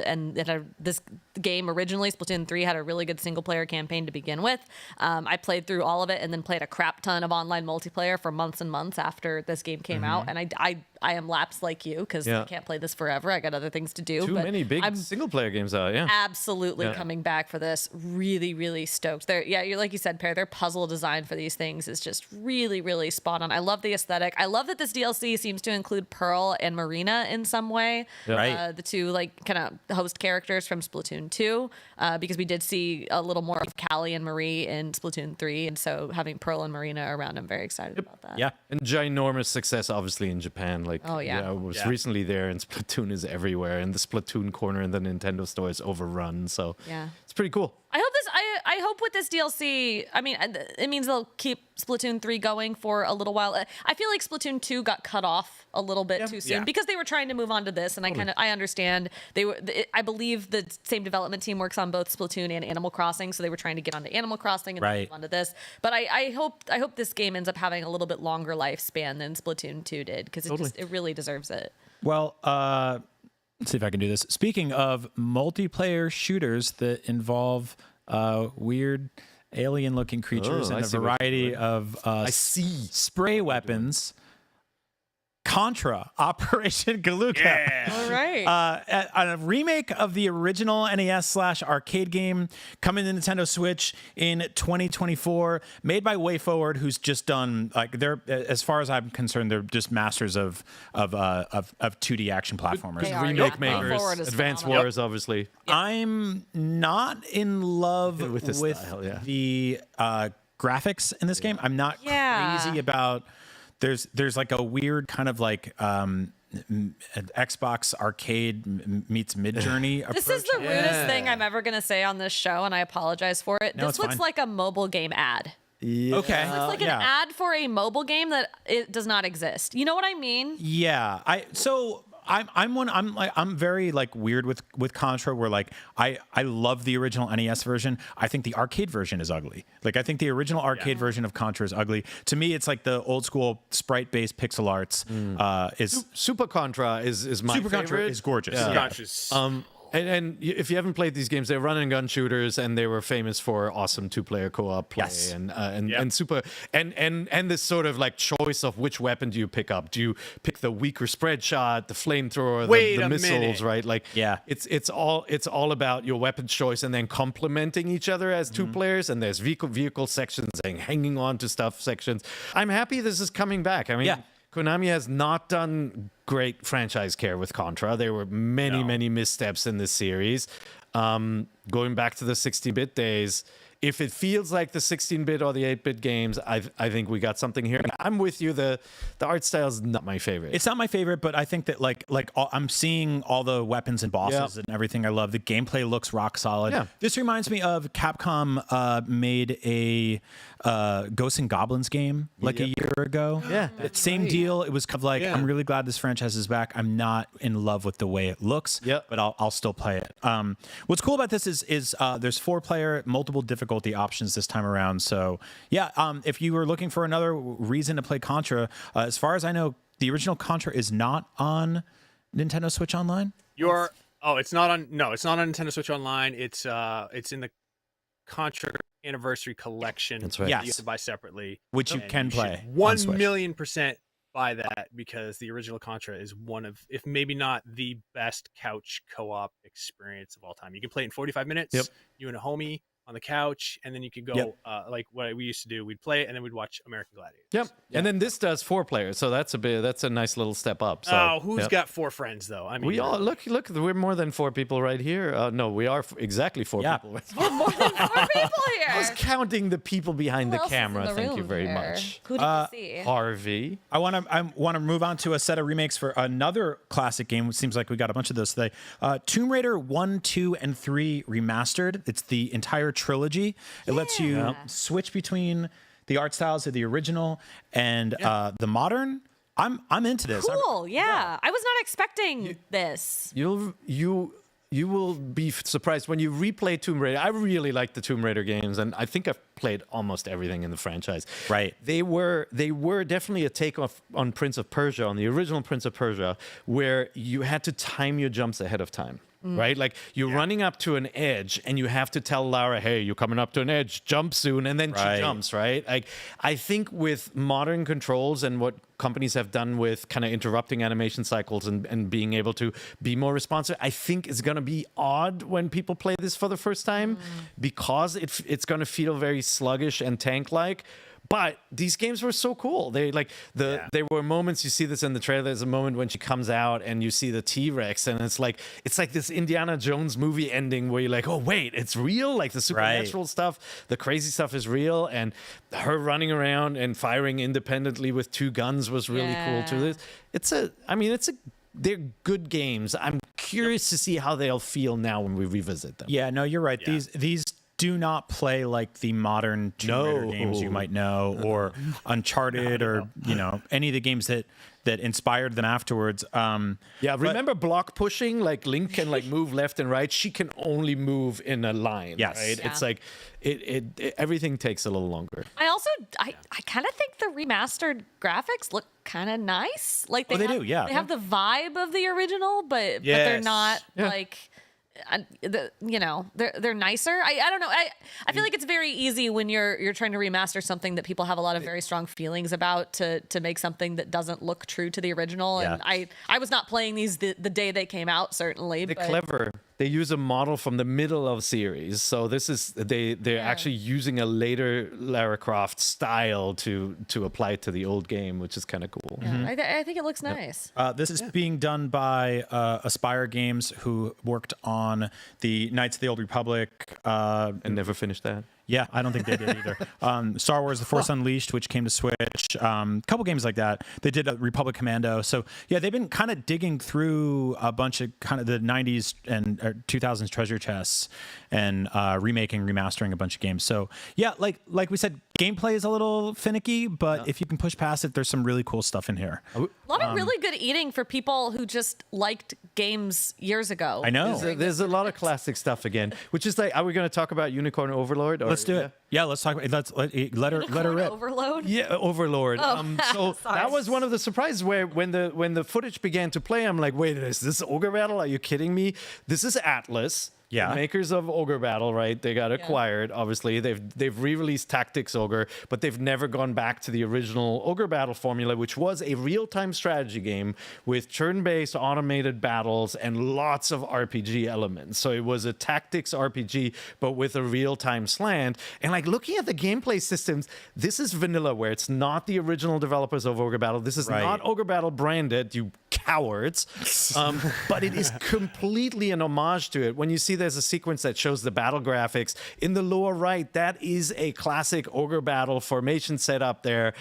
this game originally, Splatoon 3, had a really good single player campaign to begin with. I played through all of it and then played a crap ton of online multiplayer for months and months after this game came out. And I am lapsed like you because I can't play this forever. I got other things to do. Too many big single player games out. Yeah, absolutely coming back for this. Really, really stoked. You're like you said, Per. Their puzzle design for these things is just really, really spot on. I love the aesthetic. I love that this DLC seems to include Pearl and Marina in some way. Right. The two like kind of host characters from Splatoon 2, because we did see a little more of Callie and Marie in Splatoon 3, and so having Pearl and Marina around, I'm very excited about that. Yeah. And ginormous success, obviously, in Japan. Like, Oh, yeah. I was recently there, and Splatoon is everywhere, and the Splatoon corner in the Nintendo store is overrun. So Yeah. it's pretty cool. I hope with this DLC, I mean, it means they'll keep Splatoon 3 going for a little while. I feel like Splatoon 2 got cut off a little bit too soon because they were trying to move on to this, and I understand I believe the same development team works on both Splatoon and Animal Crossing, so they were trying to get onto Animal Crossing and then move on to this. But I hope this game ends up having a little bit longer lifespan than Splatoon 2 did, because it really deserves it. Well, let's see if I can do this. Speaking of multiplayer shooters that involve weird alien-looking creatures and a variety of spray weapons, Contra Operation Galuga. All right. A remake of the original NES/arcade game coming to Nintendo Switch in 2024, made by WayForward, who's just done they're, as far as I'm concerned, they're just masters of 2D action platformers. Remake makers, Advance Wars, obviously. Yep. I'm not in love with the style, the graphics in this game. I'm not crazy about. There's like a weird kind of like Xbox arcade meets Midjourney approach. This is the rudest thing I'm ever going to say on this show, and I apologize for it. No, this looks like a mobile game ad. Yeah. Okay. It looks like an ad for a mobile game that it does not exist. You know what I mean? Yeah. I'm very like weird with Contra, where like I love the original NES version. I think the arcade version is ugly. Like I think the original arcade version of Contra is ugly. To me, it's like the old school sprite based pixel arts. Is Super Contra is my Super favorite. Contra is gorgeous. Yeah. Gorgeous. And if you haven't played these games, they're run and gun shooters, and they were famous for awesome 2-player co-op play. Yes. And super and this sort of like choice of which weapon do you pick up? Do you pick the weaker spread shot, the flamethrower, the missiles, minute. right? Like it's all about your weapon choice and then complementing each other as two players. And there's vehicle sections and hanging on to stuff sections. I'm happy this is coming back. I mean, Konami has not done great franchise care with Contra. There were many missteps in this series. Going back to the 16-bit days, if it feels like the 16-bit or the 8-bit games, I think we got something here. And I'm with you. The art style is not my favorite. It's not my favorite, but I think that I'm seeing all the weapons and bosses and everything I love. The gameplay looks rock solid. Yeah. This reminds me of Capcom made a Ghosts and Goblins game like a year ago. Yeah. Same deal. It was kind of like, I'm really glad this franchise is back. I'm not in love with the way it looks, but I'll still play it. What's cool about this is there's 4-player, multiple difficulty options this time around. So if you were looking for another reason to play Contra, as far as I know, the original Contra is not on Nintendo Switch Online. It's not on Nintendo Switch Online. It's in the Contra Anniversary Collection. That's right. You have to buy separately, which you can play. 1,000,000% buy that, because the original Contra is one of, if maybe not the best couch co-op experience of all time. You can play it in 45 minutes. You and a homie. on the couch, and then you could go like what we used to do. We'd play it, and then we'd watch American Gladiators. Yep. And then this does 4 players, so that's a nice little step up. So who's got 4 friends though? I mean, we all look. We're more than 4 people right here. No, we are exactly 4 people. We're more than 4 people here. I was counting the people behind Who the else is in camera. the Thank you room very here? much. Who did you see? Harvey. I want to move on to a set of remakes for another classic game. It seems like we got a bunch of those today. Tomb Raider 1, 2, and 3 remastered. It's the entire trilogy. It lets you switch between the art styles of the original and the modern. I'm into this. Cool. Yeah. I was not expecting this. You will be surprised when you replay Tomb Raider. I really like the Tomb Raider games, and I think I've played almost everything in the franchise. Right. They were definitely a take on Prince of Persia, on the original Prince of Persia, where you had to time your jumps ahead of time. Right? Like you're running up to an edge and you have to tell Lara, hey, you're coming up to an edge, jump soon. And then she jumps, right? Like I think with modern controls and what companies have done with kind of interrupting animation cycles and being able to be more responsive, I think it's going to be odd when people play this for the first time because it's going to feel very sluggish and tank-like. But these games were so cool. There were moments, you see this in the trailer, there's a moment when she comes out and you see the T-Rex and it's like this Indiana Jones movie ending where you're like, oh wait, it's real? Like the supernatural stuff, the crazy stuff is real, and her running around and firing independently with 2 guns was really cool too. They're good games. I'm curious to see how they'll feel now when we revisit them. Yeah, no, you're right. Yeah. These do not play like the modern Tomb Raider games you might know, or Uncharted, or any of the games that inspired them afterwards. Remember block pushing? Like Link can move left and right. She can only move in a line. Yes. Right? Yeah. It's like it everything takes a little longer. I kind of think the remastered graphics look kind of nice. Like they do, yeah. They have the vibe of the original, but they're not like. They're nicer. I don't know. I feel like it's very easy when you're trying to remaster something that people have a lot of very strong feelings about to make something that doesn't look true to the original. And I was not playing these the day they came out, certainly. They're clever. They use a model from the middle of series, so this is they're actually using a later Lara Croft style to apply it to the old game, which is kind of cool. Yeah, I think it looks nice. This is being done by Aspire Games, who worked on the Knights of the Old Republic. And never finished that. Yeah, I don't think they did either. Star Wars: The Force Unleashed, which came to Switch. A couple games like that. They did Republic Commando. So yeah, they've been kind of digging through a bunch of kind of the 90s and 2000s treasure chests and remastering a bunch of games. So yeah, like we said, gameplay is a little finicky, but if you can push past it, there's some really cool stuff in here. A lot of really good eating for people who just liked games years ago. I know. There's a lot of classic stuff again, which is like, are we going to talk about Unicorn Overlord? Or, Let's do it. Yeah, let's talk about it. Let her rip. Overload. Yeah, Overlord. So Sorry. that was one of the surprises where when the footage began to play, I'm like, wait, is this Ogre Battle? Are you kidding me? This is Atlas. Yeah. The makers of Ogre Battle, right? They got acquired, obviously. They've re-released Tactics Ogre, but they've never gone back to the original Ogre Battle formula, which was a real-time strategy game with turn-based automated battles and lots of RPG elements. So it was a tactics RPG, but with a real-time slant. And like looking at the gameplay systems, this is vanilla, where it's not the original developers of Ogre Battle. This is not Ogre Battle branded, you cowards. But it is completely an homage to it. When you see there's a sequence that shows the battle graphics in the lower right, that is a classic Ogre Battle formation setup there.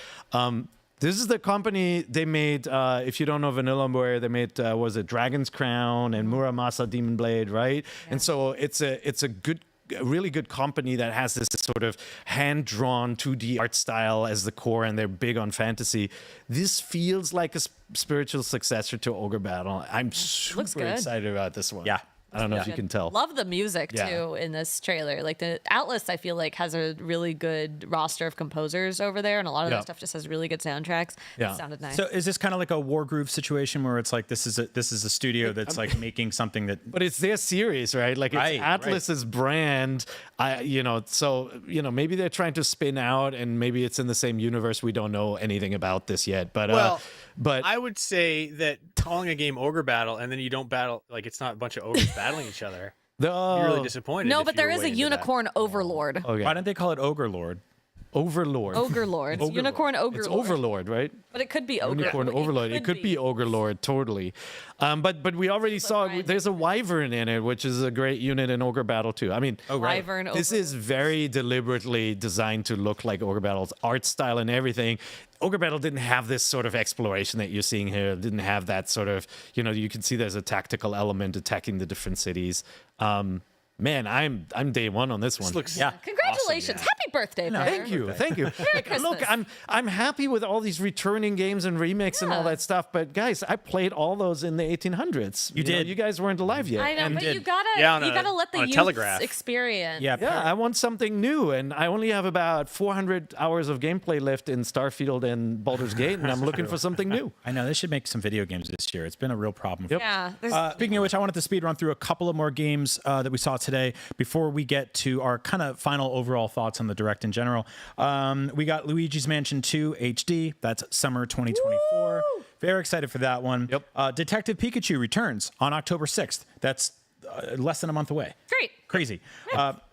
This is the company they made, if you don't know Vanillaware, they made, was it Dragon's Crown and Muramasa Demon Blade, right? Yeah. And so it's a really good company that has this sort of hand-drawn 2D art style as the core, and they're big on fantasy. This feels like a spiritual successor to Ogre Battle. I'm super excited about this one. Yeah. I don't know if you can tell. Love the music too in this trailer. Like the Atlas, I feel like has a really good roster of composers over there, and a lot of that stuff just has really good soundtracks. Yeah. It sounded nice. So is this kind of like a Wargroove situation where it's like this is a studio that's like making something that? But it's their series, right? Like it's Atlas's brand. So maybe they're trying to spin out, and maybe it's in the same universe. We don't know anything about this yet. But but I would say that calling a game Ogre Battle and then you don't battle, like it's not a bunch of ogres battling each other. Be really disappointed. No, if but you there were is a way into that. unicorn overlord. Okay. Why didn't they call it Ogre Lord? Overlord. Ogre Lord. It's unicorn ogre It's lord. Overlord, right? But it could be ogre. Unicorn Overlord. It could be Ogre Lord, totally. But we already saw Brian there's a Wyvern in it, which is a great unit in Ogre Battle too. I mean, Wyvern this ogre. is very deliberately designed to look like Ogre Battle's art style and everything. Ogre Battle didn't have this sort of exploration that you're seeing here. It didn't have that sort of, you can see there's a tactical element attacking the different cities. Man, I'm day one on this one. This looks Congratulations. awesome, Happy birthday, Bear. Thank you. Like, look, Christmas. I'm happy with all these returning games and remakes and all Yeah. that stuff. But guys, I played all those in the 1800s. You did. You guys weren't alive yet. I know, And but did- you gotta Yeah, on you a- gotta let the on a youth telegraph. experience. Yeah, Yeah, I want something new, and I only have about 400 hours of gameplay left in Starfield and Baldur's Gate, and I'm looking for something new. I know they should make some video games this year. It's been a real problem. Yeah. there's- Speaking of which, I wanted to speed run through a couple of more games that we saw today before we get to our kind of final overall thoughts on the Direct in general. We got Luigi's Mansion 2 HD. That's summer 2024. Very excited for that one. Yep. Detective Pikachu returns on October 6th. That's less than a month away. Great. Crazy.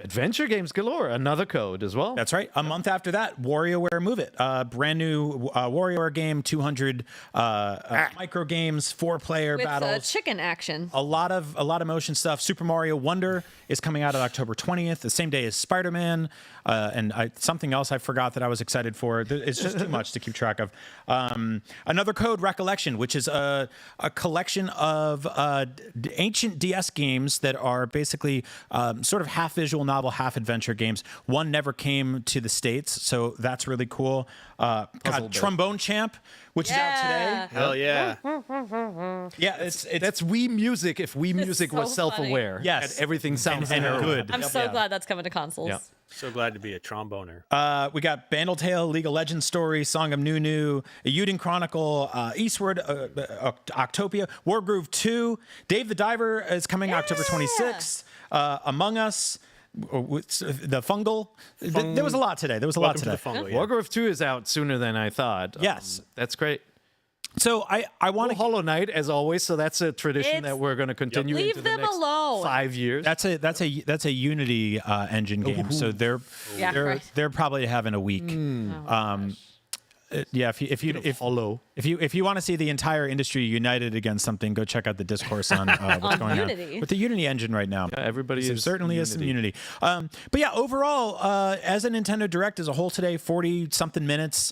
Adventure games galore, another code as well. That's right. A month after that, WarioWare Move It. Brand new WarioWare game, 200 micro games, 4-player With battles. chicken action. A lot of motion stuff. Super Mario Wonder is coming out on October 20th, the same day as Spider-Man, and something else I forgot that I was excited for. It's just too much to keep track of. Another code, Recollection, which is a collection of ancient DS games that are basically sort of half visual novel, half adventure games. One never came to the States, so that's really cool. Got Trombone Champ, which is out today. Hell yeah. Yeah, it's That's Wii Music if Wii Music was so funny. self-aware. Yes. And everything sounds and terrible. good. I'm so glad that's coming to consoles. Yeah. So glad to be a tromboner. We got Bandle Tale, League of Legends Story, Song of Nunu, a Yuden Chronicle, Eastward, Octopia, Wargroove 2, Dave the Diver is coming October 26th, Among Us, the Fungal. There was a lot today. Welcome to the Fungal, yeah. Wargroove 2 is out sooner than I thought. Yes. That's great. So I want Well, to. Hollow Knight, as always, so that's a tradition It's- that we're going to continue Leave into the them next alone. 5 years. That's a Unity engine game. So they're Yeah, right. they're probably having a week. Yeah, if you want to see the entire industry united against something, go check out the discourse on what's going Unity. on with the Unity engine right now. Yeah, everybody There is certainly is some Unity. But yeah, overall, as a Nintendo Direct as a whole today, 40-something minutes,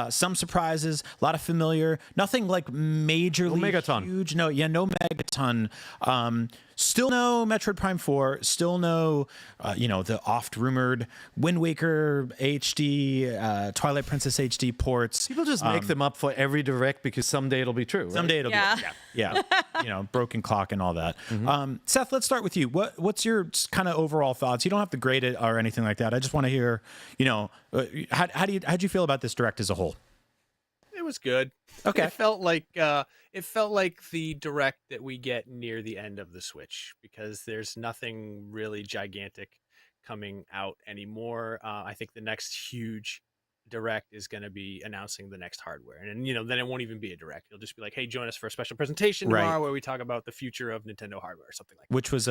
some surprises, a lot of familiar, nothing like majorly Megaton. huge. No Megaton. Still no Metroid Prime 4. Still no, the oft-rumored Wind Waker HD, Twilight Princess HD ports. People just make them up for every direct because someday it'll be true. Right? Someday it'll Yeah. be, broken clock and all that. Seth, let's start with you. What's your kind of overall thoughts? You don't have to grade it or anything like that. I just want to hear, how'd you feel about this Direct as a whole? It was good. Okay. It felt like the Direct that we get near the end of the Switch, because there's nothing really gigantic coming out anymore. I think the next huge Direct is going to be announcing the next hardware, and then it won't even be a Direct. It'll just be like, hey, join us for a special presentation Right. tomorrow where we talk about the future of Nintendo hardware or something like that. Which was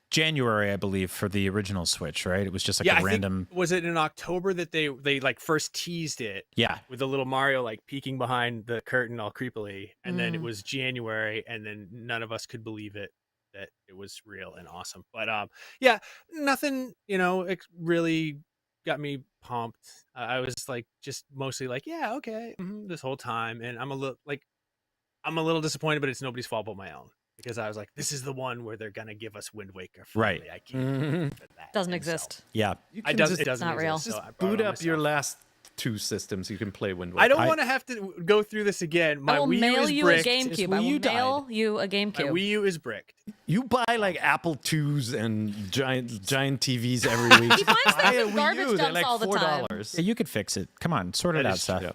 January, I believe, for the original Switch, right? It was just like Yeah, a I random. think, was it in October that they like first teased it? Yeah. With the little Mario like peeking behind the curtain all creepily, and then it was January, and then none of us could believe it that it was real and awesome. But yeah, nothing it really got me pumped. I was like just mostly like, yeah, okay, this whole time, and I'm a little disappointed, but it's nobody's fault but my own. Because I was like, this is the one where they're gonna give us Wind Waker. Finally. Right. I can't believe that. Doesn't And exist. Yeah. It doesn't not real. exist, so Just I brought boot it on up your myself. last 2 systems. You can play Wind Waker. I don't want to have to go through this again. My I will Wii U mail is you a bricked. GameCube. Wii I U will died. mail you a My GameCube. Wii U is bricked. You buy like Apple IIs and giant TVs every week. He finds Buy things a in Wii garbage U, they're dumps like all the time. $4. Yeah, you could fix it. Come on, sort it That out, is Seth. true.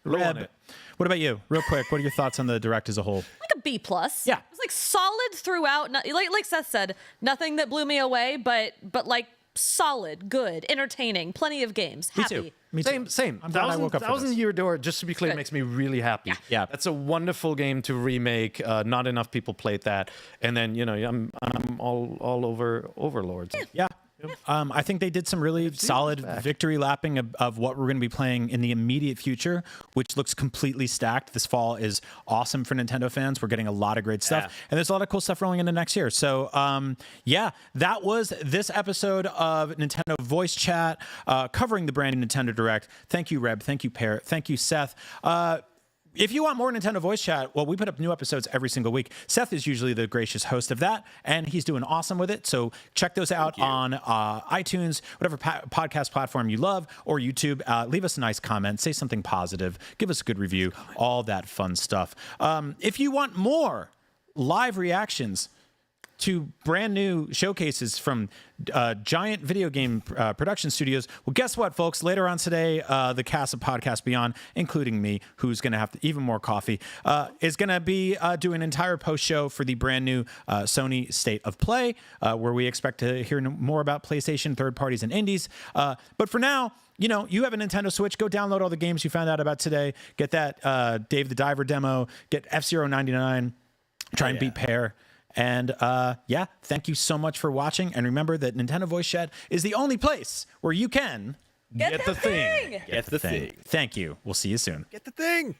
Reb, on it. what about you? Real quick, what are your thoughts on the Direct as a whole? Like a B plus. Yeah. It was like solid throughout. Like Seth said, nothing that blew me away, but like solid, good, entertaining, plenty of games. Happy. Me too. Me too. Same. I'm glad I woke up for Thousand this. Year Door, just to be clear, Good. makes me really happy. Yeah. That's a wonderful game to remake. Not enough people played that. And then, I'm all over Overlords. Yeah. I think they did some really solid victory lapping of what we're going to be playing in the immediate future, which looks completely stacked. This fall is awesome for Nintendo fans. We're getting a lot of great stuff, and there's a lot of cool stuff rolling into next year. So, that was this episode of Nintendo Voice Chat covering the brand new Nintendo Direct. Thank you, Reb. Thank you, Parrot. Thank you, Seth. If you want more Nintendo Voice Chat, well, we put up new episodes every single week. Seth is usually the gracious host of that, and he's doing awesome with it. So check those out on iTunes, whatever podcast platform you love, or YouTube. Leave us a nice comment, say something positive, give us a good review, all that fun stuff. If you want more live reactions to brand new showcases from giant video game production studios. Well, guess what, folks? Later on today, the cast of Podcast Beyond, including me, who's going to have even more coffee, is going to be doing an entire post show for the brand new Sony State of Play, where we expect to hear more about PlayStation, third parties, and indies. But for now, you have a Nintendo Switch. Go download all the games you found out about today. Get that Dave the Diver demo. Get F-Zero 99. Try and beat Pear. And thank you so much for watching. And remember that Nintendo Voice Chat is the only place where you can Get the thing. Get the thing. Thank you. We'll see you soon. Get the thing.